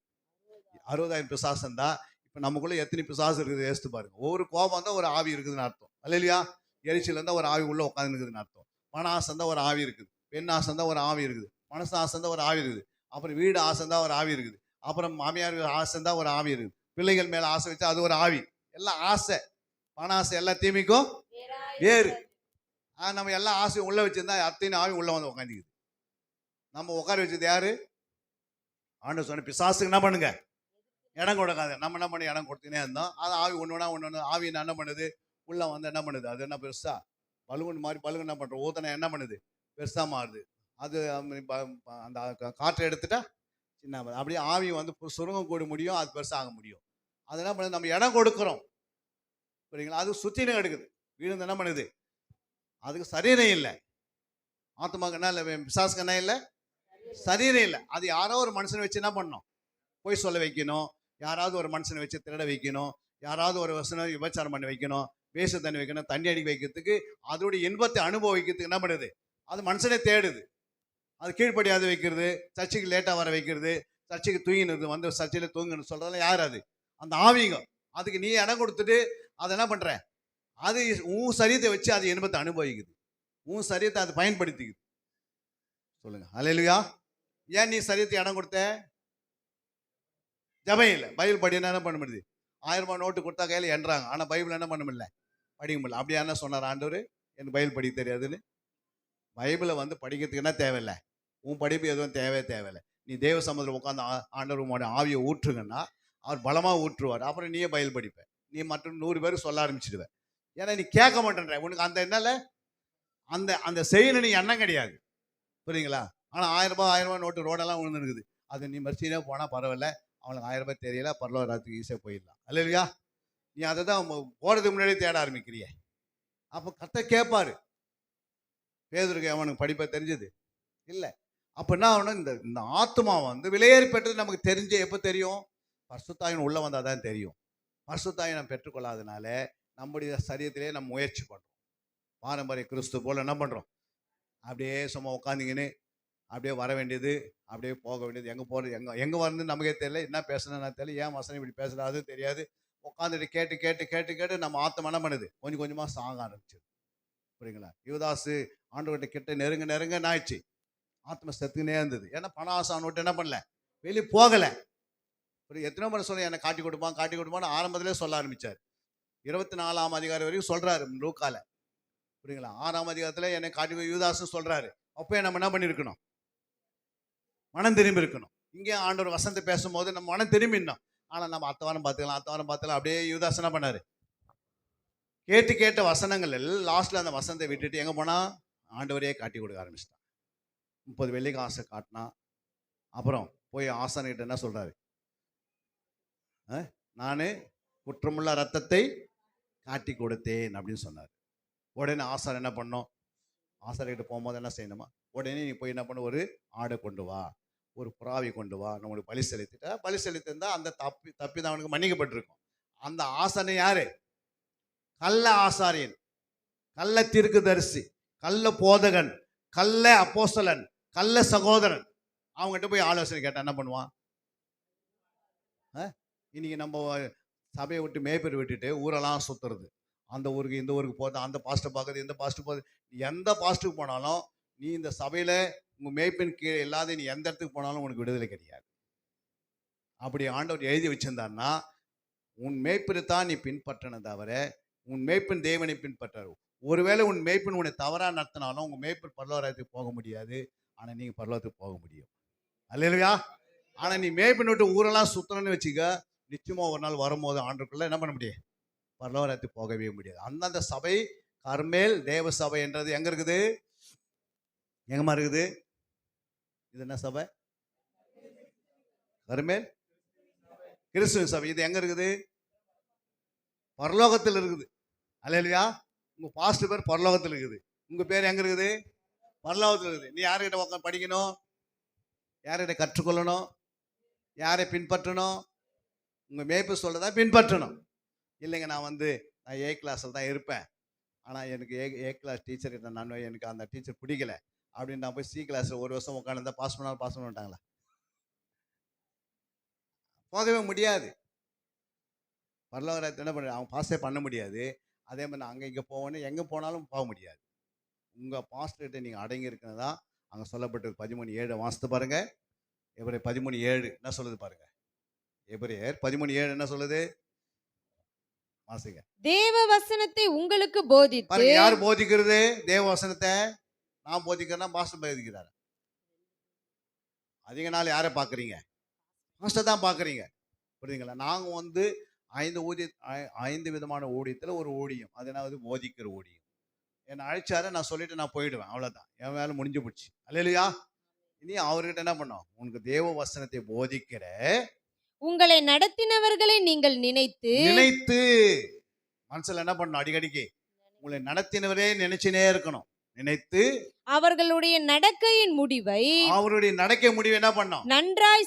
60,000 பிசாசு இருந்தா இப்போ நமக்குள்ள எத்தனை பிசாசு இருக்குது யோசித்து பாருங்க. ஒவ்வொரு கோபம் தான் ஒரு ஆவி இருக்குதுன்னு அர்த்தம். அல்லேலூயா. எரிச்சல் இருந்தால் ஒரு ஆவி உள்ள உட்காந்துருக்குதுன்னு அர்த்தம். பண ஆசை தான் ஒரு ஆவி இருக்குது, பெண் ஆசை தான் ஒரு ஆவி இருக்குது, மனசு ஆசை தான் ஒரு ஆவி இருக்குது, அப்புறம் வீடு ஆசை தான் ஒரு ஆவி இருக்குது, அப்புறம் மாமியார் ஆசை தான் ஒரு ஆவி இருக்குது, பிள்ளைகள் மேலே ஆசை வச்சா அது ஒரு ஆவி. எல்லாம் ஆசை, பண ஆசை எல்லாம் தீமைக்கும் வேறு. நம்ம எல்லா ஆசையும் உள்ள வச்சிருந்தா அத்தனை ஆவி உள்ள வந்து உட்காந்துக்குது. நம்ம உட்கார வச்சது யாரு, ஆண்டு சொன்ன பிசாசுக்கு என்ன பண்ணுங்க, இடம் கொடுக்காது. நம்ம என்ன பண்ணி இடம் கொடுத்துனே இருந்தோம், அது ஆவி ஒன்று ஆவி என்ன பண்ணுது, உள்ள வந்து என்ன பண்ணுது, அது என்ன பெருசா பலூன் மாதிரி பலூன் என்ன பண்ணுறோம் ஊத்தனை என்ன பண்ணுது, பெருசா மாறுது. அது அந்த காற்றை எடுத்துட்டா சின்ன, அப்படியே ஆவி வந்து சுருங்கம் கூட முடியும், அது பெருசாக முடியும். அது என்ன பண்ணுது, நம்ம இடம் கொடுக்குறோம், புரியுங்களா. அது சுத்தினே எடுக்குது, வீடு என்ன பண்ணுது, அதுக்கு சரீரம் இல்லை. ஆத்மாக்கு என்ன இல்லை, பிசாசுக்கு என்ன இல்லை, சரீரம் இல்லை. அது யாரோ ஒரு மனுஷனை வச்சு என்ன பண்ணணும், போய் சொல்ல வைக்கணும், யாராவது ஒரு மனுஷனை வச்சு திருட வைக்கணும், யாராவது ஒரு வசனம் விபச்சாரம் பண்ணி வைக்கணும், வேச தண்ணி வைக்கணும், தண்ணி அடி வைக்கிறதுக்கு, அதோடைய இன்பத்தை அனுபவிக்கிறதுக்கு என்ன பண்ணுது, அது மனுஷனே தேடுது. அது கீழ்ப்படியாத வைக்கிறது, சர்ச்சைக்கு லேட்டாக வர வைக்கிறது, சர்ச்சைக்கு தூங்கினது, வந்து சர்ச்சையில் தூங்குன்னு சொல்கிறதெல்லாம் யார், அது அந்த ஆவிங்க. அதுக்கு நீ இடம் கொடுத்துட்டு அதை என்ன பண்ணுற, அது உன் சரீரத்தை வச்சு அது இன்பத்தை அனுபவிக்குது, உன் சரீரத்தை அது பயன்படுத்திக்குது. சொல்லுங்க அல்லேலூயா. ஏன் நீ சரீரத்தை இடம் கொடுத்த, ஜபம் இல்லை, பைபிள் படினா என்ன பண்ண முடியுது, 1000 ரூபாய் நோட்டு கொடுத்தா கையில் என்றாங்க, ஆனால் பைபிள் என்ன பண்ண முடியல, படிக்க முடியல. அப்படியா என்ன சொன்னார் ஆண்டவர், எனக்கு பைபிள் படிக்க தெரியாதுன்னு. பைபிளை வந்து படிக்கிறதுக்கு என்ன தேவையில்லை, உன் படிப்பு எதுவும் தேவையில்லை. நீ தேவ சமுதிரம் உட்காந்து ஆண்டவர் உங்களுடைய ஆவியை ஊற்றுங்கன்னா அவர் பலமாக ஊற்றுவார். அப்புறம் நீயே பைபிள் படிப்ப, நீ மற்ற 100 பேருக்கு சொல்ல ஆரம்பிச்சிடுவேன். ஏன்னா நீ கேட்க மாட்டேன்ற, உனக்கு அந்த என்னல அந்த அந்த செய்யணும் நீ எண்ணம் கிடையாது, புரியுங்களா. ஆனால் 1000 ரூபாய் நோட்டு ரோடெல்லாம் விழுந்துருக்குது, அது நீ மறுச்சினே போனால் பரவாயில்ல, அவனுக்கு 1000 ரூபாய் தெரியல, பரவாயில்ல, ராத்துக்கு ஈஸியாக போயிடலாம். அல்லேலூயா. நீ அதை தான் போகிறதுக்கு முன்னாடியே தேட ஆரம்பிக்கிறிய. அப்போ கர்த்தர் கேட்பாரு. பேதுருக்கு அவனுக்கு படிப்பை தெரிஞ்சது இல்லை. அப்போ என்ன ஆகணும், இந்த ஆத்மா வந்து விலையேறி பெற்றது நமக்கு தெரிஞ்ச எப்போ தெரியும், பரிசுத்தாவின் உள்ள வந்தால் தான் தெரியும். பரிசுத்தாவை நம்ம பெற்றுக்கொள்ளாதனால நம்முடைய சரீரத்திலே நம்ம முயற்சி பண்ணுறோம், பாரம்பரிய கிறிஸ்து போல் என்ன பண்ணுறோம், அப்படியே சும்மா உட்காந்திங்கன்னு அப்படியே வர வேண்டியது, அப்படியே போக வேண்டியது, எங்கே போகிறது எங்கே வரணுன்னு நமக்கே தெரியல, என்ன பேசணும்னா தெரியல, ஏன் வசனம் இப்படி பேசுகிறது அது தெரியாது. உட்காந்துட்டு கேட்டு கேட்டு கேட்டு கேட்டு நம்ம ஆத்மா என்ன பண்ணுது, கொஞ்சம் கொஞ்சமாக சாக ஆரம்பிச்சிது, புரியுங்களா. யுவதாசு ஆண்டவர்கிட்ட கிட்ட நெருங்க ஆயிடுச்சு, ஆத்மா செத்துனே இருந்தது. ஏன்னா பண ஆசை அவன்கிட்ட என்ன பண்ணல, வெளியே போகலை. ஒரு எத்தனை முறை சொல்ல என்னை காட்டி கொடுப்பான்னு ஆரம்பத்திலே சொல்ல ஆரம்பித்தார். 24ஆம் அதிகாரம் வரைக்கும் சொல்கிறாரு லூக்கால, புரியுங்களா. 6ஆம் அதிகாரத்தில் என்னை காட்டி யுவதாசு சொல்கிறாரு. அப்போ நம்ம என்ன பண்ணியிருக்கணும், மனம் திரும்பி இருக்கணும். இங்கே ஆண்டவர் வசனத்தை பேசும்போது நம்ம மனம் திரும்பிடணும். ஆனால் நம்ம அடுத்த வாரம் பார்த்துக்கலாம் அப்படியே யுவதாசு என்ன பண்ணாரு, கேட்ட வசனங்கள் லாஸ்ட்டில் அந்த வசனத்தை விட்டுட்டு எங்கே போனால் ஆண்டவரையே காட்டி கொடுக்க ஆரம்பிச்சிட்டான். 30 வெள்ளிக்கு ஆசை காட்டினா, அப்புறம் போய் ஆசானிகிட்ட என்ன சொல்கிறாரு, நான் குற்றமுள்ள ரத்தத்தை காட்டி கொடுத்தேன் அப்படின்னு சொன்னார். உடனே ஆசான் என்ன பண்ணோம், ஆசாரிகிட்ட போகும்போது என்ன செய்யணுமா, உடனே நீ போய் என்ன பண்ண, ஒரு ஆடை கொண்டு வா, ஒரு புறாவை கொண்டு வா, நம்மளுக்கு பலி செலுத்திருந்தா அந்த தப்பி தான் அவனுக்கு மன்னிக்கப்பட்டிருக்கும். அந்த ஆசானை யாரு, கள்ள ஆசாரியன், கள்ள தீர்க்கதரிசி, கள்ள போதகன், கள்ள அப்போஸ்தலன், கள்ள சகோதரன். அவங்ககிட்ட போய் ஆலோசனை கேட்டால் என்ன பண்ணுவான். இன்னைக்கு நம்ம சபையை விட்டு மேய்ப்பர் விட்டுட்டு ஊரெல்லாம் சுற்றுறது, அந்த ஊருக்கு இந்த ஊருக்கு போகிறது, அந்த பாஸ்ட்டை பார்க்குறது, இந்த பாஸ்ட்டு போகுது. எந்த பாஸ்ட்டுக்கு போனாலும் நீ இந்த சபையில் உங்கள் மேய்ப்பின் கீழே இல்லாத நீ எந்த இடத்துக்கு போனாலும் உனக்கு விடுதலை கிடையாது. அப்படி ஆண்டவர் எழுதி வச்சிருந்தாருன்னா, உன் மேய்ப்பரை தான் நீ பின்பற்றன தவிர உன் மேய்ப்பின் தேவனை பின்பற்ற, ஒருவேளை உன் மேய்ப்பன் உன்னை தவறா நடத்தினாலும் உங்க மேய்ப்பன் பரலோகத்துக்கு போக முடியாது. ஆனா நீங்க பரலோகத்துக்கு போக முடியும். அல்லேலூயா. ஆனா நீ மேய்ப்பன் விட்டு ஊரெல்லாம் சுத்தணும்னு வச்சுக்க, நிச்சயமா ஒரு நாள் வரும்போது ஆண்டுக்குள்ள என்ன பண்ண முடியும்? பரலோகத்துக்கு போகவே முடியாது. அந்தந்த சபை கர்மேல் தேவ சபை என்றது எங்க இருக்குது? எங்கம்மா இருக்குது? இது என்ன சபை? கர்மேல் கிறிஸ்துவ சபை. இது எங்க இருக்குது? பரலோகத்தில் இருக்குது. அல்லேலூயா. உங்க பாஸ்டர் பேர் பரலோகத்தில் இருக்குது. உங்க பேர் எங்க இருக்குது? பரலோகத்தில் இருக்குது. நீ யார்கிட்ட உட்காந்து படிக்கணும்? யார்கிட்ட கற்றுக்கொள்ளணும்? யாரை பின்பற்றணும்? உங்க மேய்ப்பு சொல்லதான் பின்பற்றணும். இல்லைங்க நான் ஏ கிளாஸில் தான் இருப்பேன், ஆனால் எனக்கு ஏ கிளாஸ் டீச்சர் கிட்ட நான் எனக்கு அந்த டீச்சர் பிடிக்கல அப்படின்னு நான் போய் சி கிளாஸில் ஒரு வருஷம் உட்காந்து பாஸ் பண்ண மாட்டாங்களா? போகவே முடியாது. பரலோகத்தை என்ன பண்ண அவங்க பாஸே பண்ண முடியாது. அதே மாதிரி நான் அங்கே இங்கே போவேன்னு எங்கே போனாலும் போக முடியாது. உங்கள் பாஸ்டர்கிட்ட நீங்கள் அடங்கி இருக்கிறதா அங்கே சொல்லப்பட்டது. 13:7 வாசித்து பாருங்க. எபிரேயர் 13:7 என்ன சொல்லுது பாருங்க. எபிரேயர் 13:7 என்ன சொல்லுது? வாசிங்க. தேவ வசனத்தை உங்களுக்கு போதித்து. பாருங்க, யார் போதிக்கிறது? தேவ வசனத்தை நான் போதிக்கிறேன்னா பாஸ்டர் போதிக்கிறாரு. அதிக நாள் யாரை பார்க்குறீங்க? பாஸ்டர் தான் பார்க்குறீங்க. புரியுதுங்களா? நாங்கள் 5 விதமான ஊழியத்தில் ஒரு ஊழியம், அதனாவது போதிக்கிற ஊழியம். என்னை அழைச்சாரு, நான் சொல்லிட்டு நான் போயிடுவேன், அவ்வளோதான். என் வேலை முடிஞ்சு போச்சு. அல்லேலூயா. இனி அவர்கிட்ட என்ன பண்ணோம்? உனக்கு தேவ வசனத்தை போதிக்கிற உங்களை நடத்தினவர்களை நீங்கள் நினைத்து மனசுல என்ன பண்ணணும்? அடிக்கடிக்கு உங்களை நடத்தினவரே நினைச்சுனே இருக்கணும். நினைத்து அவர்களுடைய நடக்கையின் முடிவை என்ன பண்ணணும்? நன்றாய்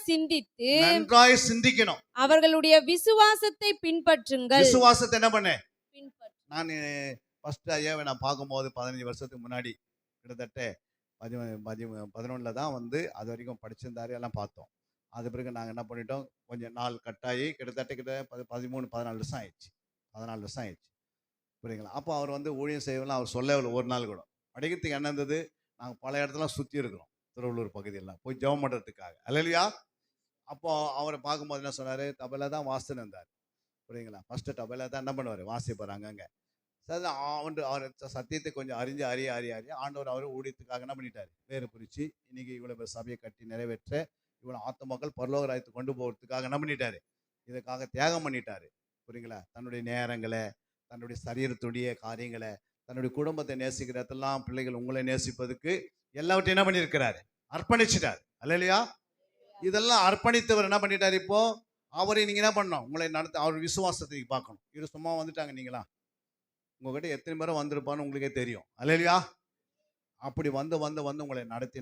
சிந்திக்கணும். அவர்களுடைய விசுவாசத்தை பின்பற்றுங்கள். விசுவாசத்தை என்ன பண்ண? நான் ஃபர்ஸ்ட் ஐயாவை நான் பார்க்கும்போது 15 வருஷத்துக்கு முன்னாடி கிட்டத்தட்ட 11 தான் அது வரைக்கும் படிச்சிருந்தாரு, எல்லாம் பார்த்தோம். அது பிறகு நாங்கள் என்ன பண்ணிட்டோம், கொஞ்சம் நாள் கட்டாயி கிட்டத்தட்ட 13-14 வருஷம் ஆயிடுச்சு. 14 வருஷம் ஆயிடுச்சு. புரியுங்களா? அப்போ அவர் ஊழியம் செய்யலாம் அவர் சொல்லவில்லை ஒரு நாள் கூட. படிக்கிறதுக்கு என்ன இருந்தது? நாங்கள் பல இடத்துல சுற்றி இருக்கிறோம், திருவள்ளூர் பகுதியெல்லாம் போய் ஜெபம் பண்ணுறதுக்காக. அல்லேலூயா. அப்போ அவரை பார்க்கும்போது என்ன சொன்னார்? தபையில தான் வாசின்னு இருந்தார். புரியுங்களா? ஃபஸ்ட்டு தபையில தான் என்ன பண்ணுவார்? வாசிப்பார் அங்கங்கே. சரி, அவர் சத்தியத்தை கொஞ்சம் அறிய ஆண்டவர் அவர் ஊழியத்துக்காக என்ன பண்ணிட்டார்? வேறு பிரித்து இன்னைக்கு இவ்வளோ சபையை கட்டி நிறைவேற்ற இவ்வளோ ஆத்மாக்கள் பரலோக ராஜ்யத்துக்கு கொண்டு போகிறதுக்காக என்ன பண்ணிட்டாரு? இதுக்காக தியாகம் பண்ணிட்டாரு. புரியுங்களா? தன்னுடைய நேரங்களை, தன்னுடைய சரீரத்துடைய காரியங்களை, தன்னுடைய குடும்பத்தை நேசிக்கிறதெல்லாம், பிள்ளைகள் உங்களை நேசிப்பதுக்கு எல்லாவற்றையும் என்ன பண்ணியிருக்கிறாரு? அர்ப்பணிச்சிட்டார். அல்லேலூயா. இதெல்லாம் அர்ப்பணித்தவர் என்ன பண்ணிட்டார்? இப்போ அவரை நீங்கள் என்ன பண்ணணும்? உங்களை நடத்த அவர் விசுவாசத்தை பார்க்கணும். இது சும்மா வந்துட்டாங்க நீங்களா? உங்ககிட்ட எத்தனை பேரும் வந்திருப்பான்னு உங்களுக்கே தெரியும். அல்லேலூயா. அப்படி வந்து உங்களை நடத்தி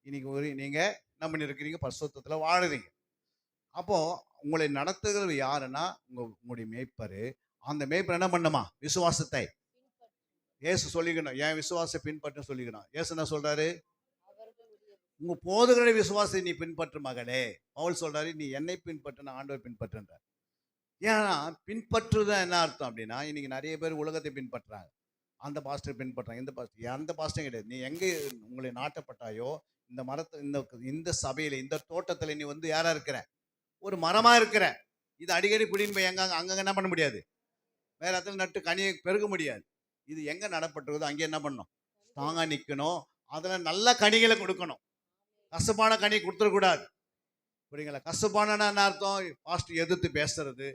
இன்னைக்கு நீங்கள் என்ன பண்ணியிருக்கிறீங்க? பரிசுத்தத்தில் வாழுறீங்க. அப்போது உங்களை நடத்துகிறது யாருன்னா உங்களுடைய மேய்ப்பர். அந்த மேய்ப்பர் என்ன பண்ணுமா? விசுவாசத்தை இயேசு சொல்லிக்கணும். என் விசுவாசத்தை பின்பற்ற சொல்லிக்கணும். இயேசு என்ன சொல்றாரு? உங்க போதுகிற விசுவாசத்தை நீ பின்பற்று மகளே. பவுல் சொல்றாரு, நீ என்னை பின்பற்றின ஆண்டவர் பின்பற்றுன்றார். ஏன்னா பின்பற்றுதான் என்ன அர்த்தம் அப்படின்னா, இன்னைக்கு நிறைய பேர் உலகத்தை பின்பற்றுறாங்க. அந்த பாஸ்டர் பின்பற்றுறாங்க, அந்த பாஸ்டர் கிடையாது. நீ எங்கே உங்களை நாட்டப்பட்டாயோ இந்த மரத்தை இந்த சபையில இந்த தோட்டத்தில் நீ யாரா இருக்கிற? ஒரு மரமா இருக்கிற. இது அடிக்கடி பிடின்னு போய் அங்கங்க என்ன பண்ண முடியாது? வேற இடத்துல நட்டு கனியை பெருக முடியாது. இது எங்க நடப்பட்டிருக்குதோ அங்கே என்ன பண்ணணும்? ஸ்ட்ராங்கா நிற்கணும். அதில் நல்ல கனிகளை கொடுக்கணும். கசப்பான கனி கொடுத்துடக்கூடாது. புரியுங்களா? கசப்பான என்ன அர்த்தம்? பாஸ்டர் எதிர்த்து பேசுறது,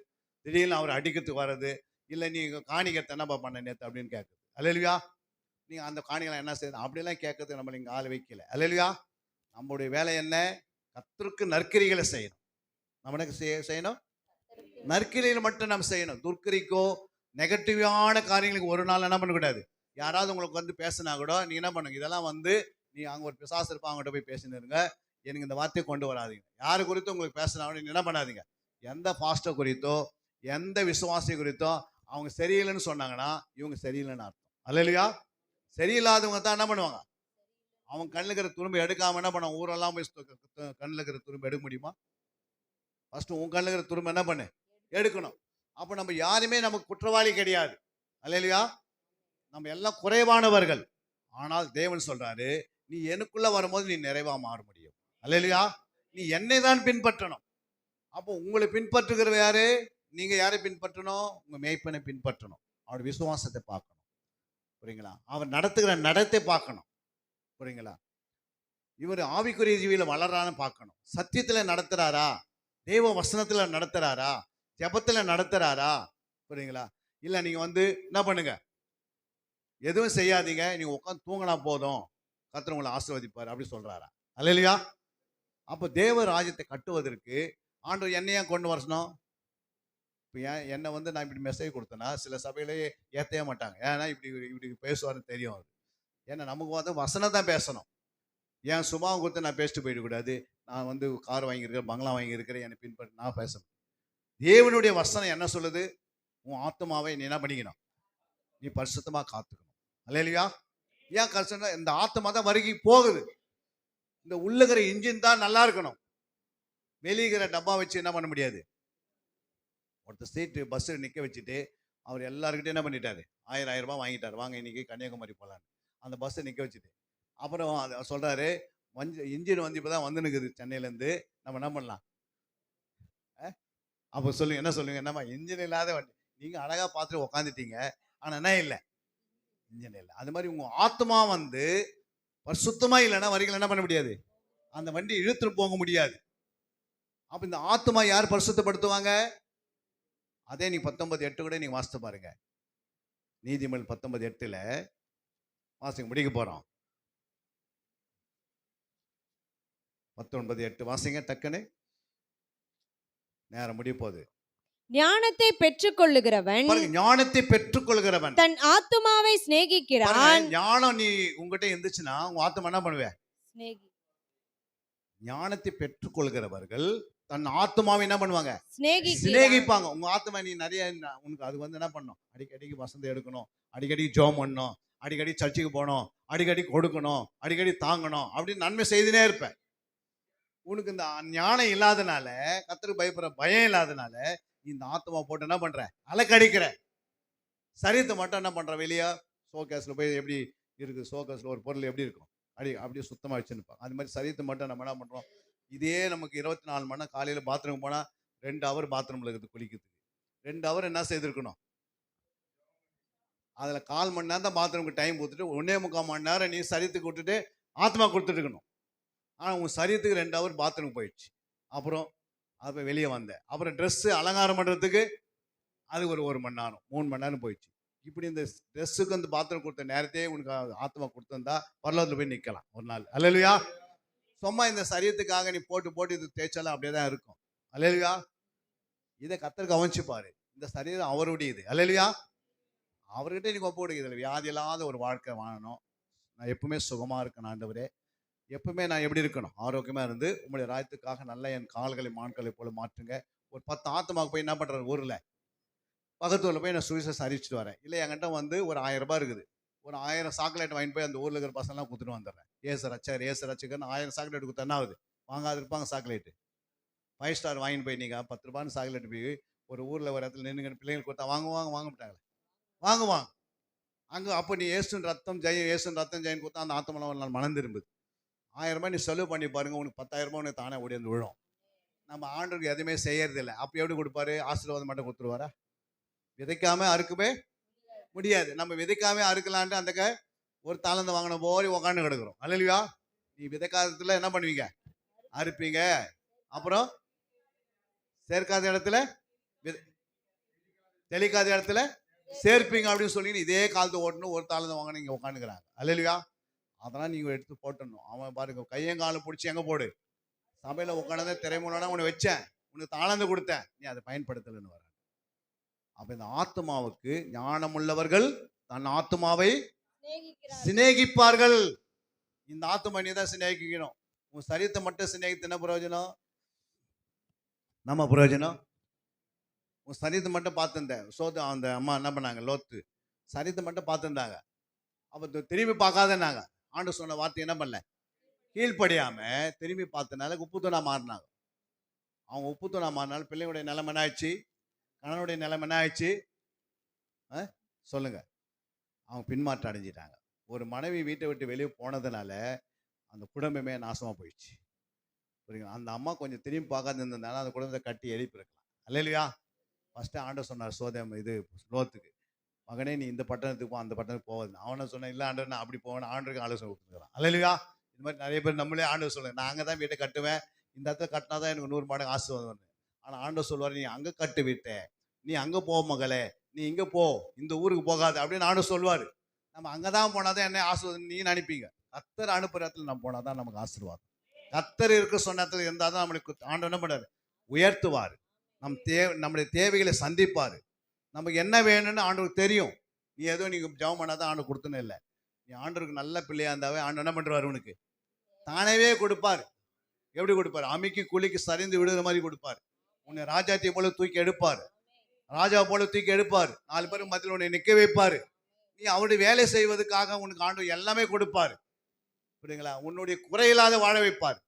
திடீர்னு அவர் அடிக்கிறதுக்கு வர்றது, இல்லை நீ காணிக்கத்தை என்னப்பா பண்ண நேற்று அப்படின்னு கேட்குது. அல்லேலூயா. நீங்கள் அந்த காணிகளை என்ன செய்யுது அப்படிலாம் கேட்கறதுக்கு நம்மளை இங்கே ஆள் வைக்கல. அல்லேலூயா. நம்மளுடைய வேலை என்ன? கர்த்தருக்கு நற்கிரிகளை செய்யணும். நம்ம என்ன செய்யணும்? நற்கிரிகள் மட்டும் நம்ம செய்யணும். துர்க்கரிக்கோ நெகட்டிவான காரியங்களுக்கு ஒரு நாள் என்ன பண்ணக்கூடாது. யாராவது உங்களுக்கு பேசினா கூட நீ என்ன பண்ணுங்க, இதெல்லாம் நீ அங்கே ஒரு பிசாசு இருப்பா, அவங்ககிட்ட போய் பேசினுருங்க. எனக்கு இந்த வார்த்தையை கொண்டு வராதிங்க. யாரு குறித்தோ உங்களுக்கு பேசினா கூட நீங்க என்ன பண்ணாதீங்க. எந்த பாஸ்டர் குறித்தோ எந்த விசுவாசி குறித்தோ அவங்க சரியில்லைன்னு சொன்னாங்கன்னா இவங்க சரியில்லைன்னு அர்த்தம். அல்லேலூயா. சரியில்லாதவங்க தான் என்ன பண்ணுவாங்க? அவங்க கண்ணில் இருக்கிற துரும்பு எடுக்காம என்ன பண்ணுவாங்க? ஊரெல்லாம் போய் கண்ணில் இருக்கிற துரும்பு எடுக்க முடியுமா? ஃபர்ஸ்ட் உன் கண்ணில் இருக்கிற துரும்பு என்ன பண்ணு? எடுக்கணும். அப்போ நம்ம யாருமே நமக்கு குற்றவாளி கிடையாது. அல்லேலூயா. நம்ம எல்லாம் குறைவானவர்கள். ஆனால் தேவன் சொல்றாரு, நீ எனக்குள்ள வரும்போது நீ நிறைவா மாற முடியும். அல்லேலூயா. நீ என்னை தான் பின்பற்றணும். அப்போ உங்களை பின்பற்றுகிற யாரு? நீங்க யாரை பின்பற்றணும்? உங்க மேய்ப்பனை பின்பற்றணும். அவருடைய விசுவாசத்தை பார்க்கணும். புரியுங்களா? அவர் நடத்துகிற நடத்தை பார்க்கணும். புரியுங்களா? இவர் ஆவிக்குரிய ஜீவியில வளரான்னு பார்க்கணும். சத்தியத்துல நடத்துறாரா, தேவ வசனத்துல நடத்துறாரா, ஜெபத்துல நடத்துறாரா? புரியுங்களா? இல்ல நீங்க என்ன பண்ணுங்க, எதுவும் செய்யாதீங்க, நீங்க உட்காந்து தூங்கினா போதும், கர்த்தர் உங்களை ஆசீர்வதிப்பார் அப்படி சொல்றாரா? அல்லேலூயா. அப்போ தேவ ராஜ்யத்தை கட்டுவதற்கு ஆண்டவர் என்னையா கொண்டு வரணும். இப்போ என்னை நான் இப்படி மெசேஜ் கொடுத்தேன்னா சில சபையிலேயே ஏற்றவே மாட்டாங்க. ஏன்னா இப்படி இப்படி பேசுவார்னு தெரியும் அவர். ஏன்னா நமக்கு வசனம் தான் பேசணும். ஏன் சுபாவம் கொடுத்து நான் பேசிட்டு போயிடக்கூடாது. நான் கார் வாங்கியிருக்கிறேன், பங்களா வாங்கியிருக்கிறேன், என்னை பின்பற்றி நான் பேசணும். தேவனுடைய வசனம் என்ன சொல்லுது? உன் ஆத்மாவை நீ என்ன பண்ணிக்கணும்? நீ பரிசுத்தமாக காத்துக்கணும். அல்லேலூயா. ஏன் கஷ்டம்? இந்த ஆத்மா தான் வருகி போகுது. இந்த உள்ளுகிற இன்ஜின் தான் நல்லா இருக்கணும். வெளியிகிற டப்பா வச்சு என்ன பண்ண முடியாது. ஒருத்தர் சீட்டு பஸ்ஸில் நிற்க வச்சுட்டு அவர் எல்லாருக்கிட்டையும் என்ன பண்ணிட்டாரு, 1000 ரூபாய் வாங்கிட்டார், வாங்க இன்னைக்கு கன்னியாகுமரி போகலான்னு. அந்த பஸ்ஸை நிற்க வச்சுட்டு அப்புறம் அதை சொல்கிறாரு, இன்ஜின் இப்போ தான் வந்துனுக்குது சென்னையிலேருந்து, நம்ம என்ன பண்ணலாம்? அப்போ சொல்லுங்க, என்ன சொல்லுங்க? என்னம்மா இன்ஜின் இல்லாத வண்டி, நீங்கள் அழகாக பார்த்துட்டு உக்காந்துட்டீங்க, ஆனால் என்ன இல்லை, இன்ஜின் இல்லை. அது மாதிரி உங்கள் ஆத்மா பரிசுத்தமாக இல்லைன்னா வரிகள் என்ன பண்ண முடியாது, அந்த வண்டி இழுத்துட்டு போக முடியாது. அப்போ இந்த ஆத்மா யார் பரிசுத்தப்படுத்துவாங்க? அதே நீ 19:8 கூட நீங்க வாசித்து பாருங்க. நீதிமொழி 19:8 வாசிங்க, முடிக்க போறோம். 19:8 வாசிங்க டக்குன்னு, நேரம் முடிய போகுது. ஞானத்தை பெற்றுக்கொள்ளுகிறவன், ஞானத்தை பெற்றுக்கொள்கிறவன் தன் ஆத்துமாவை சிநேகிக்கிறான். ஞானம் நீ உங்ககிட்ட இருந்துச்சுன்னா உங்க ஆத்மா என்ன பண்ணுவே? ஞானத்தை பெற்றுக்கொள்கிறவர்கள் தன் ஆத்மாவை என்ன பண்ணுவாங்க? சிநேகிப்பாங்க. உங்க ஆத்மா நீ நிறைய உனக்கு அது என்ன பண்ணும்? அடிக்கடிக்கு வசந்தம் எடுக்கணும், அடிக்கடி ஜெபம் பண்ணணும், அடிக்கடி சர்ச்சுக்கு போகணும், அடிக்கடி கொடுக்கணும், அடிக்கடி தாங்கணும் அப்படின்னு நன்மை செய்துனே இருப்பேன். உனக்கு இந்த ஞானம் இல்லாதனால, கர்த்தருக்கு பயப்படுற பயம் இல்லாதனால இந்த ஆத்மா போட்டு என்ன பண்ற? அலக்கடிக்கிற. சரீரத்தை மட்டும் என்ன பண்ற? வெளியே ஷோகேஸ்ல போய் எப்படி இருக்கு, ஷோகேஸ்ல ஒரு பொருள் எப்படி இருக்கும், அப்படியே சுத்தமா வச்சுருப்பாங்க. அது மாதிரி சரீரத்தை மட்டும் நம்ம என்ன பண்றோம்? இதே நமக்கு 24 மணி நேரம் காலையில் பாத்ரூம் போனால் 2 ஹவர் பாத்ரூமில் இருக்குது குளிக்கிறதுக்கு. 2 ஹவர் என்ன செய்திருக்கணும்? அதில் 1/4 மணி நேரம் தான் பாத்ரூமுக்கு டைம் கொடுத்துட்டு 1.25 மணி நேரம் நீ சரீரத்துக்கு விட்டுட்டு ஆத்மா கொடுத்துட்டு இருக்கணும். ஆனால் உன் சரீரத்துக்கு 2 ஹவர் பாத்ரூம் போயிடுச்சு. அப்புறம் அப்போ வெளியே வந்தேன். அப்புறம் ட்ரெஸ்ஸு அலங்காரம் பண்ணுறதுக்கு அது ஒரு மணி நேரம், 3 மணி நேரம் போயிடுச்சு. இப்படி இந்த ட்ரெஸ்ஸுக்கு பாத்ரூம் கொடுத்த நேரத்தையே உனக்கு ஆத்மா கொடுத்துருந்தா பரலோகத்தில் போய் நிற்கலாம் ஒரு நாள். அல்லேலூயா. சும்மா இந்த சரீரத்துக்காக நீ போட்டு இது தேய்ச்சாலும் அப்படியே தான் இருக்கும். அல்லேலூயா. இதை கர்த்தர் கவனிச்சுப்பாரு. இந்த சரீரம் அவருடையது. அல்லேலூயா. அவர்கிட்ட நீ ஒப்பு கொடுக்குது. வியாதி இல்லாத ஒரு வாழ்க்கை வாழணும். நான் எப்பவுமே சுகமா இருக்கணும் ஆண்டவரே. எப்பவுமே நான் எப்படி இருக்கணும்? ஆரோக்கியமா இருந்து உங்களுடைய ராஜ்யத்துக்காக நல்ல என் கால்களை மான்களை போல மாற்றுங்க. ஒரு 10 ஆத்மாவுக்கு போய் என்ன பண்றாரு? ஊர்ல பக்கத்து ஊர்ல போய் நான் சுவிசேஷம் அறிவிச்சிட்டு வரேன். இல்லை என்கிட்ட ஒரு 1000 ரூபாய் இருக்குது, ஒரு 1000 சாக்லேட் வாங்கிட்டு போய் அந்த ஊர்ல இருக்கிற பசங்களாம் கொடுத்துட்டு வந்துடுறேன். ஏசு ரச்சகர்னு 1000 சாக்லேட் கொடுத்தா என்ன ஆகுது? வாங்காது இருப்பாங்க சாக்லேட்டு. 5 ஸ்டார் வாங்கிட்டு போய் நீங்கள் 10 ரூபான்னு சாக்லேட் போய் ஒரு ஊரில் ஒரு இடத்துல நின்று பிள்ளைங்களுக்கு கொடுத்தா வாங்க மாட்டாங்களே, வாங்குவாங்க. அங்கே அப்போ நீ ஏசுன் ரத்தம் ஜெயம் கொடுத்தா அந்த ஆத்மெல்லாம் ஒரு நாள் மனம் திரும்புது. 1000 ரூபாய் நீ செலவு பண்ணி பாருங்க, உனக்கு 10,000 ரூபாய் உனக்கு தானே ஓடி வந்து விழும். நம்ம ஆண்டவருக்கு எதுவுமே செய்யறதில்லை. அப்போ எப்படி கொடுப்பாரு? ஆசீர்வாதம் மட்டும் கொடுத்துருவாரா? விதைக்காம அறுக்கவே முடியாது. நம்ம விதைக்காம அறுக்கலான்ட்டு அந்த ஒரு தாளந்து வாங்கின போய் உக்காந்து கிடக்குறோம். அல்லேலூயா. நீ விதைக்காதத்துல என்ன பண்ணுவீங்க? அறுப்பீங்க. அப்புறம் சேர்க்காத இடத்துல தெளிக்காத இடத்துல சேர்ப்பீங்க அப்படின்னு சொல்லி இதே காலத்தை ஓட்டணும். ஒரு தாளந்து வாங்க நீங்க உட்காந்துக்கிறாங்க. அல்லேலூயா. அதெல்லாம் நீங்க எடுத்து போட்டணும். அவன் பாருங்க கையங்காலம் பிடிச்சி எங்க போடு? சபையில உட்காந்து திரைமூலனா உன்னை வச்சேன், உனக்கு தாளந்து கொடுத்தேன், நீ அதை பயன்படுத்தலன்னு வர. அப்ப இந்த ஆத்மாவுக்கு ஞானம் உள்ளவர்கள் தன் ஆத்மாவை சிநேகிப்பார்கள். இந்த ஆத்மா நீ தான் சிநேகிக்கணும். உன் சரீரத்தை மட்டும் சிநேகித்து என்ன பிரயோஜனம்? நம்ம பிரயோஜனம்? உன் சரீரத்தை மட்டும் பார்த்துருந்தேன். அந்த அம்மா என்ன பண்ணாங்க? லோத்து சரீரத்தை மட்டும் பார்த்துருந்தாங்க. அப்போ திரும்பி பார்க்காதனாங்க. ஆண்டு சொன்ன வார்த்தை என்ன பண்ணல? கீழ்ப்படியாம திரும்பி பார்த்தனால உப்புத்தூணா மாறினாங்க. அவங்க உப்புத்தூணா மாறினாலும் பிள்ளைங்களுடைய நிலைமை என்ன ஆயிடுச்சு? கணவனுடைய நிலைமை என்ன ஆயிடுச்சு? சொல்லுங்க. அவங்க பின்மாற்றம் அடைஞ்சிட்டாங்க. ஒரு மனைவி வீட்டை விட்டு வெளியே போனதுனால அந்த குடும்பமே நாசமாக போயிடுச்சு. புரியுங்களா? அந்த அம்மா கொஞ்சம் திரும்பி பார்க்காது இருந்ததுனால அந்த குடும்பத்தை கட்டி எழுப்பியிருக்கலாம். அல்லேலூயா. ஃபர்ஸ்ட் ஆண்டவர் சொன்னார் லோத்துக்கு, மகனே நீ இந்த பட்டணத்துக்கு போ, அந்த பட்டணத்துக்கு போகாது. அவனை சொன்னேன், இல்லை ஆண்டவர் நான் அப்படி போவேன், ஆண்டவருக்கு ஆலோசனை கொடுத்துருக்கான். அல்லையா? இந்த மாதிரி நிறைய பேர் நம்மளே ஆண்டவர் சொல்லுங்க, நான் அங்கே தான் வீட்டை கட்டுவேன், இந்த இடத்துல கட்டினா தான் எனக்கு 100 மடங்கு ஆசீர்வாதம். ஆனால் ஆண்டவர் சொல்லுவார், நீ அங்கே கட்டு வீட்டை, நீ அங்கே போ மகளே, நீ இங்கே போ, இந்த ஊருக்கு போகாது அப்படின்னு ஆண்டவர் சொல்லுவார். நம்ம அங்கே தான் போனால் தான் என்ன ஆசீர்வாதம் நீ நினைப்பீங்க. கர்த்தர் அனுப்புகிற இடத்துல நம்ம போனால் தான் நமக்கு ஆசீர்வாதம். கர்த்தர் இருக்க சொன்ன இடத்துல இருந்தால் தான் நம்மளுக்கு ஆண்டவர் என்ன பண்ணார், உயர்த்துவார். நம்முடைய தேவைகளை சந்திப்பார். நமக்கு என்ன வேணும்னு ஆண்டவருக்கு தெரியும். நீ ஏதோ நீங்கள் ஜெபம் பண்ணாதான் ஆண்டு கொடுத்துன்னு இல்லை. நீ ஆண்டவருக்கு நல்ல பிள்ளையா இருந்தாவே ஆண்டு என்ன பண்ணுவார், உனக்கு தானவே கொடுப்பார். எப்படி கொடுப்பார்? அமிக்கி குளிக்கு சரிந்து விடுற மாதிரி கொடுப்பார். உன்னை ராஜாத்தியை போல தூக்கி எடுப்பார், ராஜா போல தூக்கி எடுப்பார். 4 பேருக்கு மத்தியில் உன்னை நிற்க வைப்பார். நீ அவருடைய வேலை செய்வதற்காக உனக்கு ஆண்டவர் எல்லாமே கொடுப்பார். புரியுங்களா? உன்னுடைய குறையில்லாத வாழ வைப்பார்.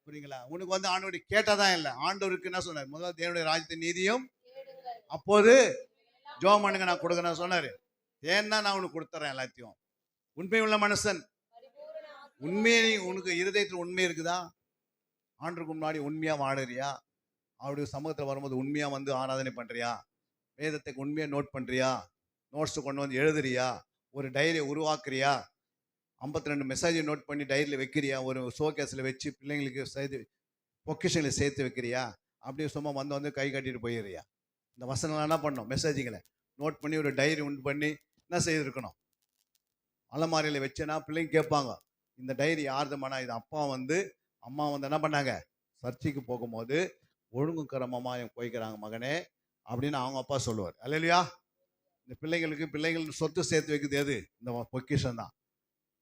புரியுங்களா? உனக்கு வந்து ஆண்டவருடைய கேட்டதான் இல்லை. ஆண்டவருக்கு என்ன சொன்னார்? முதல்ல தேவனுடைய ராஜ்யத்தின் நீதியும், அப்போது ஜெபம் பண்ணுங்க நான் கொடுக்குறேன் சொன்னாரு. ஏன்னா நான் உனக்கு கொடுத்துறேன் எல்லாத்தையும். உண்மை உள்ள மனுஷன், உண்மையை உனக்கு இருதயத்தில் உண்மை இருக்குதா? ஆண்டருக்கு முன்னாடி உண்மையா வாழறியா? அவருடைய சமூகத்தில் வரும்போது உண்மையா வந்து ஆராதனை பண்றியா? வேதத்தை உண்மையா நோட் பண்றியா? நோட்ஸ் கொண்டு வந்து எழுதுறியா? ஒரு டைரியை உருவாக்குறியா? 52 மெசேஜை நோட் பண்ணி டைரியில் வைக்கிறியா? ஒரு ஷோகேஸில் வச்சு பிள்ளைங்களுக்கு செய்து பொக்கிஷங்களை சேர்த்து வைக்கிறியா? அப்படியே சும்மா வந்து கை கட்டிட்டு போயிடுறியா? இந்த வசனம்லாம் என்ன பண்ணணும்? மெசேஜுங்களை நோட் பண்ணி ஒரு டைரி உண்டு பண்ணி என்ன செய்திருக்கணும்? அலமாரியில் வச்சேன்னா பிள்ளைங்க கேட்பாங்க, இந்த டைரி யாருதுமானா? இது அப்பா வந்து அம்மா வந்து என்ன பண்ணாங்க, சர்ச்சைக்கு போகும்போது ஒழுங்கு கிரமமாக போய்க்கிறாங்க மகனே அப்படின்னு அவங்க அப்பா சொல்லுவார். அல்லையா? இந்த பிள்ளைகள் சொத்து சேர்த்து வைக்கிறது எது? இந்த பொக்கிஷன் தான்.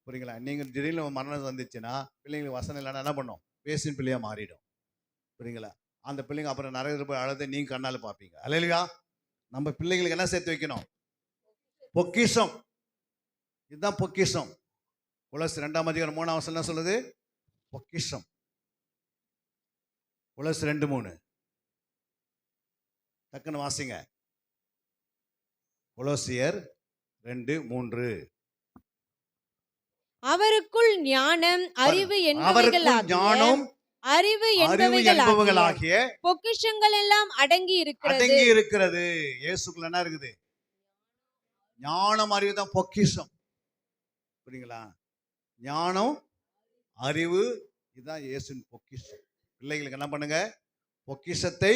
புரியுங்களா? நீங்கள் திடீர்னு மரணம் வந்துச்சுன்னா பிள்ளைங்களுக்கு வசனம் இல்லைன்னா என்ன பண்ணும்? பேசின் பிள்ளையாக மாறிடும். புரியுங்களா? அந்த பிள்ளைங்க அப்புறம் நிறைய போய் அழுது நீங்கள் கண்ணால் பார்ப்பீங்க. அல்லையா? நம்ம பிள்ளைங்களுக்கு என்ன சேர்த்து வைக்கணும்? பொக்கிஷம். இதுதான் பொக்கிஷம். கொலோசியர் 2 அதிகாரம் 3 வசனம் என்ன சொல்லுது? பொக்கிஷம். கொலோசியர் 2:3 டக்குன்னு வாசிங்க. கொலோசியர் 2:3 அவருக்குள் ஞானம், அறிவு என்பவைகளாகிய பொக்கிஷங்கள் எல்லாம் அடங்கி இருக்கிறது. இயேசுக்குள்ள என்ன இருக்குது? ஞானம், அறிவு தான் பொக்கிஷம். புரியுங்களா? ஞானம், அறிவு, இதுதான் இயேசுவின் பொக்கிஷம். பிள்ளைங்களுக்கு என்ன பண்ணுங்க? பொக்கிஷத்தை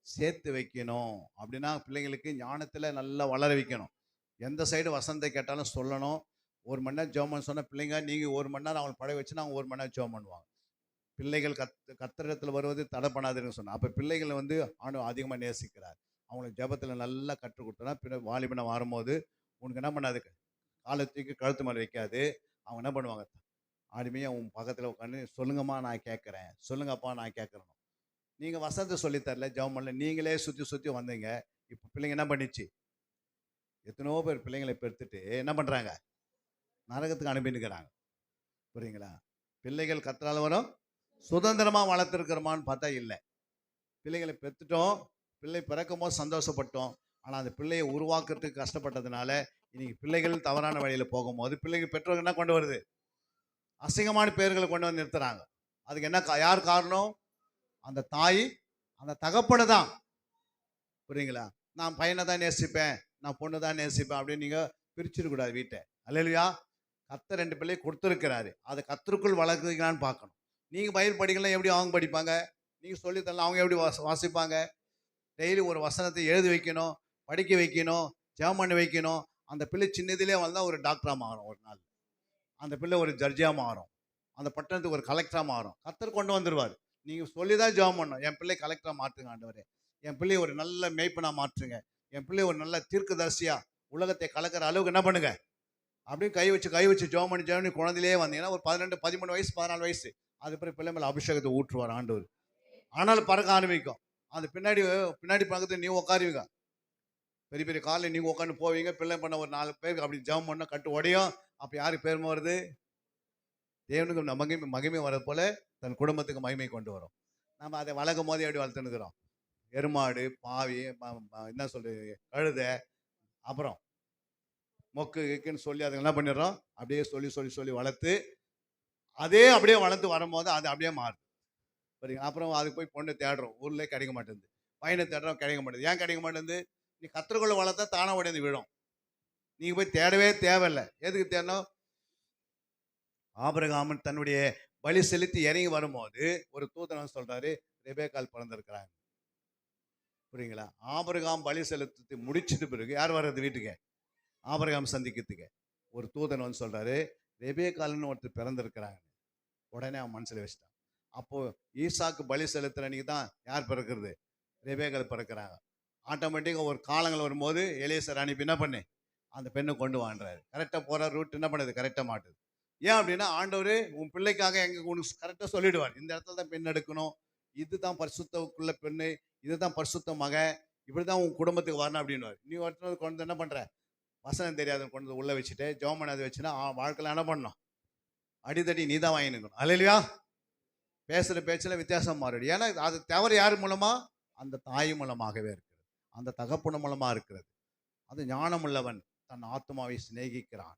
சேர்த்து வைக்கணும். அப்படின்னா பிள்ளைங்களுக்கு ஞானத்தில் நல்லா வளர வைக்கணும். எந்த சைடு வசனத்தை கேட்டாலும் சொல்லணும். 1 மணி நேரம் ஜெபம் பண்ண சொன்னால் பிள்ளைங்க நீங்கள் 1 மணி நேரம் அவங்களை பழக வச்சுன்னா அவங்க 1 மணி நேரம் ஜெபம் பண்ணுவாங்க. பிள்ளைகள் கத்திரத்தில் வருவது தடை பண்ணாதுன்னு சொன்னால் அப்போ பிள்ளைகளை வந்து ஆண்டவர் அதிகமாக நேசிக்கிறார். அவங்களுக்கு ஜெபத்தில் நல்லா கற்றுக் கொடுத்தோன்னா பின்ன வாலிபனை வரும்போது உனக்கு என்ன பண்ணாது, காலத்துக்கு கழுத்து மேலே வைக்காது. அவங்க என்ன பண்ணுவாங்க? ஆடுமையாக உன் பக்கத்தில் உட்காந்து சொல்லுங்கம்மா நான் கேட்குறேன், சொல்லுங்கப்பா நான் கேட்குறேன். நீங்கள் வசனத்தை சொல்லித்தரல, ஜெபம் பண்ணல, நீங்களே சுற்றி வந்தீங்க. இப்போ பிள்ளைங்க என்ன பண்ணிச்சு? எத்தனோ பேர் பிள்ளைங்களை பெற்றுட்டு என்ன பண்ணுறாங்க? நரகத்துக்கு அனுப்பினுக்கிறாங்க. புரியுங்களா? பிள்ளைகள் கத்தரால வரும் சுதந்திரமாக வளர்த்துருக்கிறோமான்னு பார்த்தா இல்லை. பிள்ளைகளை பெற்றுட்டோம், பிள்ளை பிறக்கும் போது சந்தோஷப்பட்டோம். ஆனால் அந்த பிள்ளையை உருவாக்குறதுக்கு கஷ்டப்பட்டதுனால இன்னைக்கு பிள்ளைகள் தவறான வழியில் போகும்போது பிள்ளைகள் பெற்றோர்கள் என்ன கொண்டு வருது? அசிங்கமான பேர்களை கொண்டு வந்து நிறுத்துறாங்க. அதுக்கு என்ன யார் காரணம்? அந்த தாய், அந்த தகப்பனை தான். புரியுங்களா? நான் பையனை தான் நேசிப்பேன், நான் பொண்ணு தான் நேசிப்பேன் அப்படின்னு நீங்கள் பிரிச்சிடக்கூடாது வீட்டை. அல்லையா? கர்த்தர் 2 பிள்ளையை கொடுத்துருக்கிறாரு. அதை கர்த்தருக்குள் வளர்க்குறீங்களான்னு பார்க்கணும். நீங்கள் பயிர் படிக்கலாம், எப்படி அவங்க படிப்பாங்க? நீங்கள் சொல்லித்தரலாம், அவங்க எப்படி வாசிப்பாங்க? டெய்லி ஒரு வசனத்தை எழுதி வைக்கணும், படிக்க வைக்கணும், ஜெபம் பண்ணி வைக்கணும். அந்த பிள்ளை சின்னதிலே வந்தால் ஒரு டாக்டராக மாறும். ஒரு நாள் அந்த பிள்ளை ஒரு ஜட்ஜாக மாறும், அந்த பட்டணத்துக்கு ஒரு கலெக்டராக மாறும். கர்த்தர் கொண்டு வந்துடுவார். நீங்கள் சொல்லி தான் ஜெபம் பண்ணணும். என் பிள்ளை கலெக்டராக மாற்றுங்க ஆண்டவரே, என் பிள்ளையை ஒரு நல்ல மேய்ப்பனாக மாற்றுங்க, என் பிள்ளையை ஒரு நல்ல தீர்க்கதரிசியாக உலகத்தை கலக்கிற அளவுக்கு என்ன பண்ணுங்க அப்படின்னு கை வச்சு ஜெபம் பண்ணி குழந்தையிலே வந்தீங்கன்னா ஒரு 12, 13 வயசு, 14 வயசு அது பிறகு பிள்ளை மேலே அபிஷேகத்தை ஊற்றுவார் ஆண்டவர். ஆனால் பறக்க ஆரம்பிக்கும். அது பின்னாடி பக்கத்தில் நீ உட்காருவீங்க, பெரிய பெரிய காலையில் நீங்கள் உட்காந்து போவீங்க. பிள்ளை பண்ண ஒரு 4 பேருக்கு அப்படி ஜெபம் பண்ண கட்டு உடையும். அப்போ யாருக்கு பெருமை வருது? தேவனுக்கு மகிமை வரது போல தன் குடும்பத்துக்கு மகிமை கொண்டு வரும். நம்ம அதை வளர்க்கும் போதே எப்படி வளர்த்துனுக்குறோம்? எருமாடு, பாவி, என்ன சொல்லு, கழுதை, அப்புறம் மொக்கு கிக்குன்னு சொல்லி அதை என்ன பண்ணிடுறோம்? அப்படியே சொல்லி வளர்த்து அதே அப்படியே வளர்த்து வரும்போது அது அப்படியே மாறுது. சரிங்க? அப்புறம் அதுக்கு போய் பொண்ணு தேடுறோம், ஊர்லேயே கிடைக்க மாட்டேங்குது. பையனை தேடுறோம், கிடைக்க மாட்டேங்குது. ஏன் கிடைக்க மாட்டேங்குது? நீ கத்திரக்குள்ள வளர்த்தா தானே உடையது விழும். நீங்க போய் தேடவே தேவையில்லை. எதுக்கு தேடணும்? ஆபிரகாம் தன்னுடைய பலி செலுத்தி இறங்கி வரும்போது ஒரு தூதன் சொல்றாரு, ரெபேக்காள் பிறந்திருக்கிறாங்க. புரியுங்களா? ஆபிரகாம் பலி செலுத்தி முடிச்சிட்டு பிறகு யார் வர்றது வீட்டுக்கு? ஆபிரகாம் சந்திக்கிறதுக்கு ஒரு தூதன் வந்து சொல்றாரு, ரெபேக்காள்னு ஒருத்தர் பிறந்திருக்கிறாங்க. உடனே அவன் மனசுல வச்சுட்டான். அப்போ ஈசாக்கு பலி செலுத்துற அன்னைக்கு தான் யார் பிறக்கிறது? ரெபேக்காள் பிறக்கிறாங்க. ஆட்டோமேட்டிக்காக ஒரு காலங்கள் வரும்போது எலியேசர் அனுப்பி என்ன பண்ணு, அந்த பெண்ணை கொண்டு வான்றாரு. கரெக்டாக போகிற ரூட் என்ன பண்ணுது? கரெக்டாக மாட்டுது. ஏன் அப்படின்னா ஆண்டவர் உன் பிள்ளைக்காக எங்க உனக்கு கரெக்டாக சொல்லிடுவார். இந்த இடத்துல தான் பெண் எடுக்கணும், இதுதான் பரிசுத்தக்குள்ள பெண்ணு, இதுதான் பரிசுத்த மக, இப்படி தான் உன் குடும்பத்துக்கு வரணும் அப்படின்னுவார். நீ ஒருத்தர் கொண்டு என்ன பண்ணுற? வசனம் தெரியாத கொண்டு உள்ளே வச்சுட்டு ஜோமன் அதை வச்சுன்னா வாழ்க்கையில் என்ன பண்ணணும்? அடித்தடி நீ தான் வாங்கிக்கணும். அல்லையா? பேசுகிற பேச்சில் வித்தியாசம் மாறிடு. ஏன்னா அது தவறு யார் மூலமா? அந்த தாய் மூலமாகவே இருக்கிறது, அந்த தகப்பன மூலமா இருக்கிறது. அது ஞானம் உள்ளவன் தன் ஆத்மாவை சிநேகிக்கிறான்,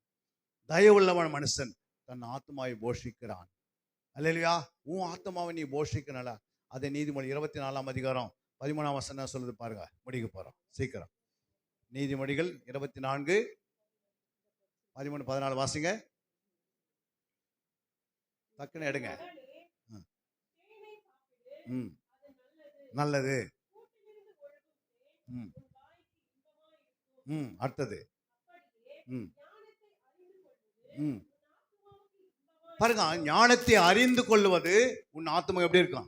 தயவுள்ளவன் மனுஷன் தன் ஆத்மாவை போஷிக்கிறான். அல்லையா? உன் ஆத்மாவை நீ போஷிக்கணும்ல. அதை நீதிமொழி 24ஆம் அதிகாரம் 13ஆம் வசனம் சொல்லுது பாருங்க. முடிக்க போறோம் சீக்கிரம். நீதிமொழிகள் 24 13 14 வாசிங்க. டக்குன்னு எடுங்க. நல்லது. அடுத்தது பாருங்க, ஞானத்தை அறிந்து கொள்வது உன் ஆத்மா எப்படி இருக்கும்?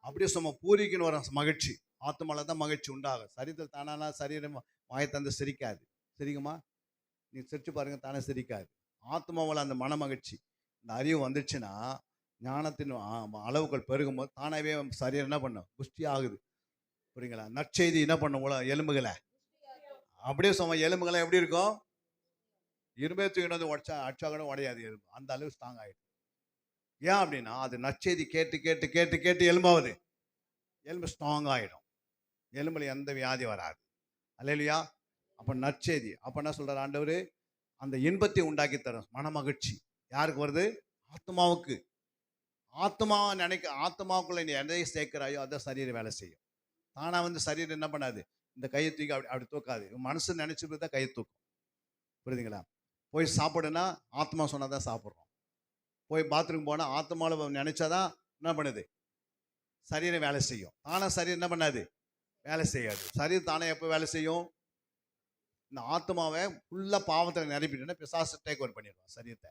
அப்படியே சும்மா பூரிக்குன்னு வர மகிழ்ச்சி. ஆத்மால தான் மகிழ்ச்சி உண்டாகும். சரீரத்தில் தானா சரீரம் வாயை தந்து சிரிக்காது. சரிங்கம்மா? நீ சிரிச்சு பாருங்க, தானே சிரிக்காது. ஆத்மாவில் அந்த மன மகிழ்ச்சி, இந்த அறிவு வந்துச்சுன்னா ஞானத்தின் அளவுகள் பெருகும்போது தானாகவே சரீரம் என்ன பண்ணும்? புஷ்டி ஆகுது. புரியுங்களா? நற்செய்தி என்ன பண்ணும்? எலும்புகளை அப்படியே சும்மா எலும்புகளை எப்படி இருக்கும்? இரும்பே தூக்கினது அடிச்சா கூட உடையாது எலும்பு. அந்த அளவு ஸ்ட்ராங் ஆகிடும். ஏன் அப்படின்னா அது நற்செய்தி கேட்டு கேட்டு கேட்டு கேட்டு எலும்பாவது. எலும்பு ஸ்ட்ராங் ஆகிடும். எலும்புல எந்த வியாதி வராது. அல்லையா? அப்போ நற்செய்தி. அப்போ என்ன சொல்றாரு ஆண்டவர்? அந்த இன்பத்தை உண்டாக்கி தரும் மன மகிழ்ச்சி. யாருக்கு வருது? ஆத்மாவுக்கு. ஆத்மாவை ஆத்மாவுக்குள்ள நீ எதை சேர்க்கிறாயோ அதை சரீரம் வேலை செய்யும். தானா வந்து சரீரம் என்ன பண்ணாது? இந்த கையை தூக்கி அப்படி தூக்காது. மனசு நினைச்சுட்டு தான் கையை தூக்கும். புரியுதுங்களா? போய் சாப்பிடுன்னா ஆத்மா சொன்னாதான் சாப்பிட்றோம். போய் பாத்ரூம் போனால் ஆத்மாவில் நினைச்சாதான் என்ன பண்ணுது? சரீரம் வேலை செய்யும். தானே சரீரம் என்ன பண்ணாது? வேலை செய்யாது. சரீரம் தானே எப்போ வேலை செய்யும்? இந்த ஆத்மாவை ஃபுல்லாக பாவத்தை நிரப்பிட்டேன்னா பிசாசு டேக் ஓவர் பண்ணிடுவான் சரீரத்தை.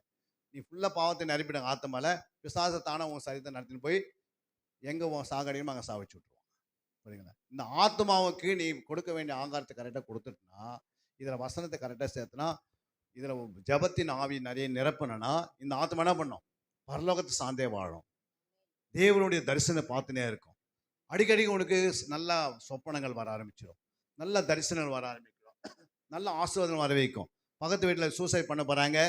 நீ ஃபுல்லாக பாவத்தை நிரப்பிடுங்க ஆத்மாவில், பிசாசை தானே உன் சரீரத்தை நடத்தின்னு போய் எங்கே உன் சாகடியுமோ அங்கே சாவிச்சு விட்ருவான். புரியுங்களா? இந்த ஆத்மாவுக்கு நீ கொடுக்க வேண்டிய ஆகாரத்தை கரெக்டாக கொடுத்துட்டுனா, இதில் வசனத்தை கரெக்டாக சேர்த்துனா, இதில் ஜபத்தின் ஆவி நிறைய நிரப்புனா இந்த ஆத்மா என்ன பண்ணும்? பரலோகத்தை சார்ந்தே வாழும். தேவனுடைய தரிசனம் பார்த்துனே இருக்கும். அடிக்கடி உனக்கு நல்ல சொப்பனங்கள் வர ஆரம்பிச்சிடும், நல்ல தரிசனங்கள் வர ஆரம்பிக்கும், நல்ல ஆசீர்வாதம் வர வைக்கும். பக்கத்து வீட்டில் சூசைட் பண்ண போகிறாங்க,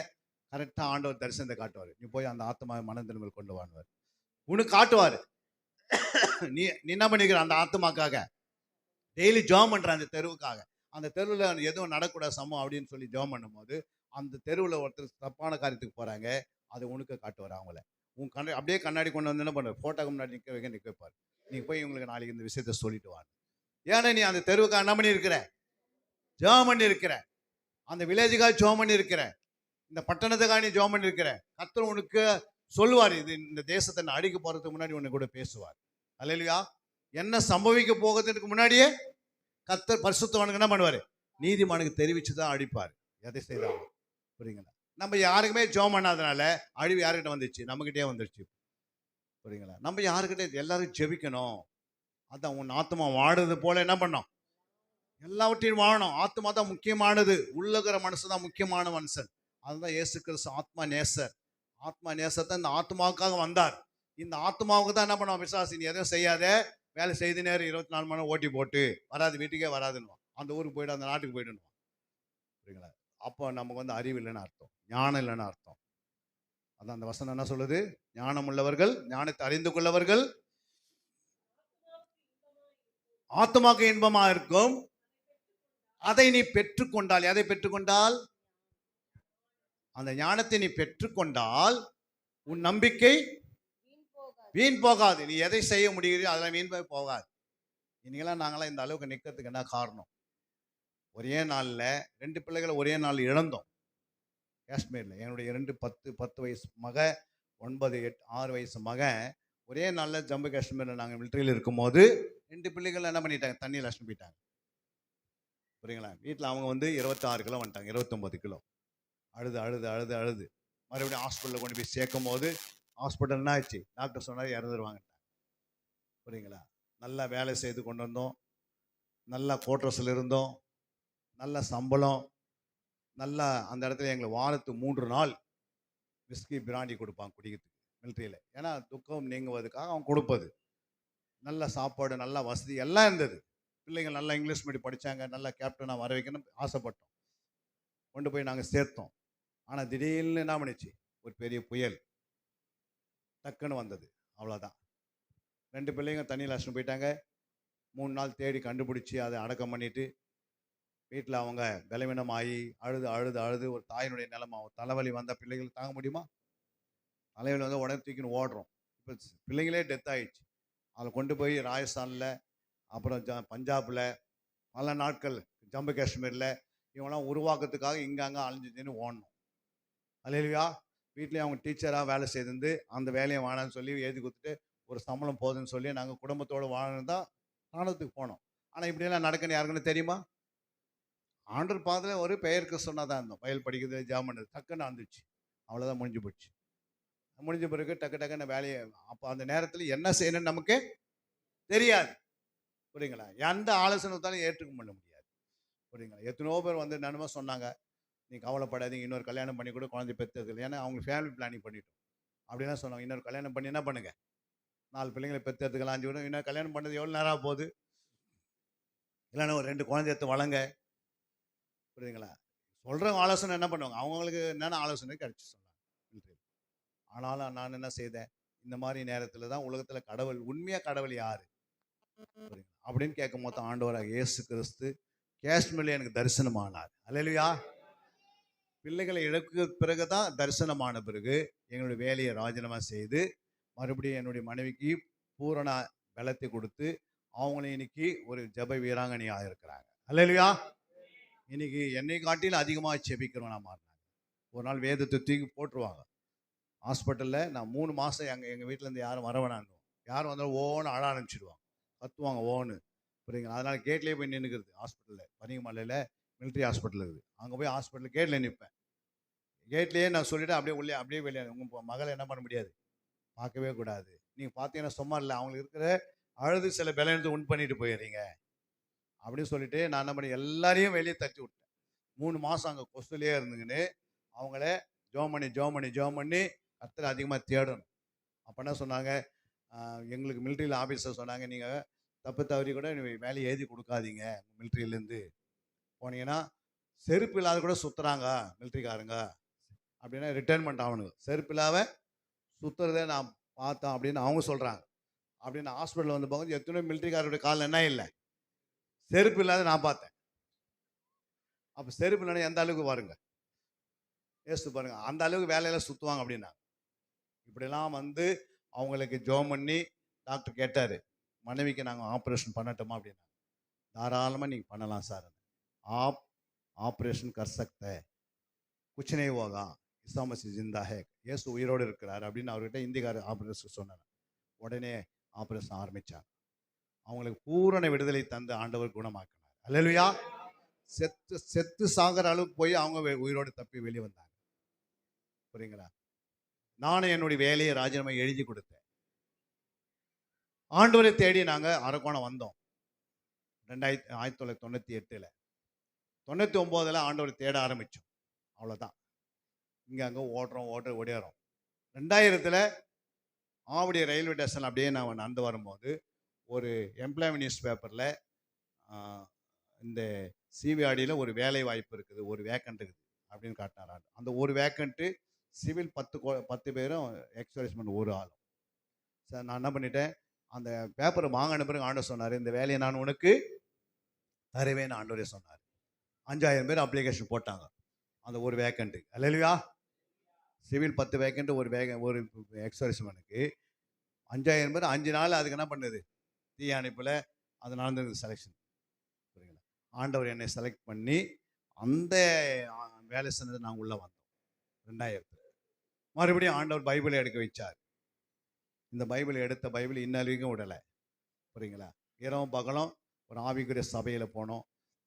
கரெக்டாக ஆண்டவர் தரிசனத்தை காட்டுவார். நீ போய் அந்த ஆத்மாவை மன திரும்பல் கொண்டு வாங்குவார். உனக்கு காட்டுவார். நீ என்ன பண்ணிக்கிற? அந்த ஆத்மாக்காக டெய்லி ஜெபம் பண்ற. அந்த தெருவுக்காக, அந்த தெருவில் எதுவும் நடக்கூடாது சமம் அப்படின்னு சொல்லி ஜெபம் பண்ணும்போது அந்த தெருவில் ஒருத்தர் தப்பான காரியத்துக்கு போகிறாங்க, அது உனக்கு காட்டுவார். அவங்கள உன் அப்படியே கண்ணாடி கொண்டு வந்து என்ன பண்ணுவார்? ஃபோட்டோக்கு முன்னாடி நிற்க வைப்பார். நீங்கள் போய் உங்களுக்கு நாளைக்கு இந்த விஷயத்த சொல்லிட்டு வாங்க. ஏன்னா நீ அந்த தெருவுக்காக என்ன பண்ணியிருக்கிற? ஜெபம் பண்ணி இருக்கிற. அந்த வில்லேஜுக்காக ஜெபம் பண்ணி இருக்கிற. இந்த பட்டணத்துக்காக நீ ஜெபம் பண்ணி இருக்கிற. கர்த்தர் உனக்கு சொல்லுவார், இது இந்த தேசத்தை நான் அடிக்க போகிறதுக்கு முன்னாடி உன்னை கூட பேசுவார். அல்லேலூயா. என்ன சம்பவிக்க போகிறதுக்கு முன்னாடியே கர்த்தர் பரிசுத்தவானுக்கு என்ன பண்ணுவார்? நீதிமானுக்கு தெரிவித்து தான் அடிப்பார், எதை செய்தாலும். புரியுங்களா? நம்ம யாருக்குமே ஜெபம் பண்ணாதனால அழிவு யாருக்கிட்ட வந்துச்சு? நம்மகிட்டே வந்துடுச்சு. புரியுங்களா? நம்ம யாருக்கிட்ட எல்லாரும் ஜெபிக்கணும். அதான் உன் ஆத்மா வாடுறது போல என்ன பண்ணோம்? எல்லாவற்றையும் வாழணும். ஆத்மா தான் முக்கியமானது. உள்ளகிற மனுஷன் தான் முக்கியமான மனுஷன். அதுதான் இயேசு கிறிஸ்து ஆத்மா நேசர். ஆத்மா நேசத்தை இந்த ஆத்மாவுக்காக வந்தார். இந்த ஆத்மாவுக்கு தான் என்ன பண்ணுவான் பிசாசு? நீ எதுவும் செய்யாத, வேலை செய்து நேரம் 24 மணி நேரம் ஓட்டி போட்டு வராது, வீட்டுக்கே வராதுன்னுவான். அந்த ஊருக்கு போய்ட்டு அந்த நாட்டுக்கு போய்ட்டுன்னுவான். சரிங்களா? அப்போ நமக்கு வந்து அறிவு இல்லைன்னு அர்த்தம், ஞானம் இல்லைன்னு அர்த்தம். அதான் அந்த வசனம் என்ன சொல்லுது? ஞானம் உள்ளவர்கள், ஞானத்தை அறிந்து கொள்ளவர்கள் ஆத்மாக்கு இன்பமா இருக்கும். அதை நீ பெற்றுக்கொண்டால், எதை பெற்றுக்கொண்டால்? அந்த ஞானத்தை நீ பெற்றுக்கொண்டால் உன் நம்பிக்கை வீண் போகாது. நீ எதை செய்ய முடியுதோ அதெல்லாம் வீண் போகாது. இன்னைக்கெல்லாம் நாங்களாம் இந்த அளவுக்கு நிற்கிறதுக்கு என்ன காரணம்? ஒரே நாளில் 2 பிள்ளைகளை ஒரே நாள் இழந்தோம் காஷ்மீரில். என்னுடைய 10 வயசு மக, 9, 8, 6 வயசு மகன் ஒரே நாளில் ஜம்மு காஷ்மீரில் நாங்கள் மிலிட்ரியில் இருக்கும்போது 2 பிள்ளைகள் என்ன பண்ணிட்டாங்க, தண்ணியில் அடிச்சுட்டு போயிட்டாங்க. புரியுங்களா? வீட்டில் அவங்க 26 கிலோ வந்துட்டாங்க, 29 கிலோ. அழுது அழுது அழுது அழுது மறுபடியும் ஹாஸ்பிட்டலில் கொண்டு போய் சேர்க்கும் போது ஹாஸ்பிட்டல் என்ன ஆச்சு, டாக்டர் சொன்னார் இறந்துருவாங்க. புரியுங்களா? நல்லா வேலை செய்து கொண்டு வந்தோம், நல்லா கோட்ரஸில் இருந்தோம், நல்ல சம்பளம், நல்லா அந்த இடத்துல எங்களுக்கு வாரத்துக்கு 3 நாள் விஸ்கி பிராண்டி கொடுப்பாங்க குடிக்கிறதுக்கு மிலிட்ரியில். ஏன்னா துக்கம் நீங்குவதுக்காக அவங்க கொடுப்பது. நல்ல சாப்பாடு, நல்ல வசதி எல்லாம் இருந்தது. பிள்ளைங்க நல்லா இங்கிலீஷ் மீடியம் படித்தாங்க, நல்லா கேப்டனாக வர வைக்கணும்னு ஆசைப்பட்டோம். கொண்டு போய் நாங்கள் சேர்த்தோம். ஆனால் திடீர்னு என்ன பண்ணிச்சு, ஒரு பெரிய புயல் டக்குன்னு வந்தது. அவ்வளோதான், 2 பிள்ளைங்க தண்ணியில் அடிச்சுட்டு போயிட்டாங்க. 3 நாள் தேடி கண்டுபிடிச்சி அதை அடக்கம் பண்ணிட்டு வீட்டில் அவங்க பலவீனமாகி அழுது அழுது அழுது ஒரு தாயினுடைய நிலைமை. தலைவலி வந்தால் பிள்ளைகள் தாங்க முடியுமா? தலைவலி வந்து உடனே தூக்கின்னு ஓடுறோம். இப்போ பிள்ளைங்களே டெத் ஆகிடுச்சு. அதை கொண்டு போய் ராஜஸ்தானில், அப்புறம் பஞ்சாபில், பல நாட்கள் ஜம்மு காஷ்மீரில் இவங்களாம் உருவாக்கத்துக்காக இங்கங்கே அழிஞ்சுன்னு ஓடணும். அல்லேலூயா. வீட்லேயே அவங்க டீச்சராக வேலை செய்திருந்து அந்த வேலையை வாழன்னு சொல்லி எழுதி கொடுத்துட்டு ஒரு சம்பளம் போதுன்னு சொல்லி நாங்கள் குடும்பத்தோடு வாழணும் தான் ராணுவத்துக்கு போனோம். ஆனால் இப்படியெல்லாம் நடக்குன்னு யாருக்குன்னு தெரியுமா? ஆண்டர் பாதத்தில் ஒரு பெயருக்கு சொன்னதான் இருந்தோம். வயல் படிக்கிறது, ஜாம் பண்ணுறது, டக்குன்னு வந்துச்சு. அவ்வளோதான், முடிஞ்சு போச்சு. முடிஞ்ச பிறகு டக்கு டக்குன்னு வேலையை, அப்போ அந்த நேரத்தில் என்ன செய்யணும்னு நமக்கு தெரியாது. புரியுங்களா? எந்த ஆலோசனை கொடுத்தாலும் ஏற்றுக்க பண்ண முடியாது. புரியுங்களா? எத்தனையோ பேர் வந்து நன்மை சொன்னாங்க, நீ கவலைப்படாதீங்க, இன்னொரு கல்யாணம் பண்ணி கூட குழந்தை பெற்றது. ஏன்னா அவங்க ஃபேமிலி பிளானிங் பண்ணிட்டோம். அப்படின்னா சொன்னாங்க, இன்னொரு கல்யாணம் பண்ணி என்ன பண்ணுங்க, 4 பிள்ளைங்களை பெற்றதுக்கெல்லாம் 5 விடும். இன்னொரு கல்யாணம் பண்ணது எவ்வளோ நேரம் போகுது? இல்லைன்னா ஒரு 2 குழந்தை எடுத்து வளங்க. புரியுதுங்களா? சொல்கிறவங்க ஆலோசனை என்ன பண்ணுவாங்க, அவங்களுக்கு என்னென்ன ஆலோசனை கிடச்சி சொன்னாங்க. ஆனாலும் நான் என்ன செய்தேன், இந்த மாதிரி நேரத்தில் தான் உலகத்தில் கடவுள், உண்மையாக கடவுள் யார் அப்படின்னு கேட்கும் போது ஆண்டவராக இயேசு கிறிஸ்து காஷ்மீரில் எனக்கு தரிசனமானார். அல்லேலூயா. பிள்ளைகளை இழக்க பிறகு தான் தரிசனமான பிறகு எங்களுடைய வேலையை ராஜினாமா செய்து மறுபடியும் என்னுடைய மனைவிக்கு பூரண பலத்தை கொடுத்து அவங்களும் இன்னைக்கு ஒரு ஜெப வீராங்கனையாக இருக்கிறாங்க. அல்லேலூயா. இன்னைக்கு என்னை காட்டிலும் அதிகமாக செபிக்கிறோம் நான் மாறினாங்க. ஒரு நாள் வேதத்தை தூக்கி போட்டுருவாங்க ஹாஸ்பிட்டலில். நான் 3 மாதம் எங்கள் வீட்டிலேருந்து யாரும் வர வேணான்னு, யாரும் வந்தாலும் ஓன்னு அழ ஆரம்பிச்சிடுவாங்க, கத்துவாங்க ஓன்னு. புரியுங்களா? அதனால் கேட்லேயே போய் நின்றுக்கிறது. ஹாஸ்பிட்டலில் பனிமலையில் மிலிட்ரி ஹாஸ்பிட்டல் இருக்குது, அங்கே போய் ஹாஸ்பிட்டல் கேட்டில் நிற்பேன். கேட்லேயே நான் சொல்லிவிட்டு அப்படியே வெளியே, உங்கள் மகளை என்ன பண்ண முடியாது, பார்க்கவே கூடாது. நீங்கள் பார்த்தீங்கன்னா சும்மா இல்லை, அவங்களுக்கு இருக்கிற அழுது சில பலனத்தை உண்டு பண்ணிட்டு போயிடுறீங்க அப்படின்னு சொல்லிட்டு நான் என்ன பண்ணி எல்லாரையும் வெளியே தட்டி விட்டேன். 3 மாதம் அங்கே கொசுலேயே இருந்துங்கன்னு அவங்கள ஜோம் பண்ணி கர்த்தரை அதிகமாக தேடணும். அப்போ என்ன சொன்னாங்க, எங்களுக்கு மிலிட்ரியில் ஆஃபீஸர் சொன்னாங்க, நீங்கள் தப்பு தவறி கூட வேலையை எழுதி கொடுக்காதீங்க, மிலிட்ரியிலேருந்து போனீங்கன்னா செருப்பு இல்லாத கூட சுற்றுறாங்க மிலிட்ரிக்காரங்க அப்படின்னா ரிட்டைர்மெண்ட் ஆகணுங்க. செருப்பு இல்லாத சுற்றுறதே நான் பார்த்தோம் அப்படின்னு அவங்க சொல்கிறாங்க. அப்படின்னு ஹாஸ்பிட்டலில் வந்து போகும்போது எத்தனையோ மிலிட்ரிக்காரருடைய காலில் என்ன இல்லை, செருப்பு இல்லாத நான் பார்த்தேன். அப்போ செருப்பு இல்லைன்னா எந்த அளவுக்கு பாருங்க, யோசித்து பாருங்க, அந்த அளவுக்கு வேலையெல்லாம் சுற்றுவாங்க அப்படின்னா. இப்படிலாம் வந்து அவங்களுக்கு ஜோம் பண்ணி டாக்டர் கேட்டார், மனைவிக்கு நாங்கள் ஆப்ரேஷன் பண்ணட்டோமா அப்படின்னா. தாராளமாக நீங்கள் பண்ணலாம் சார். ஆப்ரேஷன் कर सकते हैं, कुछ नहीं होगा, ईसा मसीह जिंदा है, இயேசு உயிரோடு இருக்கிறார் அப்படின்னு அவர்கிட்ட இந்திக்காரர் ஆப்ரேஷன் சொன்னார். உடனே ஆப்ரேஷன் ஆரம்பித்தாங்க. அவங்களுக்கு பூரண விடுதலை தந்து ஆண்டவர் குணமாக்கினார். அல்லேலூயா. செத்து சாகிற அளவுக்கு போய் அவங்க உயிரோடு தப்பி வெளியே வந்தாங்க. புரியுங்களா? நானும் என்னுடைய வேலையை ராஜினாமா எழுதி கொடுத்தேன். ஆண்டவரை தேடி நாங்கள் அரக்கோணம் வந்தோம் 1998. 99 ஆண்டவரை தேட ஆரம்பித்தோம். அவ்வளோதான், இங்கே அங்கே ஓடியாரோம். 2000 ஆவடி ரயில்வே ஸ்டேஷன் அப்படியே நான் நடந்து வரும்போது ஒரு எம்ப்ளாய்மெண்ட் நியூஸ் பேப்பரில் இந்த சிவிஆடியில் ஒரு வேலை வாய்ப்பு இருக்குது, ஒரு வேக்கண்ட் இருக்குது அப்படின்னு காட்டினார். அந்த ஒரு வேக்கண்ட்டு சிவில் 10 பேரும், எக்ஸ்பெரிமெண்ட் ஒரு ஆளும். சார் நான் என்ன பண்ணிட்டேன், அந்த பேப்பரை வாங்கின பிறகு ஆண்டவர் சொன்னார், இந்த வேலையை நான் உனக்கு தருவேன்னு ஆண்டவரே சொன்னார். 5000 பேர் அப்ளிகேஷன் போட்டாங்க அந்த ஒரு வேக்கண்ட்டு. அல்லேலூயா. சிவில் 10 வேக்கண்ட், ஒரு எக்ஸ்பெரிமெண்ட்டுக்கு 5000 பேர் 5 நாள். அதுக்கு என்ன பண்ணுது, தீ அணைப்பில் அது நடந்தது செலெக்ஷன். புரியுங்களா? ஆண்டவர் என்னை செலக்ட் பண்ணி அந்த வேலை செஞ்சது நான் உள்ளே வந்தோம் 2000. மறுபடியும் ஆண்டவர் பைபிளை எடுக்க வச்சார். இந்த பைபிளை எடுத்த பைபிள் இன்னும் விடலை. புரியுங்களா? இரவும் பகலும் ஒரு ஆவிக்குரிய சபையில் போனோம்.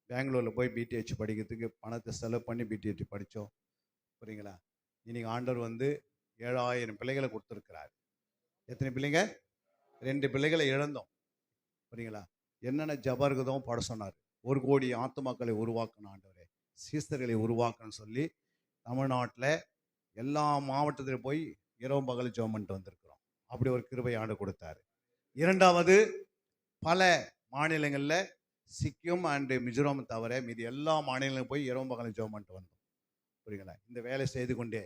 பெங்களூரில் போய் பிடிஹெச் படிக்கிறதுக்கு பணத்தை செலவு பண்ணி பிடிஹெச் படித்தோம். புரியுங்களா? இன்னைக்கு ஆண்டவர் 7000 பிள்ளைகளை கொடுத்துருக்கிறார். எத்தனை பிள்ளைங்க? 2 பிள்ளைகளை இழந்தோம். புரியுங்களா? என்னென்ன ஜபம் இருக்குதோ பாட சொன்னார். 1 கோடி ஆத்துமாக்களை உருவாக்கணும் ஆண்டவரே, சீஸ்தர்களை உருவாக்கணும்னு சொல்லி தமிழ்நாட்டில் எல்லா மாவட்டத்திலும் போய் இரவு பகல் ஜெபம் பண்ணிட்டு வந்திருக்கிறோம். அப்படி ஒரு கிருபை ஆண்டு கொடுத்தாரு. 2வது, பல மாநிலங்களில் சிக்கிம் அண்டு மிசோரம் தவிர மீதி எல்லா மாநிலங்களும் போய் இரவு பகலும் ஜெபம் பண்ணிட்டு வந்தோம். புரியுங்களா? இந்த வேலை செய்து கொண்டே,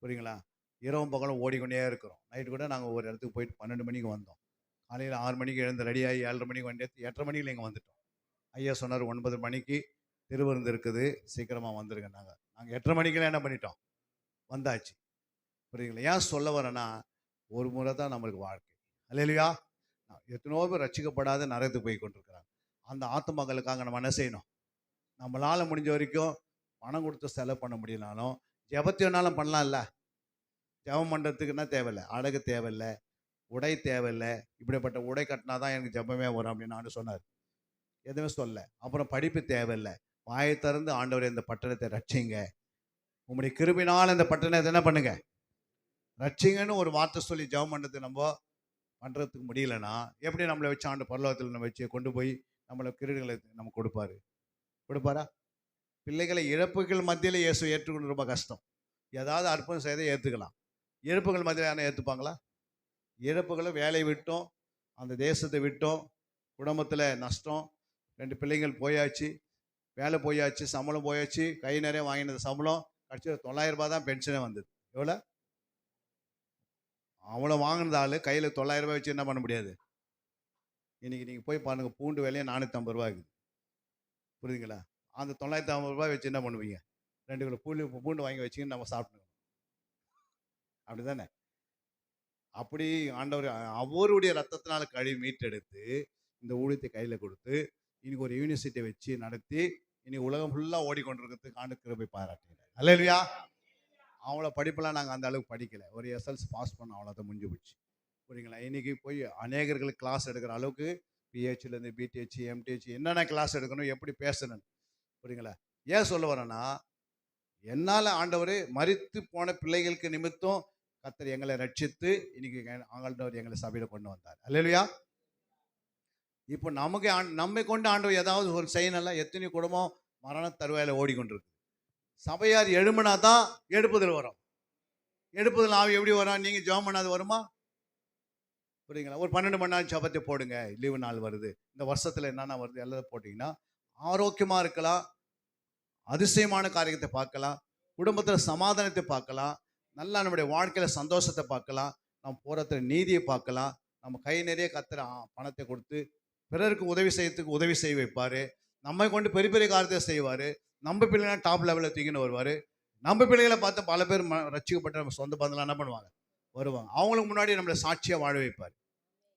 புரியுங்களா, இரவும் பகலும் ஓடிக்கொண்டே இருக்கிறோம். நைட்டு கூட நாங்கள் ஒரு இடத்துக்கு போயிட்டு 12 மணிக்கு வந்தோம். காலையில் 6 மணிக்கு எழுந்து ரெடியாகி 7:30 மணிக்கு வண்டி 8:30 மணிக்கு இங்கே வந்துட்டோம். ஐயா சொன்னார் 9 மணிக்கு திருவிருந்து இருக்குது, சீக்கிரமாக வந்துருங்க. நாங்கள் 8:30 மணிக்கெல்லாம் என்ன பண்ணிட்டோம், வந்தாச்சு. புரியுங்களா? ஏன் சொல்ல வரேன்னா, ஒரு முறை தான் நம்மளுக்கு வாழ்க்கை. அல்லேலூயா. எத்தனோ பேர் ரட்சிக்கப்படாத நரகத்துக்கு போய் கொண்டிருக்கிறாங்க. அந்த ஆத்துமக்களுக்காக நம்ம என்ன செய்யணும்? நம்மளால் முடிஞ்ச வரைக்கும் பணம் கொடுத்து செலவு பண்ண முடியலனாலும் ஜெபத்தைனாலும் பண்ணலாம்ல. ஜெபம் பண்ணுறதுக்கு என்ன தேவையில்லை, அழகு தேவையில்லை, உடை தேவையில்லை. இப்படிப்பட்ட உடை கட்டினா தான் எனக்கு ஜெபமே வரும் அப்படின்னு நான் சொன்னார். எதுவுமே சொல்ல. அப்புறம் படிப்பு தேவையில்லை. வாயை திறந்து ஆண்டவரே இந்த பட்டணத்தை ரட்சிங்க, உங்களுடைய கிருபையினால் இந்த பட்டணத்தை என்ன பண்ணுங்க, ரட்சிங்கன்னு ஒரு வார்த்தை சொல்லி ஜெபம் பண்ணுறது நம்ம பண்ணுறதுக்கு முடியலன்னா எப்படி நம்மளை வச்சு ஆண்டு பரலோகத்தில் நம்ம வச்சு கொண்டு போய் நம்மளை கிருடுகளை நம்ம கொடுப்பாரா? பிள்ளைகளை இழப்புகள் மத்தியில் இயேசு ஏற்றுக்கொண்டு ரொம்ப கஷ்டம். ஏதாவது அற்புதம் செய்த ஏற்றுக்கலாம். இழப்புகள் மத்தியில் யாரும் ஏற்றுப்பாங்களா? இழப்புகளை வேலை விட்டோம், அந்த தேசத்தை விட்டோம், குடும்பத்தில் நஷ்டம், 2 பிள்ளைங்கள் போயாச்சு, வேலை போயாச்சு, சம்பளம் போயாச்சு, கை நிறைய வாங்கினது சம்பளம், கடைசியில் 900 ரூபாய் தான் பென்ஷனே வந்தது. எவ்வளோ? அவ்வளோ வாங்கினது ஆள் கையில் 900 ரூபாய் வச்சு என்ன பண்ண முடியாது. இன்றைக்கி நீங்கள் போய் பாருங்கள், பூண்டு விலையே 450 ரூபா இருக்குது. புரியுதுங்களா? அந்த 950 ரூபாய் வச்சு என்ன பண்ணுவீங்க? 2 கிலோ பூண்டு வாங்கி வச்சிங்கன்னு நம்ம சாப்பிட்டுக்கணும். அப்படி தானே? அப்படி ஆண்டவர் அவருடைய ரத்தத்தினால கழுவி மீட்டெடுத்து இந்த ஊழியத்தை கையில் கொடுத்து இன்னைக்கு ஒரு யூனிவர்சிட்டியை வச்சு நடத்தி இன்னைக்கு உலகம் ஃபுல்லாக ஓடிக்கொண்டிருக்கிறதுக்கு ஆண்டு கிருபை பாராட்டுகிறார். அல்லேலூயா. அவ்வளோ படிப்பெல்லாம் நாங்கள் அந்த அளவுக்கு படிக்கலை. ஒரு எஸ்எல்சி பாஸ் பண்ண அவ்வளோதான் முடிஞ்சு போச்சு. புரியுங்களா? இன்றைக்கி போய் அநேகர்களுக்கு கிளாஸ் எடுக்கிற அளவுக்கு பிஹெச்லேருந்து பிடிஹெச் எம்டிஹெச் என்னென்ன கிளாஸ் எடுக்கணும், எப்படி பேசணும். புரியுங்களா? ஏன் சொல்ல வரேன்னா, என்னால் ஆண்டவர் மரித்து போன பிள்ளைகளுக்கு நிமித்தம் கர்த்தர் எங்களை ரட்சித்து இன்னைக்கு ஆண்டவர் எங்களை சபையில் கொண்டு வந்தார். அல்லேலூயா. இப்போ நமக்கு நம்மை கொண்டு ஆண்டவர் ஏதாவது ஒரு செய்யணும்ல. எத்தனை குடும்பம் மரண தருவாயில் ஓடிக்கொண்டிருக்கு. சபையார் எழும்பினா தான் எடுப்புதல் வரும். எடுப்புதல் ஆவி எப்படி வரும்? நீங்கள் ஜெபம் பண்ணாது வருமா? புரியுங்களா? ஒரு 12 மணி நேரம் ஜெபத்தை போடுங்க. லீவு நாள் வருது, இந்த வருஷத்தில் என்னென்ன வருது எல்லாத்தையும் போட்டிங்கன்னா ஆரோக்கியமாக இருக்கலாம், அதிசயமான காரியத்தை பார்க்கலாம், குடும்பத்தில் சமாதானத்தை பார்க்கலாம், நல்லா நம்முடைய வாழ்க்கையில் சந்தோஷத்தை பார்க்கலாம், நம்ம போகிறதுல நீதியை பார்க்கலாம், நம்ம கை நிறைய கத்துற பணத்தை கொடுத்து பிறருக்கு உதவி செய்யறதுக்கு உதவி செய்ய வைப்பார். நம்மை கொண்டு பெரிய பெரிய காரியத்தை செய்வார். நம்ம பிள்ளைங்க டாப் லெவலில் தூக்கின்னு வருவார். நம்ம பிள்ளைகளை பார்த்து பல பேர் ரட்சிக்கப்பட்ட நம்ம சொந்த பந்தலாம் என்ன பண்ணுவாங்க, வருவாங்க. அவங்களுக்கு முன்னாடி நம்மளை சாட்சியாக வாழ வைப்பார்.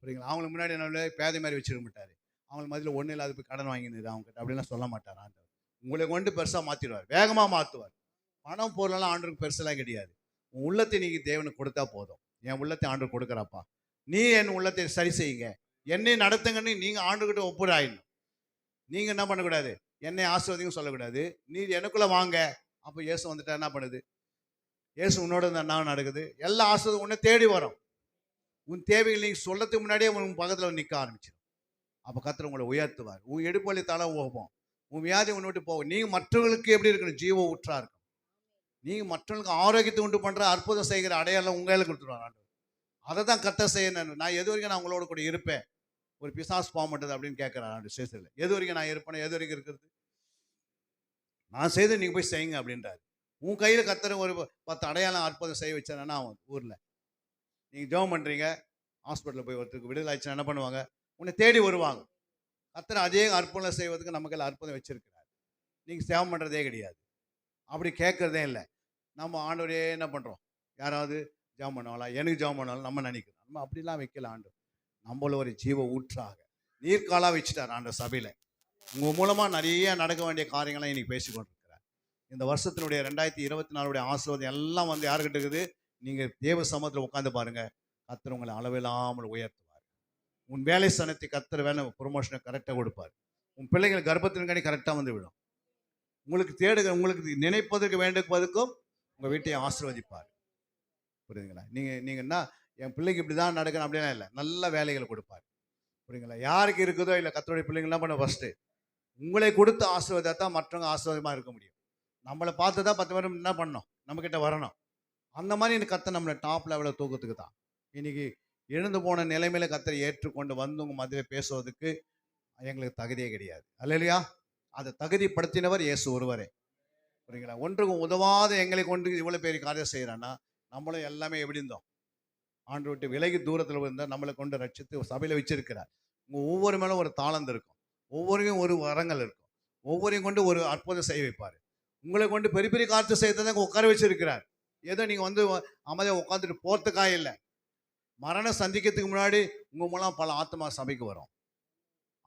புரியுங்களா? அவங்களுக்கு முன்னாடி நம்மளே பேதை மாதிரி வச்சிருக்க மாட்டார். அவங்களுக்கு மதியில் ஒன்றும் இல்லாத போய் கடன் வாங்கினது அவங்ககிட்ட அப்படிலாம் சொல்ல மாட்டார். ஆண்டவர் உங்களை கொண்டு பெருசாக மாற்றிடுவார், வேகமாக மாற்றுவார். பணம் பொருளெல்லாம் ஆண்டவருக்கு பெருசெல்லாம் கிடையாது. உன் உள்ளத்தை நீங்கள் தேவனுக்கு கொடுத்தா போதும். என் உள்ளத்தை ஆண்டவர் கொடுக்குறாப்பா, நீ என் உள்ளத்தை சரி செய்யுங்க, என்னை நடத்துங்கன்னு நீங்கள் ஆண்டுகிட்ட ஒப்புரை ஆயிடணும். நீங்கள் என்ன பண்ணக்கூடாது, என்னை ஆசீர்வதிங்க சொல்லக்கூடாது. நீ எனக்குள்ளே வாங்க. அப்போ இயேசு வந்துட்டா என்ன பண்ணுது? இயேசு உன்னோட என்ன நடக்குது? எல்லா ஆசீர்வாதம் உன்னை தேடி வரும். உன் தேவைகள் நீங்கள் சொல்லத்துக்கு முன்னாடியே உன் பக்கத்தில் நிற்க ஆரம்பிச்சிடும். அப்போ கர்த்தர் உங்களை உயர்த்துவார். உன் எடுப்பொலி தலை போகும், உன் வியாதி உன்னை விட்டு போகும். நீங்கள் மற்றவர்களுக்கு எப்படி இருக்கணும்? ஜீவ ஊற்றா இருக்கும். நீங்கள் மற்றவங்களுக்கு ஆரோக்கியத்தை உண்டு பண்ணுற அற்புதம் செய்கிற அடையாளம் உங்களை கொடுத்துருவார் ஆண்டவர். அதை தான் கர்த்தர் செய்யணும். நான் எது வரைக்கும் நான் உங்களோட கூட இருப்பேன், ஒரு பிசாஸ் போக மாட்டேது அப்படின்னு கேட்குறான் ஆண்டு சேசில். எது வரைக்கும் நான் இருப்பேன், எது வரைக்கும் இருக்கிறது நான் செய்து நீங்கள் போய் செய்யுங்க அப்படின்றாரு. உன் கையில் கர்த்தர் ஒரு 10 அடையாளம் அற்புதம் செய்ய வச்சானா அவன் ஊரில் நீங்கள் ஜெபம் பண்ணுறீங்க, ஹாஸ்பிட்டலில் போய் ஒருத்தருக்கு விடுதலை ஆச்சுன்னா என்ன பண்ணுவாங்க? உன்னை தேடி வருவாங்க. கர்த்தர் அதே அற்புதம் செய்வதற்கு நமக்கு எல்லாம் அற்புதம் வச்சிருக்கிறார். நீங்கள் சேவம் பண்ணுறதே கிடையாது, அப்படி கேட்குறதே இல்லை. நம்ம ஆண்டவரே என்ன பண்ணுறோம், யாராவது ஜெபம் பண்ணுவாங்களா, எனக்கு ஜெபம் பண்ணாலும் நம்ம நினைக்கிறோம். நம்ம அப்படிலாம் வைக்கல. ஆண்டு நம்மள ஒரு ஜீவ ஊற்றாக நீர்காலாக வச்சுட்டார் ஆண்டு சபையில். உங்கள் மூலமாக நிறைய நடக்க வேண்டிய காரியங்கள்லாம் இன்னைக்கு பேசிக்கொண்டிருக்கிறார். இந்த வருஷத்தினுடைய 2024 ஆசீர்வாதம் எல்லாம் வந்து யாருக்கிட்ட இருக்குது? நீங்கள் தேவ சமூகத்தில் உட்காந்து பாருங்க, கர்த்தர் உங்களை அளவில்லாமல் உயர்த்துவார். உன் வேலை ஸ்தானத்தை கர்த்தர் வேலை ப்ரொமோஷனை கரெக்டாக கொடுப்பார். உன் பிள்ளைகள் கர்ப்பத்தின்கனி கரெக்டாக வந்து விடும். உங்களுக்கு நினைப்பதற்கு வேண்டுவதற்கும் உங்கள் வீட்டை ஆசீர்வதிப்பார். புரியுதுங்களா? நீங்கள் என்ன என் பிள்ளைக்கு இப்படி தான் நடக்கணும் அப்படிலாம் இல்லை, நல்ல வேலைகளை கொடுப்பார். புரியுங்களா? யாருக்கு இருக்குதோ இல்லை கர்த்தருடைய பிள்ளைங்க என்ன பண்ண ஃபஸ்ட்டு உங்களை கொடுத்து ஆசீர்வாதத்தான் மற்றவங்க ஆசீர்வாதமாக இருக்க முடியும். நம்மளை பார்த்து தான் 10 பேரும் என்ன பண்ணணும், நம்மக்கிட்ட வரணும். அந்த மாதிரி இந்த கர்த்தர் நம்மளை டாப் லெவலில் தூக்கத்துக்கு தான். இன்னைக்கு எழுந்து போன நிலைமையில கர்த்தரை ஏற்றுக்கொண்டு வந்து உங்கள் மத்தியில் பேசுவதற்கு எங்களுக்கு தகுதியே கிடையாது. அல்லேலூயா. அதை தகுதிப்படுத்தினவர் இயேசு ஒருவரே. புரியுங்களா? ஒன்றுக்கும் உதவாத எங்களை கொண்டு இவ்வளோ பெரிய காரியம் செய்கிறான்னா நம்மளும் எல்லாமே எப்படி இருந்தோம்? ஆண்டு விட்டு விலகி தூரத்தில் இருந்தால் நம்மளை கொண்டு ரட்சித்து சபையில் வச்சிருக்கிறார். உங்கள் ஒவ்வொரு மேலும் ஒரு தாளந்து இருக்கும், ஒவ்வொருக்கும் ஒரு வரங்கள் இருக்கும், ஒவ்வொரையும் கொண்டு ஒரு அற்புதம் செய்ய வைப்பார். உங்களை கொண்டு பெரிய பெரிய காரியத்தை செய்யறதை உட்கார வச்சிருக்கிறார். ஏதோ நீங்கள் வந்து அமைதியாக உட்காந்துட்டு போகிறதுக்காக இல்லை, மரணம் சந்திக்கிறதுக்கு முன்னாடி உங்கள் மூலம் பல ஆத்மா சபைக்கு வரும்.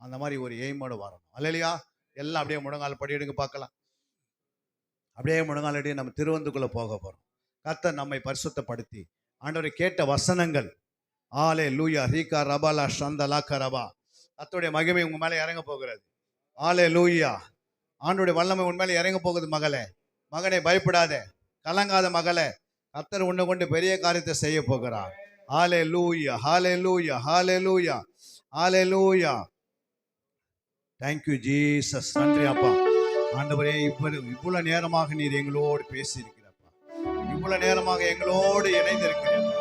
அந்த மாதிரி ஒரு எய்மோடு வரணும். அல்லேலூயா. எல்லாம் அப்படியே முழங்கால் படியெடுங்க பார்க்கலாம். அப்படியே முழங்கால் அடி நம்ம திருவந்துக்குள்ளே போக போகிறோம். கர்த்தர் நம்மை பரிசுத்தப்படுத்தி ஆண்டவரை கேட்ட வசனங்கள் ஆலே லூயா ரீகா ரபாலா சந்தலா கரபா கர்த்தருடைய மகிமை உங்கள் மேலே இறங்க போகிறது. ஆலே லூயா. ஆண்டோடைய வல்லமை உன் மேலே இறங்க போகுது. மகனே பயப்படாத, கலங்காத மகளே, கர்த்தர் உன்னை கொண்டு பெரிய காரியத்தை செய்ய போகிறார். ஆலே லூயா, ஹாலே லூயா, ஹாலே லூயா, ஹாலே லூயா. Thank you Jesus. நன்றி அப்பா. ஆண்டவரே, இவ்வளவு நேரமாக நீர் எங்களோடு பேசியிருக்கிறப்பா, இவ்வளவு நேரமாக எங்களோடு இணைந்திருக்கிறப்பா.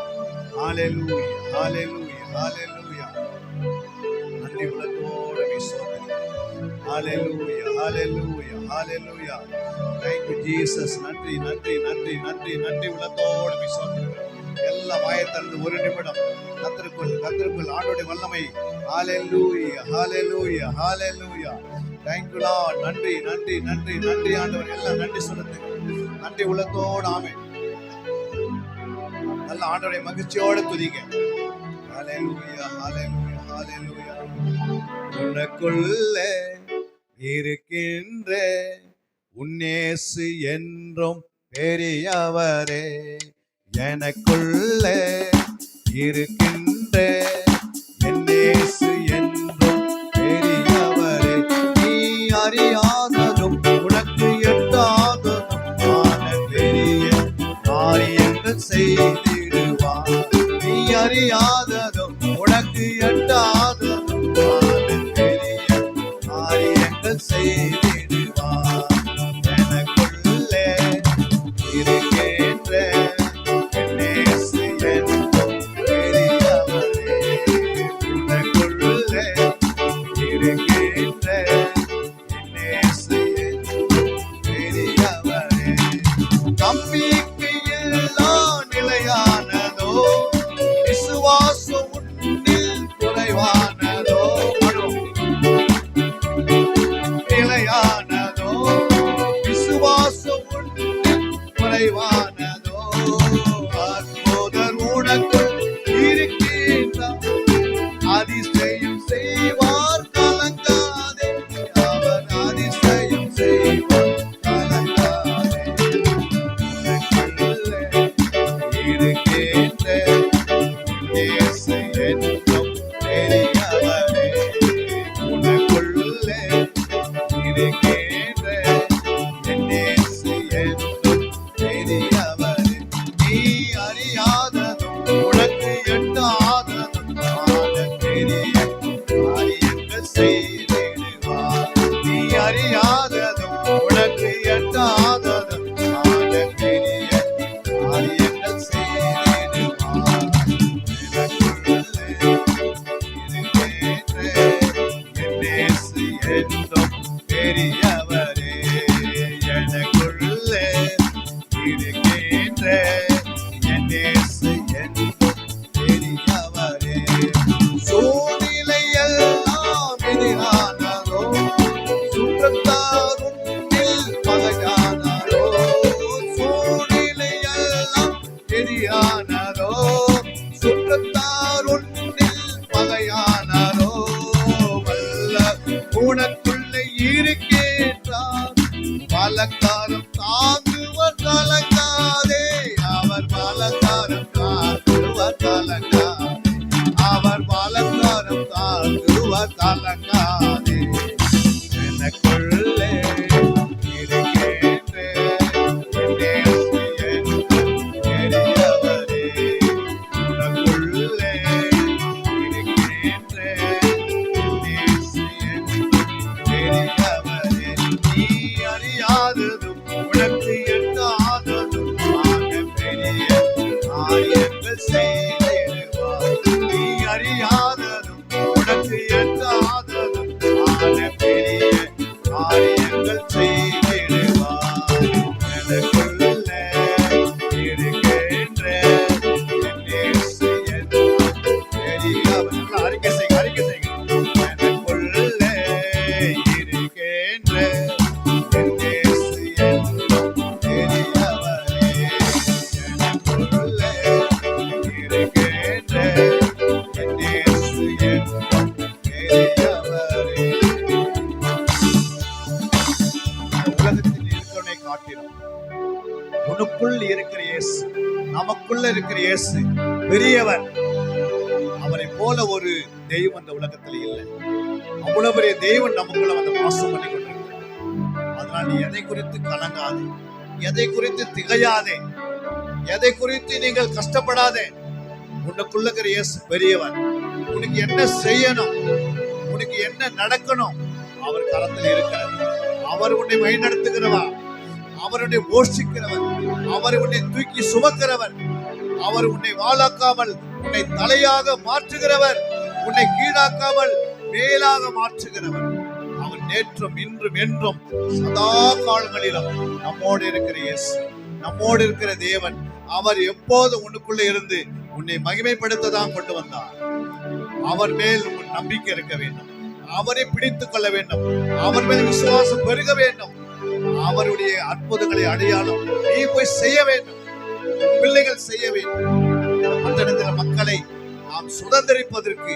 ஹல்லேலூயா, ஹல்லேலூயா, ஹல்லேலூயா. நன்றி உள்ளத்தோடு ஹல்லேலூயா, ஹல்லேலூயா, ஹல்லேலூயா. Thank you Jesus. நன்றி நன்றி நன்றி நன்றி நன்றி உள்ளத்தோடு எல்லாம் வாயத்திறந்து ஒரு நிமிடம் கர்த்தருக்குள் ஆண்டவருடைய வல்லமை. ஹல்லேலூயா, ஹல்லேலூயா, ஹல்லேலூயா. Thank you Lord. நன்றி நன்றி நன்றி நன்றி ஆண்டவர். எல்லாம் நன்றி சொல்லுங்க, நன்றி உள்ளத்தோடு. ஆமென். நல்ல ஆண்டவரை மகிழ்ச்சியோடு துதிங்க. ஹல்லேலூயா, ஹல்லேலூயா, ஹல்லேலூயா. உனக்குள்ளே இருக்கின்ற உன்னேசு என்றும் பெரியவரே, எனக்குள்ளே இருக்கின்ற என்னேசு என்றும் பெரியவரே, நீ அறியாததும் உனக்கு எட்டாததும் பெரிய காரியங்கள் செய்திடுவார். நீ அறியாததும் உனக்கு எட்டாததும் பெரிய காரியங்கள் செய்திடுவார். எனக்குள்ளே இருக்கின்ற என்னேசு என்றும் பெரியவரே, உனக்குள்ளே இருக்கின்ற என்னேசு என்றும் பெரியவரே. நம்பிக்கை எல்லாம் நிலையானதோ, விசுவாசம் உன்னில் குறைவானதோ, நிலையானதோ, விசுவாசம் உன்னில் குறைவானதோ. அற்புதர் உனக்கு இருக்கின்றார், அதிசயம் செய்வார் கலங்காதே, அவர் அதிசயம் செய்வார் கலங்காதே. உனக்குள்ளே இருக்கின்ற இயேசு என்றும் பெரியவரே, உனக்குள்ளே இருக்கின்ற இயேசு என்றும் பெரியவரே, நீ அறியாததும் உனக்கு எட்டாததும் பெரிய காரியங்கள் செய்திடுவார். நீ அறியாததும் உனக்கு எட்டாததும் பெரிய காரியங்கள் செய்திடுவார். எனக்குள்ளே இருக்கின்ற என்னேசு என்றும் பெரியவரே, எனக்குள்ளே இருக்கின்ற என்னேசு என்றும் பெரியவரே. சூழ்நிலை எல்லாம் எதிரானதோ, சுற்றத்தார் உன்னில் பகையானதோ, சூழ்நிலை எல்லாம் எதிரானதோ, சுற்றத்தார் உன்னில் பகையானதோ, வல்ல உனக்குள்ளே இருக்கின்றார். பலகாரம் தாங்குவர் கலங்காதே, அவர் பலகாரம் தாங்குவர் கலங்காதே, அவர் பலகாரம் தாங்குவர் கலங்காதே. எனக்குள்ளே இருக்கின்ற என் இயேசு என்றும் பெரியவரே. உனக்குள்ளே இருக்கின்ற என் இயேசு என்றும் பெரியவரே. நீ அறியாததும் உனக்கு எட்டாததும் ஆன பெரிய காரியங்கள் செய்திடுவார். நீ அறியாததும் உனக்கு எட்டாததும் ஆன பெரிய காரியங்கள் செய்திடுவார். எனக்குள்ளே இருக்கின்ற என் இயேசு என்றும் பெரியவர். நல்லா அறிக்கை செய்யுங்க, அறிக்கை செய்யுங்க. எனக்குள்ளே இருக்கின்ற என் இயேசு என்றும் பெரியவரே. எனக்குள்ளே இருக்கின்ற என் இயேசு என்றும் பெரியவரே. உலகத்தில் இருக்கிறவனை காட்டிலும் உனக்குள் இருக்கிற இயேசு, நமக்குள்ள இருக்கிற இயேசு பெரியவர். அவரை போல ஒரு தெய்வம் அந்த உலகத்தில் இல்லை. அவ்வளவு பெரிய தெய்வம் நமக்குள்ள வந்து வாசம் பண்ணி கொண்டிருக்கிறார். அதனால் நீ எதை குறித்து கலங்காதே, எதை குறித்து திகையாதே, எதை குறித்து நீங்கள் கஷ்டப்படாதே. உனக்குள்ள இருக்கிற இயேசு பெரியவர். உனக்கு என்ன செய்யணும், உனக்கு என்ன நடக்கணும், அவர் கரத்தில் இருக்கிறார். அவர் உன்னை வழிநடத்துகிறவர், அவர் உன்னை போஷிக்கிறவர், அவர் உன்னை தூக்கி சுமக்கிறவர், அவர் உன்னை வாளாக்காமல் உன்னை தலையாக மாற்றுகிறவர், உன்னை கீழாக்காமல் மேலாக மாற்றுகிறவர். அவர் நேற்றும் இன்றும் என்றும் சதா காலங்களிலும் நம்மோடு இருக்கிற இயேசு, நம்மோடு இருக்கிற தேவன். அவர் எப்போது உனக்குள்ள இருந்து உன்னை மகிமைப்படுத்த தான் கொண்டு வந்தார். அவர் மேல் உன் நம்பிக்கை இருக்க வேண்டும், அவரை பிடித்துக் கொள்ள வேண்டும், அவர் மேல் விசுவாசம் பெருக வேண்டும். அவருடைய அற்புதங்களை அடையாளம் நீ போய் செய்ய வேண்டும், பிள்ளைகள் செய்ய வேண்டும். அந்த இடத்துல மக்களை நாம் சுதந்திரிப்பதற்கு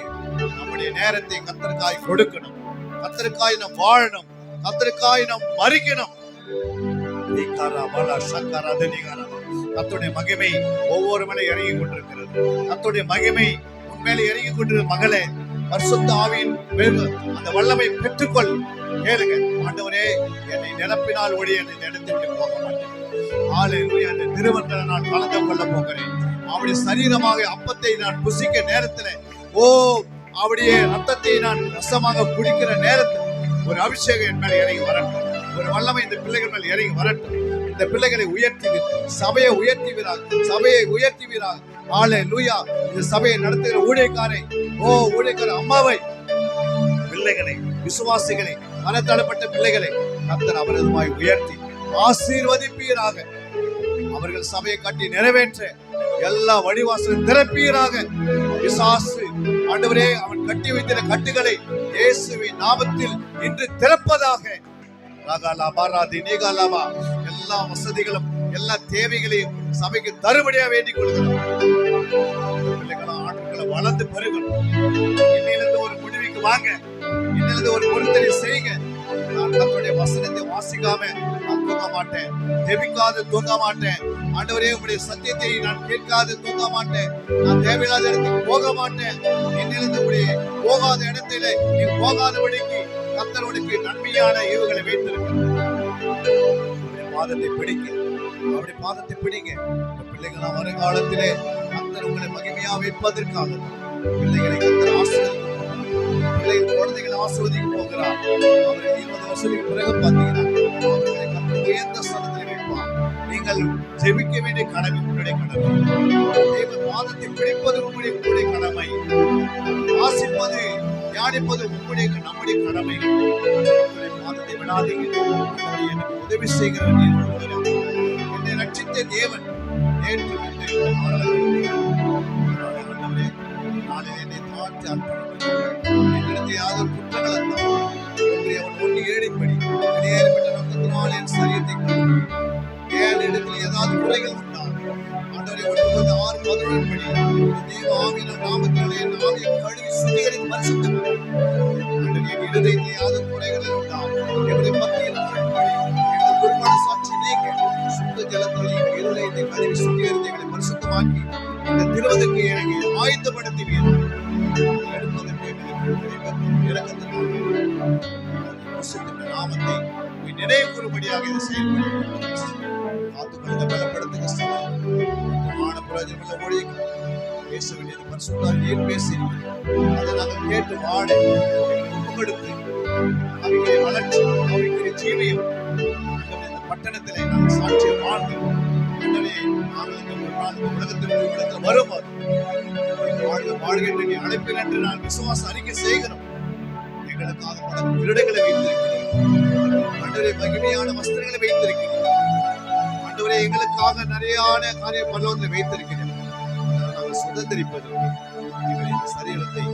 நம்முடைய நேரத்தை கர்த்தருக்காய் கொடுக்கணும், கர்த்தருக்காய் நாம் வாழணும், கர்த்தருக்காய் நாம் மறிக்கணும். கர்த்தருடைய மகிமை ஒவ்வொரு மேலே இறங்கி கொண்டிருக்கிறது. கர்த்தருடைய மகிமை உண்மையிலே இறங்கி கொண்டிருக்கிற மகளே, பரிசுத்த ஆவியின் அந்த வல்லமை பெற்றுக்கொள். கேளுங்க, ஆண்டவரே என்னை நிரப்பினால் ஒழிய என்னை நடத்தி விட்டு போக மாட்டேன். ஹல்லேலூயா. அந்த திருவன்களை நான் கலந்து கொள்ள போகிறேன். அவருடைய சரீரமாக அப்பத்தை நான் புசிக்க நேரத்தில், அவருடைய ரத்தத்தை நான் ரசமாக குடிக்கிற நேரத்தில் ஒரு அபிஷேகம் என் மேலே இறங்கி வரட்டும், ஒரு வல்லமை இந்த பிள்ளைகள் மேல் இறங்கி வரட்டும். இந்த பிள்ளைகளை உயர்த்துவீர், சபையை உயர்த்துவீராக, சபையை உயர்த்துவீராக. ஹல்லேலூயா. இந்த சபையை நடத்துகிற ஊழியக்காரை, ஊழியக்கார அம்மாவை, பிள்ளைகளை, விசுவாசிகளை, மனத்தளப்பட்ட பிள்ளைகளை கர்த்தர் அவரதுமாய் உயர்த்தி ஆசீர்வதிப்பீராக. அவர்கள் சபையை கட்டி நிறைவேற்ற எல்லா வழிவாசலும் திறப்பீராக. பிசாசு ஆண்டவரே அவன் கட்டி வைத்திருக்கிற கட்டுகளை இயேசுவின் நாமத்தில் இன்று திறப்பதாக. எல்லா வசதிகளும் எல்லா தேவைகளையும் சபைக்கு தருபடியாக வேண்டிக் கொள்கிறோம். ஆண்டுகளை வளர்ந்து பெருகணும். இன்னிலிருந்து ஒரு முடிவுக்கு வாங்க, இன்னிலிருந்து ஒரு பொருத்தனை செய்யுங்க. நான் கர்த்தருடைய வசனத்தை வாசிக்காம நான் தூங்க மாட்டேன், ஜெபிக்காது தூங்க மாட்டேன். ஆண்டவரே உங்களுடைய சத்தியத்தை நான் கேட்காது தூங்க மாட்டேன். நான் தேவையில்லாத இடத்துக்கு போக மாட்டேன். இன்னிலிருந்து உங்களுடைய போகாத இடத்திலே நீ போகாதபடிக்கு கர்த்தர் உனக்கு நன்மையான ஈவுகளை வைத்திருக்கிறார். பாதத்தை பிடிங்க, அவருடைய பாதத்தை பிடிங்க. பிள்ளைகள் வருங்காலத்திலே கர்த்தர் உங்களை மகிமையா வைப்பதற்காக பிள்ளைகளை கர்த்தர் ஆசீர்வதிக்க, பிள்ளைகள் குழந்தைகளை ஆசீர்வதிக்க போகிறார். அவரை 20 வருஷத்துக்கு பிறகு பார்த்தீங்கன்னா அவர்களை கர்த்தர் உயர்ந்த ஸ்தானத்தில் வைப்பார். நீங்கள் ஜெபிக்க வேண்டிய கடமை உங்களுடைய கடமை. தேவ பாதத்தை பிடிப்பது உங்களுடைய கடமை. வாசிப்பது, தியானிப்பது நம்முடைய கடமை. பாதத்தை விடாதீங்க. எனக்கு உதவி செய்கிறவன் என்னை ரட்சித்த தேவன் நேற்று நாளில் என்னை தாழ்த்தி அர்ப்பணித்து யாதொரு குற்றங்கள் அவன் ஒன்று ஏழைப்படி வெளியேறப்பட்ட ரத்தத்தினால் என் சரீரத்தை ஏழு இடத்தில் ஏதாவது குறைகள் உண்டான் ஆண்டவரை 9:6-11 படி தேவ ஆவியின் நாமத்தினாலே என் ஆவியை கழுவி சுத்திகரித்து பரிசுத்தம் என் இருதயத்தில் யாதொரு குறைகள் உண்டான் ஆயத்தப்படுத்துவீர். எடுப்பதற்கு இரக்கத்தினால் நாமத்தை நினைவு கூறும்படியாக இது செயல்படுகிறது. காத்துக்கொள்ள பலப்படுத்துங்க பிரயோஜனமுள்ள மொழிகள் பேச வேண்டியது பரிசுத்தாவியில் பேசியிருக்கிறோம். அதை நாங்கள் கேட்டு வாழ கொடுத்து அவைகளை வளர்ச்சி அவைகளை ஜீவியம் இந்த பட்டணத்திலே நாங்கள் சாட்சியம் வாழ்ந்து நாங்கள் இந்த உலகத்தில் வரும்போது வாழ்க வாழ்க என்று நீ அழைப்பில் என்று நான் விசுவாச அறிக்கை செய்கிறோம். எங்களுக்காக பல கிரீடங்களை வைத்திருக்கிறீர்கள் ஆண்டவரே, மகிமையான வஸ்திரங்களை வைத்திருக்கிறீர்கள் ஆண்டவரே, எங்களுக்காக நிறைய காரிய பரலோகத்தில் வைத்திருக்கிறீர்கள். நாங்கள் சுதந்திரிப்பதற்கு எங்கள் இந்த சரீரத்தை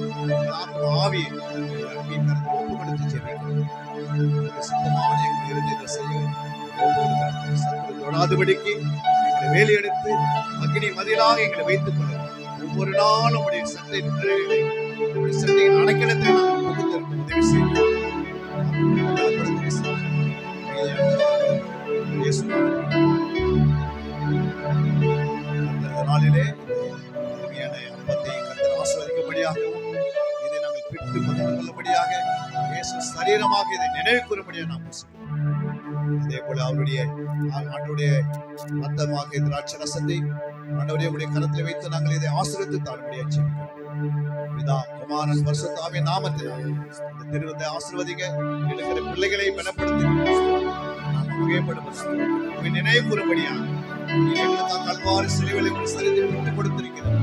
ஆவியை ஒப்புக்கொடுத்து ஜெபிக்கிறோம். சுத்தமான எங்கள் இருந்ததை செய்ய சத்துரு தொடாதபடிக்கு எங்களை வேலையெடுத்து அக்னி மதிலாக எங்களை வைத்துக் கொள்ளும். ஒவ்வொரு நாளும் உடைய சட்டையின் அடைக்கலத்தை நாங்கள் புகுத்திற்கு உதவி செய்கிறோம். அந்த நாளிலே அருமையான அப்பத்தை கர்த்தர் ஆசீர்வதிக்கும்படியாகவும் இதை நாங்கள் பிட்டு பகிர்ந்து கொள்ளும்படியாக இயேசு சரீரமாக இதை நினைவு கூறும்படியாக நாம் அதே போல அவருடைய ஆண்டுடைய ரத்தமாக திராட்சை ரசத்தை ஆண்டவருடைய கரத்தில் வைத்து நாங்கள் இதை ஆசீர்வதித்து தாழ்மையாக ஜெபிக்கிறோம். பிதா குமாரன் பரிசுத்த ஆவியின் நாமத்தினால் இந்த திருவிழத்தை ஆசீர்வதிங்க. இருக்கிற பிள்ளைகளை பலப்படுத்தி நாம் மிகைப்படுத்த நினைவு கூறும்படியாக கல்வாரி சிலுவைகளை சரிந்து விட்டுக் கொடுத்திருக்கிறோம்.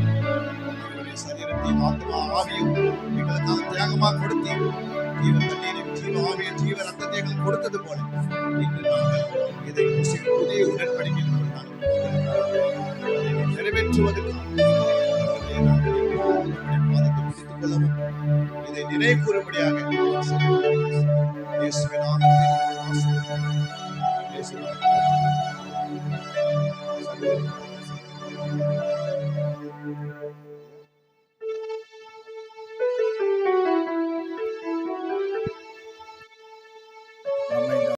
சரீரத்தையும் ஆத்மா ஆவியும் எங்களுக்காக தியாகமாக கொடுத்து ஜீவ தண்ணீரையும் ஜீவ ஆவியும் ஜீவ ரத்தத்தை எங்களுக்கு கொடுத்தது போல இன்று நாங்கள் இதை புதிய உடன்படிக்கையில் நிறைவேற்றுவதற்காக பாதத்தை பிடித்துக் கொள்ளவும் இதை நினைவு கூறும்படியாக இயேசுவின் நாமத்தில்